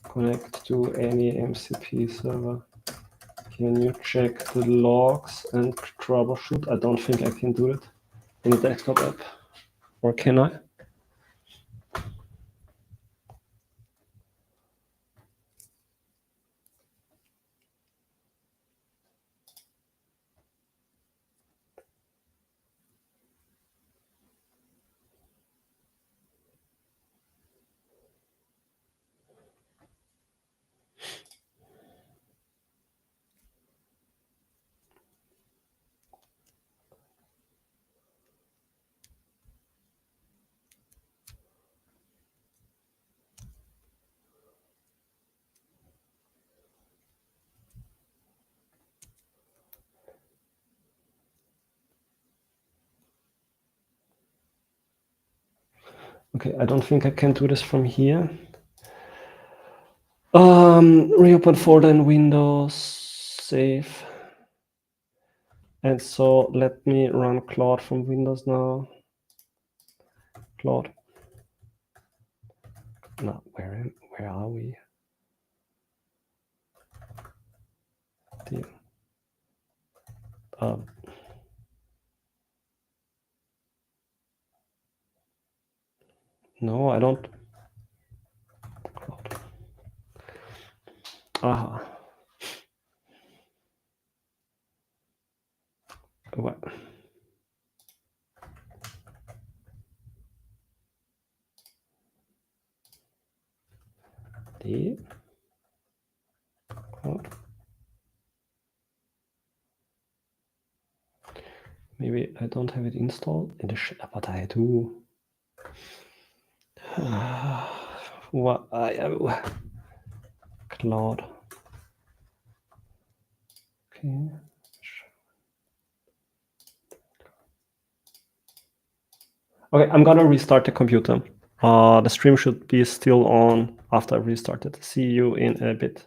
connect to any MCP server. Can you check the logs and troubleshoot? I don't think I can do it in the desktop app. Or can I? Okay, I don't think I can do this from here. Reopen folder in Windows, save. And so let me run Claude from Windows now. Claude. No, where are we? No, I don't. What? What? Maybe I don't have it installed in the but I do. What? Claude. Okay. Okay, I'm gonna restart the computer. The stream should be still on after I restart it. See you in a bit.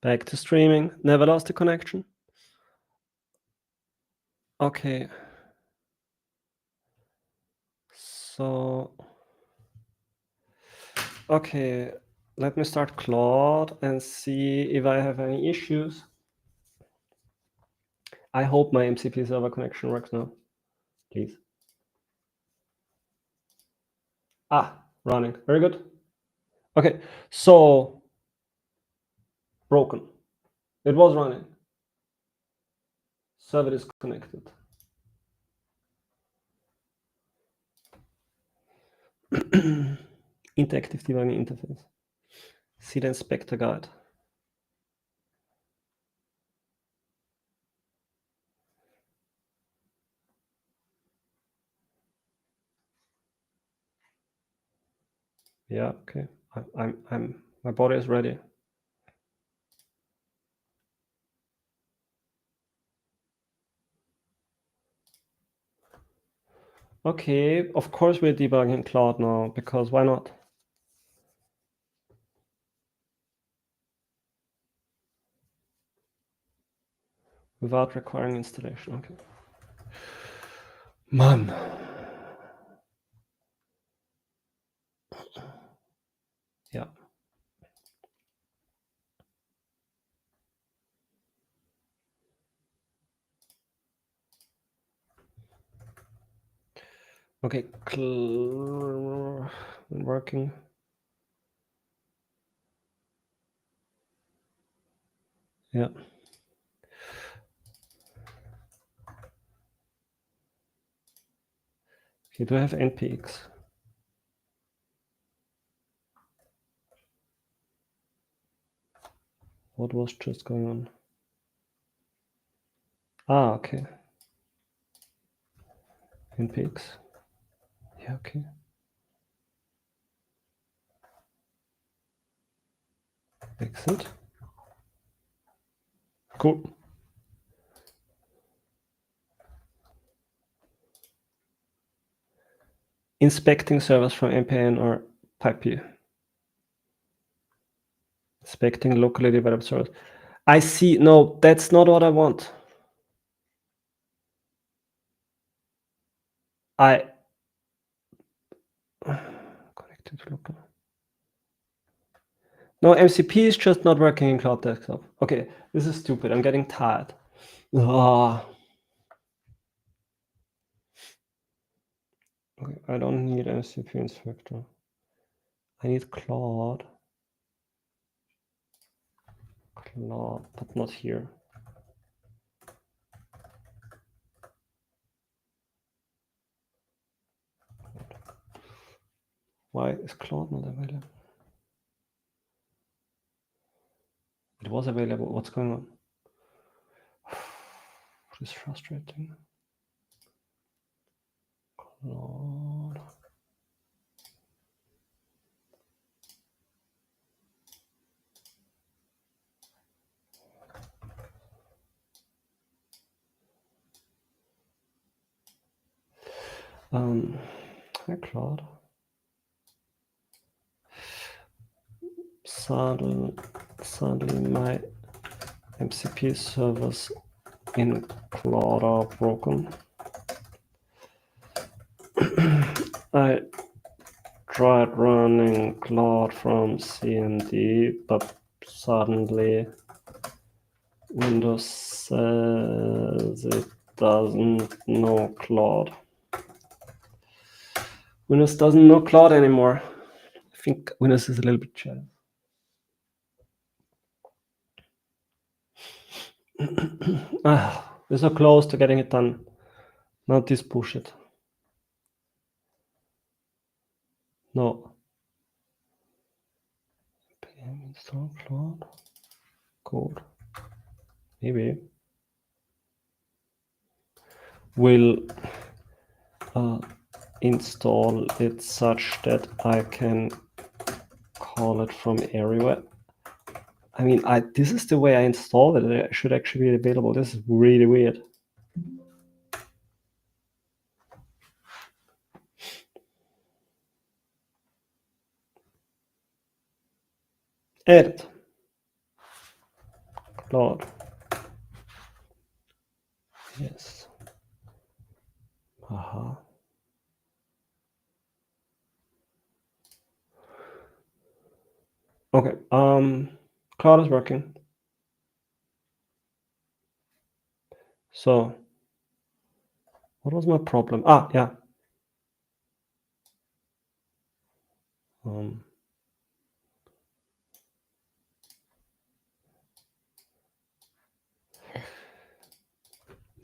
Back to streaming. Never lost the connection. Okay. So, okay, let me start Claude and see if I have any issues. I hope my MCP server connection works now, please. Running, very good. Okay, so broken. It was running. Server disconnected. Interactive debugging interface. See the inspector guide. Yeah, okay. My body is ready. Okay, of course we're debugging Claude now, because why not? Without requiring installation, okay. Man. Yeah. Okay, working. Yeah. Okay, do I have npx? What was just going on? Okay. npx. Yeah, okay. Exit. Cool. Inspecting servers from npm or pipe. Inspecting locally developed servers. I see. No, that's not what I want. Connected to local. No, MCP is just not working in Cloud Desktop. Okay, this is stupid. I'm getting tired. Okay, I don't need MCP inspector. I need Claude. Claude, but not here. Why is Claude not available? It was available. What's going on? This is frustrating. Claude. Hi, Claude. Suddenly my MCP servers in Claude are broken. I tried running Claude from CMD, but suddenly Windows says it doesn't know Claude. Windows doesn't know Claude anymore. I think Windows is a little bit jealous. We're so close to getting it done. Not this bullshit. No. npm install Claude code. Maybe. Will install it such that I can call it from everywhere. I mean, this is the way I installed it. It should actually be available. This is really weird. Edit. Claude. Yes. Aha. Okay. Claude is working. So, what was my problem? Yeah.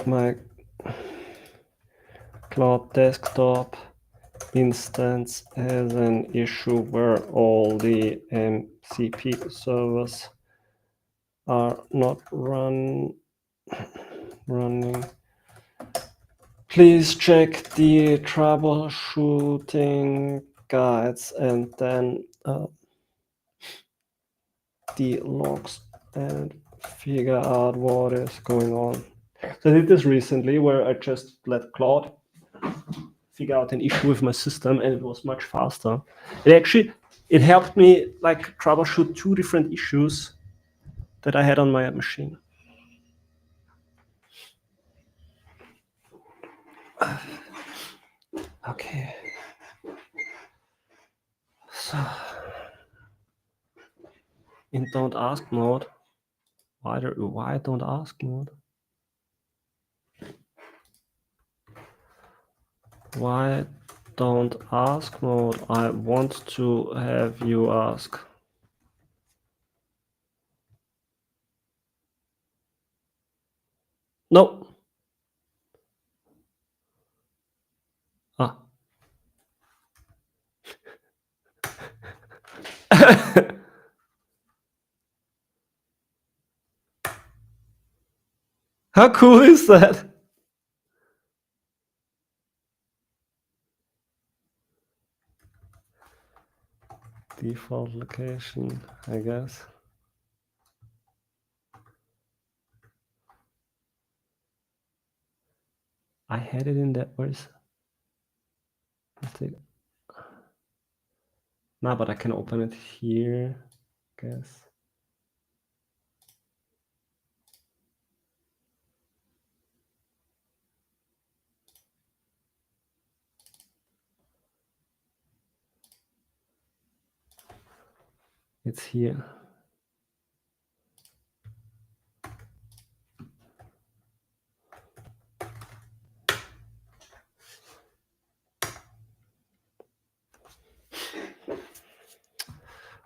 My Claude desktop instance has an issue where all the MCP servers are not running. Please check the troubleshooting guides and then the logs and figure out what is going on. So I did this recently where I just let Claude figure out an issue with my system and it was much faster. It helped me like troubleshoot 2 different issues that I had on my machine. Okay. So in don't ask mode, why don't ask mode? Why don't ask mode? I want to have you ask. No. How cool is that? Default location, I guess. I had it in that. Where's? No, but I can open it here, I guess. It's here.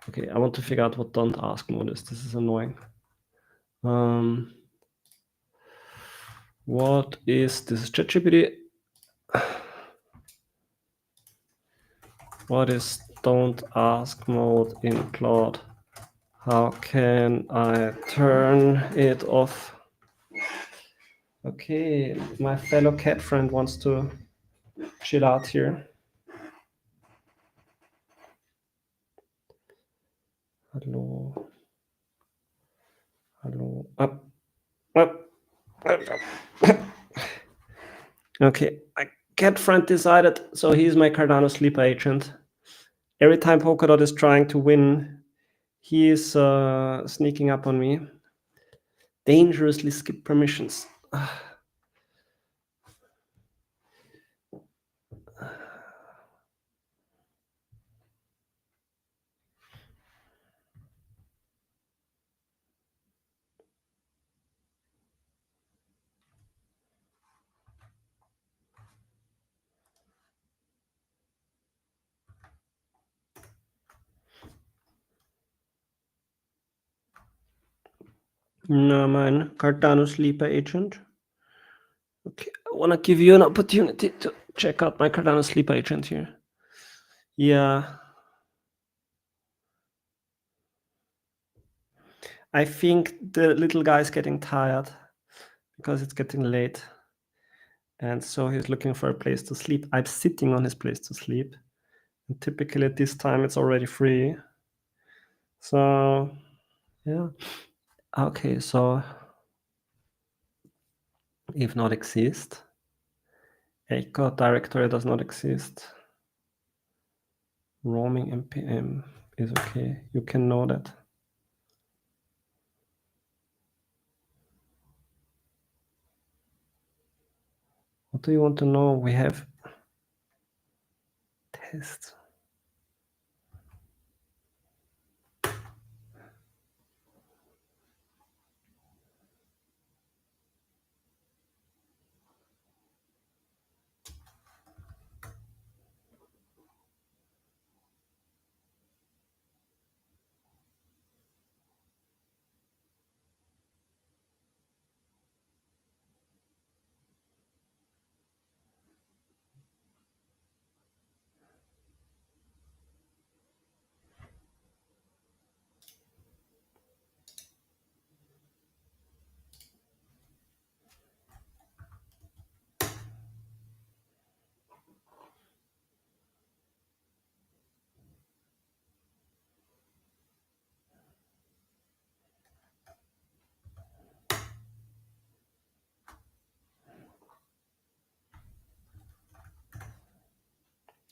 Okay, I want to figure out what don't ask mode is. This is annoying. What is this? ChatGPT. What is don't ask mode in Claude? How can I turn it off? Okay, my fellow cat friend wants to chill out here. Hello. Hello. Up. Okay, my cat friend decided, so he's my Cardano sleeper agent. Every time Polkadot is trying to win, he is sneaking up on me. dangerously skip permissions. No, man, Cardano Sleeper agent. Okay, I want to give you an opportunity to check out my Cardano Sleeper agent here. Yeah. I think the little guy is getting tired because it's getting late. And so he's looking for a place to sleep. I'm sitting on his place to sleep. And typically at this time, it's already free. So, yeah. Okay, so if not exist, echo directory does not exist. Roaming npm is okay. You can know that. What do you want to know? We have test.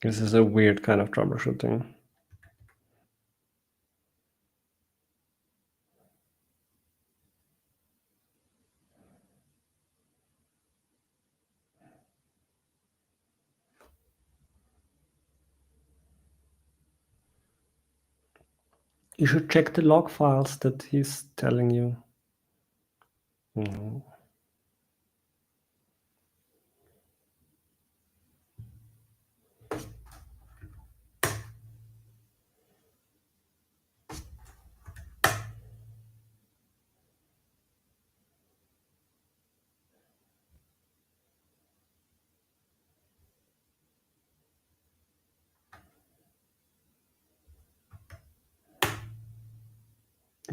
This is a weird kind of troubleshooting. You should check the log files that he's telling you. Mhm.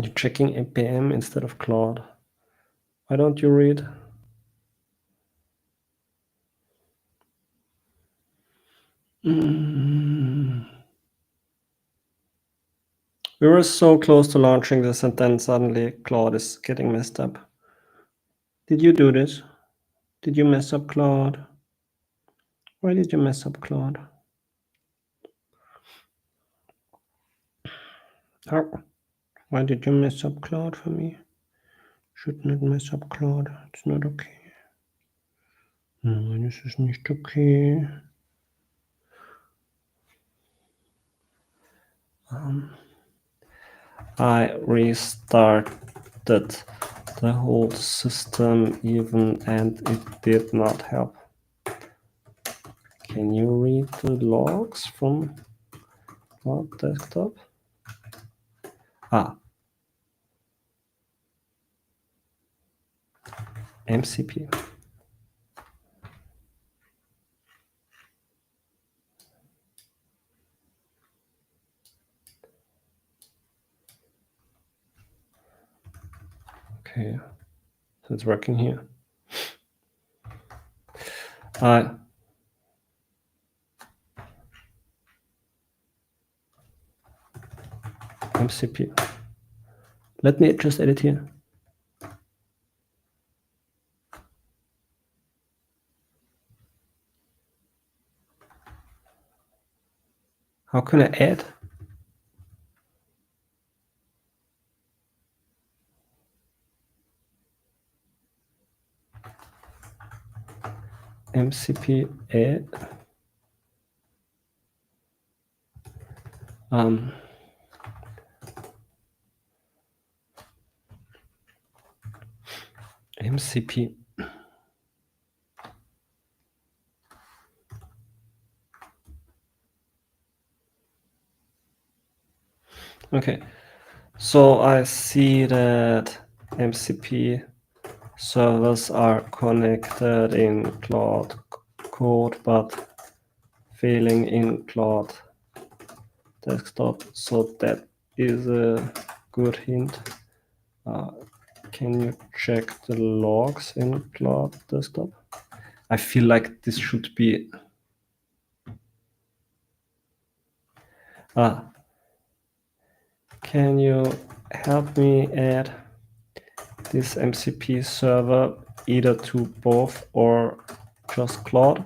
You're checking npm instead of Claude. Why don't you read? We were so close to launching this, and then suddenly Claude is getting messed up. Did you do this? Did you mess up Claude? Why did you mess up Claude? Oh, why did you mess up Claude for me? Should not mess up Claude. It's not okay. Nein, es ist nicht okay. I restarted the whole system even, and it did not help. Can you read the logs from Cloud Desktop? MCP. Okay, so it's working here. MCP. Let me just edit here. How can I add? MCP add MCP okay, so I see that MCP servers are connected in Claude Code but failing in Claude Desktop, so that is a good hint. Can you check the logs in Claude Desktop? I feel like this should be can you help me add this MCP server either to both or just Claude?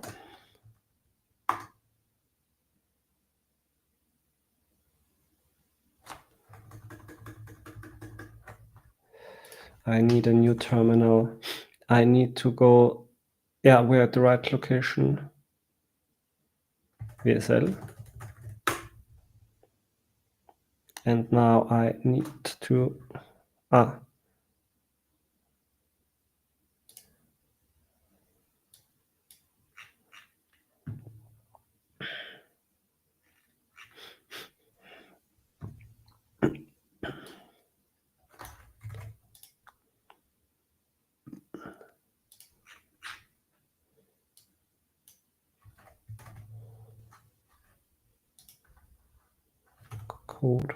I need a new terminal. I need to go, yeah, we're at the right location. WSL. And now I need to, code.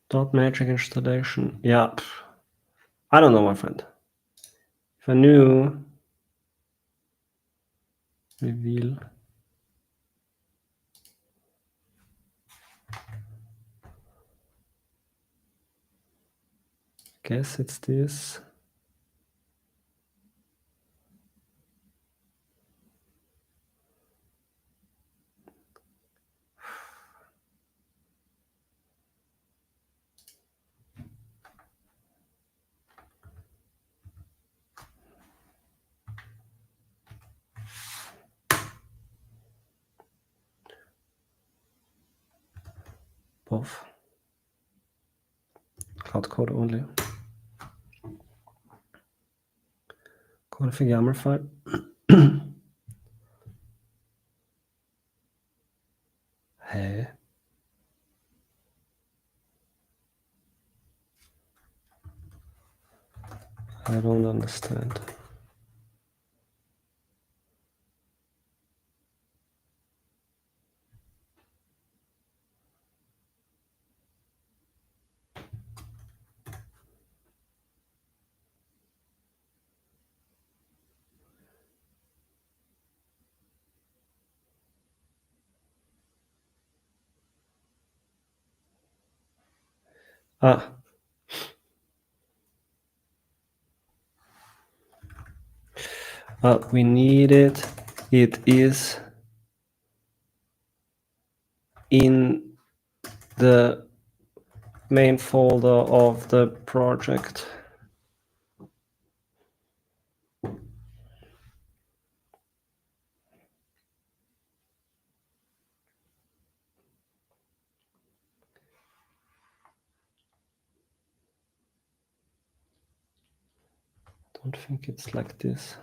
Dot magic installation. Yeah, I don't know, my friend. If I knew, reveal. Guess it's this. Both. Cloud code only. Config YAML file. Hey. I don't understand. We need it. It is in the main folder of the project. Don't think it's like this.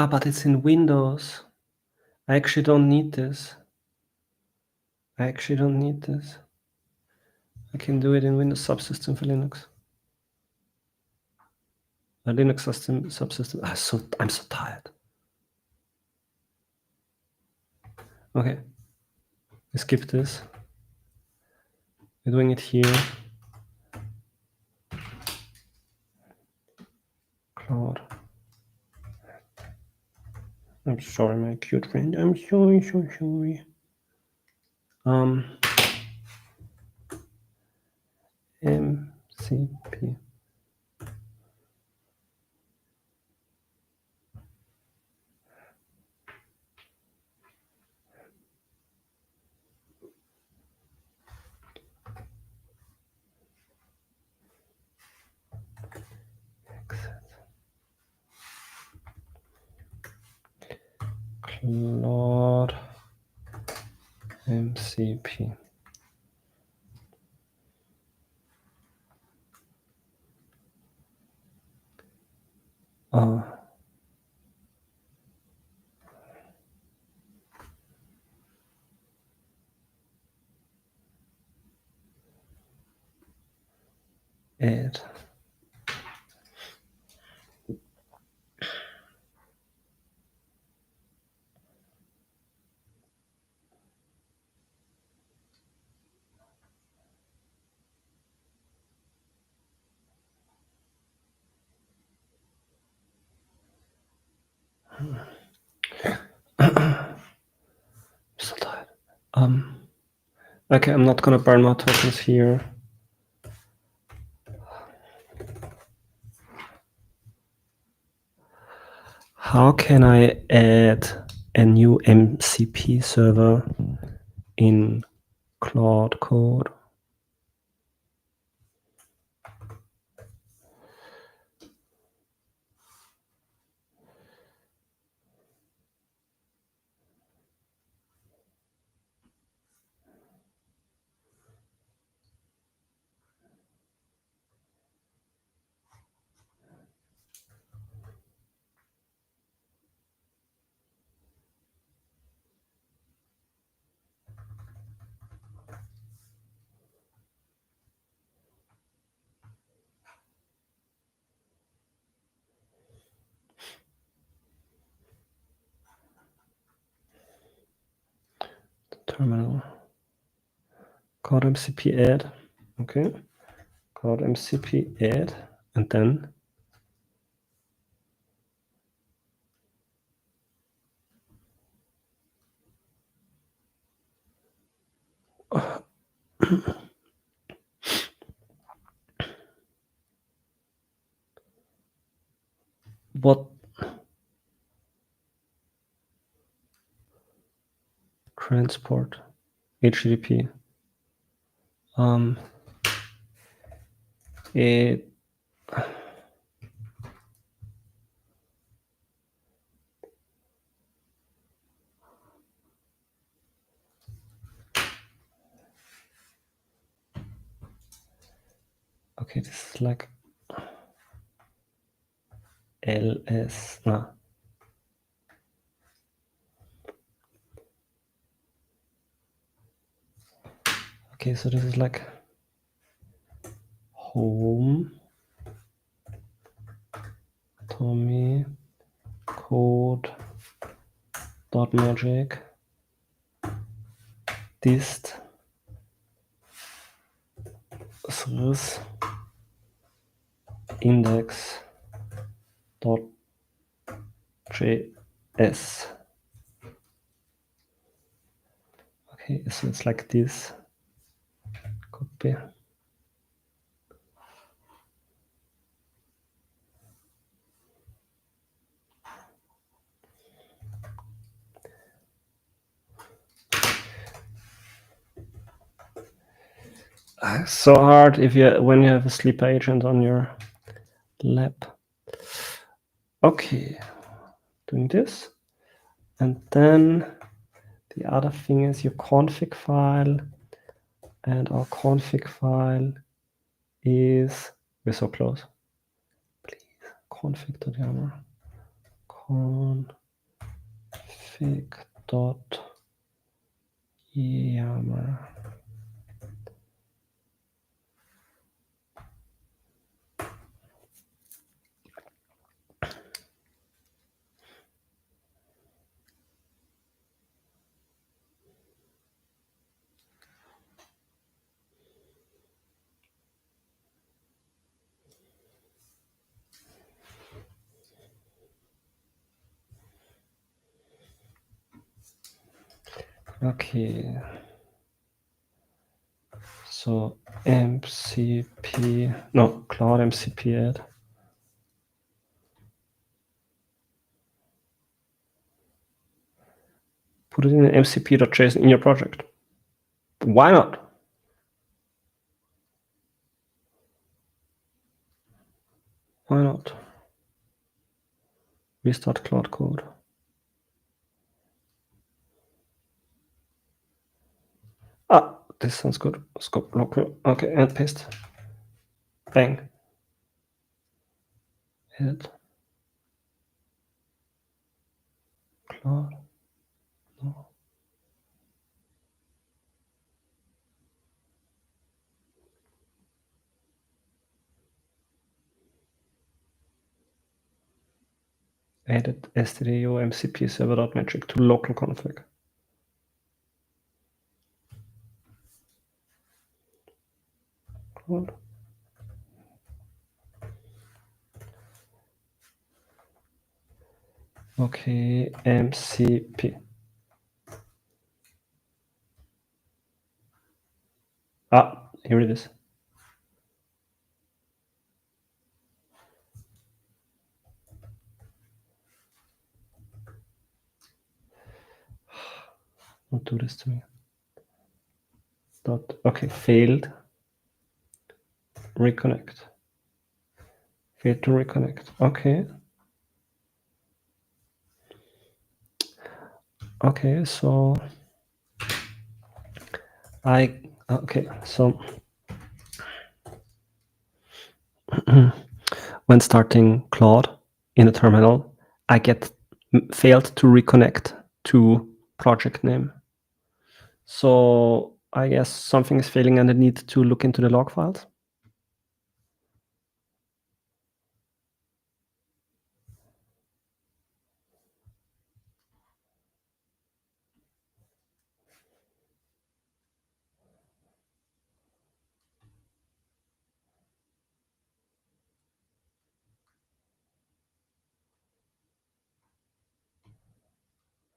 but it's in Windows. I actually don't need this. I can do it in Windows subsystem for Linux. A Linux subsystem. I'm so tired. Okay. We skip this. We're doing it here. Cloud. I'm sorry, my cute friend. I'm sorry. MCP. Cloud MCP. Add. So tired. Okay, I'm not gonna burn my tokens here. How can I add a new MCP server in Claude Code? Terminal. Cloud MCP add. Okay. Cloud MCP add, and then what transport HTTP? It okay, this is like LS. No. Okay, so this is like home Tommy code dot magic dist sys index dot js. Okay, so it's like this. Copy. So hard when you have a sleep agent on your lap. Okay, doing this, and then the other thing is your config file, and our config file is, we're so close. Please, config.yaml, config.yammer. Okay. So MCP, no, Cloud MCP add. Put it in mcp.json in your project. Why not? Why not? Restart Cloud Code. Ah, this sounds good. Scope local. Okay, and paste. Bang. Edit. Cloud. No. Edit stdio mcp server.metric to local config. Cloud. Okay, MCP. Ah, here it is. Don't do this to me. Okay, failed. Reconnect. Failed to reconnect. Okay. Okay, so when starting Claude in the terminal, I get failed to reconnect to project name. So I guess something is failing and I need to look into the log files.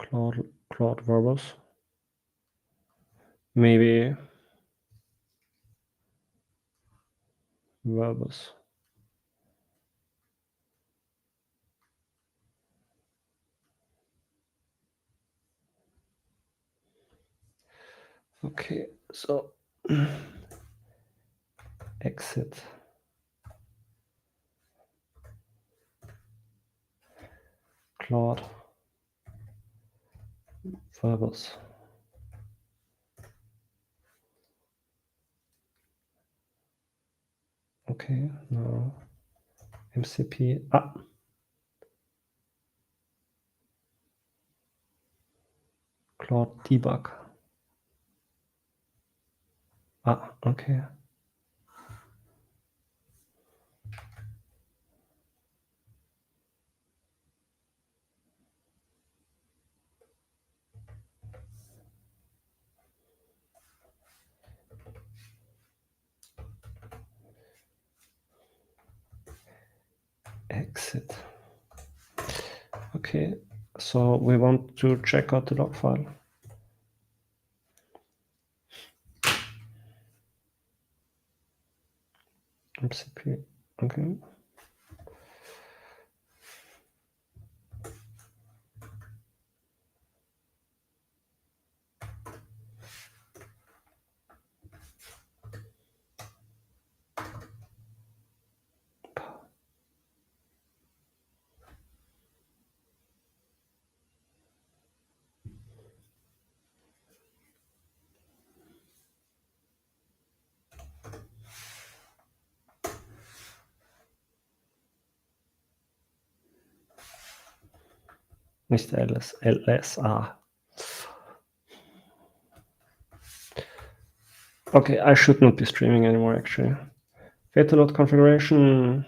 Claude verbose. Maybe verbose. Okay, so exit. Claude verbose. Okay, now MCP. Claude debug. Okay. Exit. Okay, so we want to check out the log file. MCP. Okay. Nicht LSA. Okay, I should not be streaming anymore, actually. Fatal node configuration.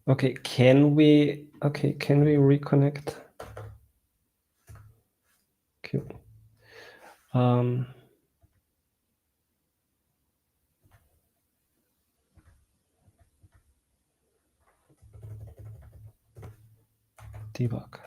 Okay, can we reconnect? Cute. Debug.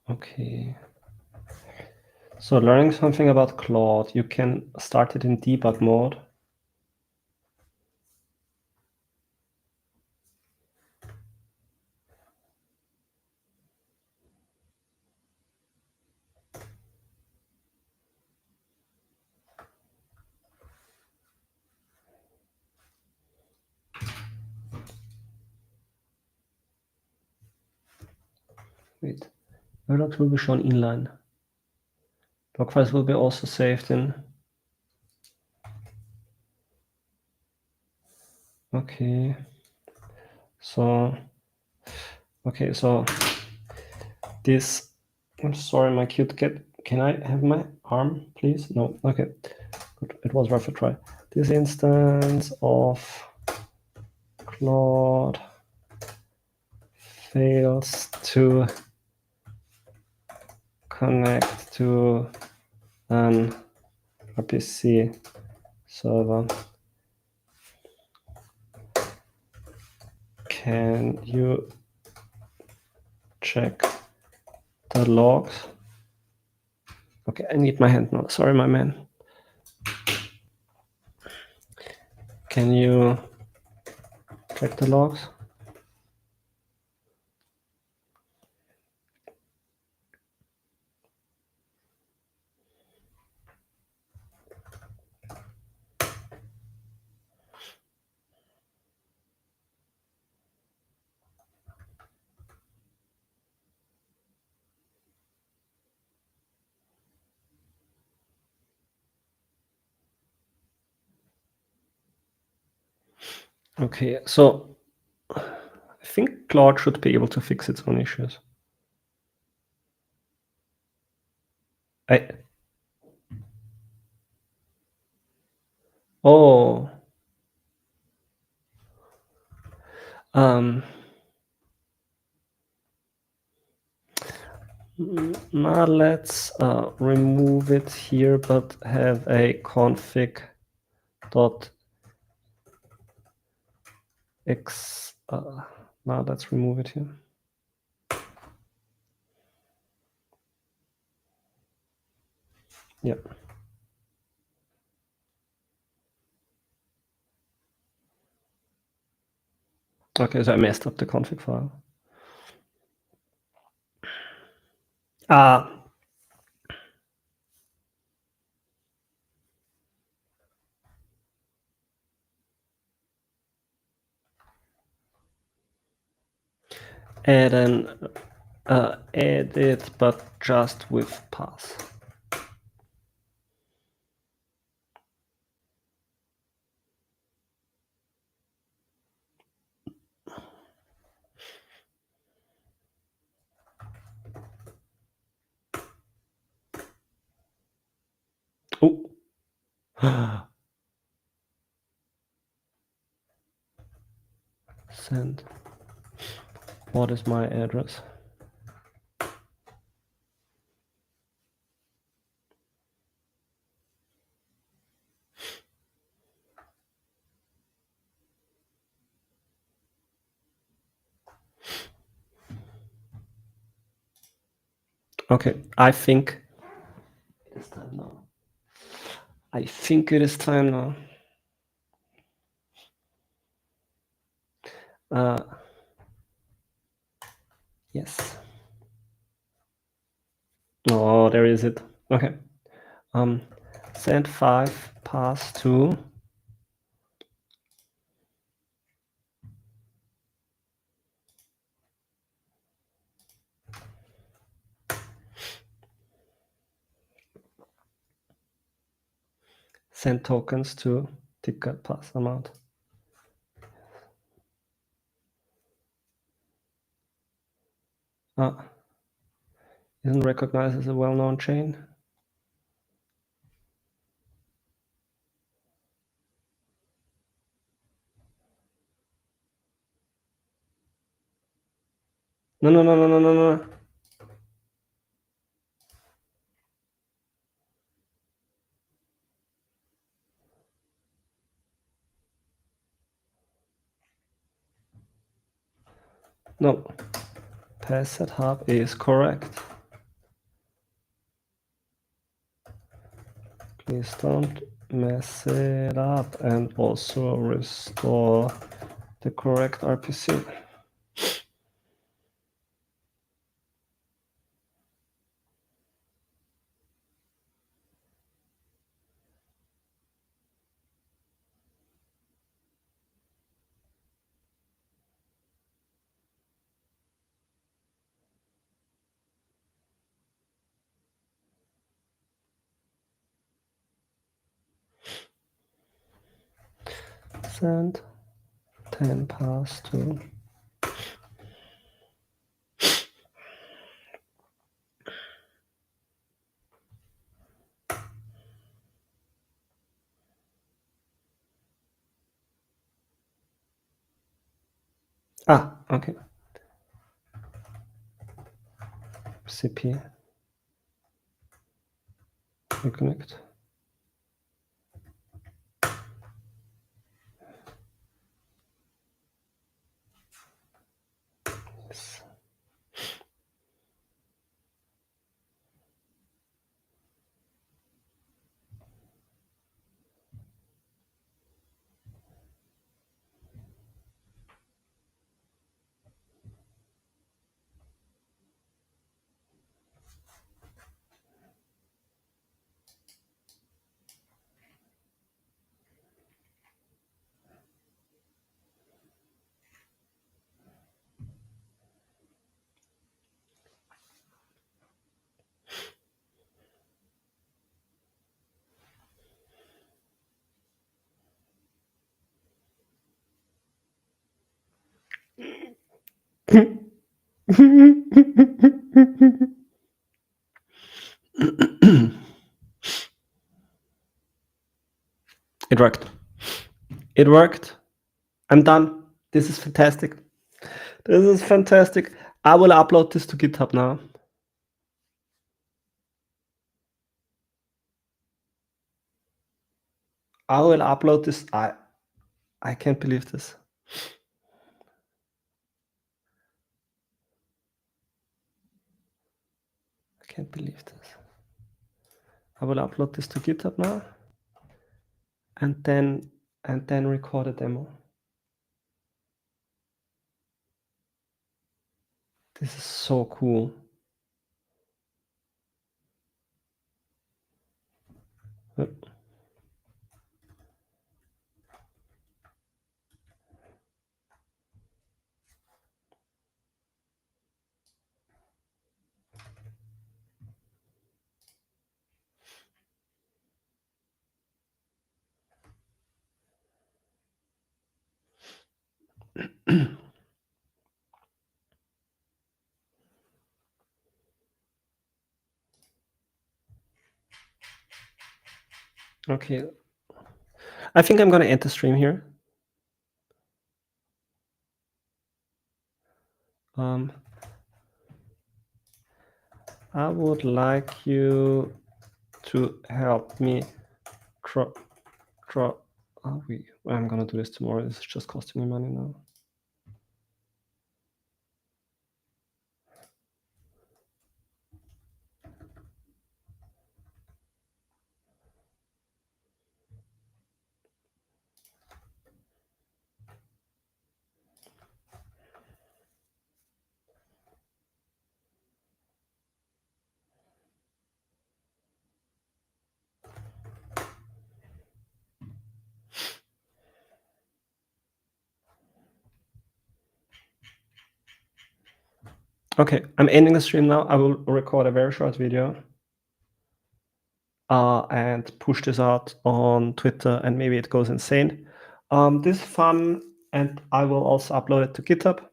Okay. So learning something about Claude, you can start it in debug mode. Wait, Verilog will be shown inline. Log files will be also saved in. Okay. So this. I'm sorry, my cute cat. Can I have my arm, please? No. Okay. Good. It was worth a try. This instance of Claude fails to connect to an RPC server. Can you check the logs? Okay, I need my hand now. Sorry, my man. Can you check the logs? Okay, so I think Claude should be able to fix its own issues. Now let's remove it here, but have a config dot x. Now let's remove it here. Yeah. Okay, so I messed up the config file. Add an edit, but just with pass. Oh. Send. What is my address? Okay, I think it is time now. I think it is time now. Yes. there is it. Okay. Send 5 pass to send tokens to ticket pass amount. Isn't recognized as a well-known chain. No. No. Pass setup is correct. Please don't mess it up and also restore the correct RPC. Send 10 pass to okay. CP reconnect. Yes. It worked. It worked. I'm done. This is fantastic. This is fantastic. I will upload this to GitHub now. I will upload this. I can't believe this. I can't believe this. I will upload this to GitHub now and then record a demo. This is so cool. Okay. I think I'm going to end the stream here. I would like you to help me draw. I'm going to do this tomorrow. This is just costing me money now. Okay, I'm ending the stream now. I will record a very short video and push this out on Twitter, and maybe it goes insane. This is fun, and I will also upload it to GitHub.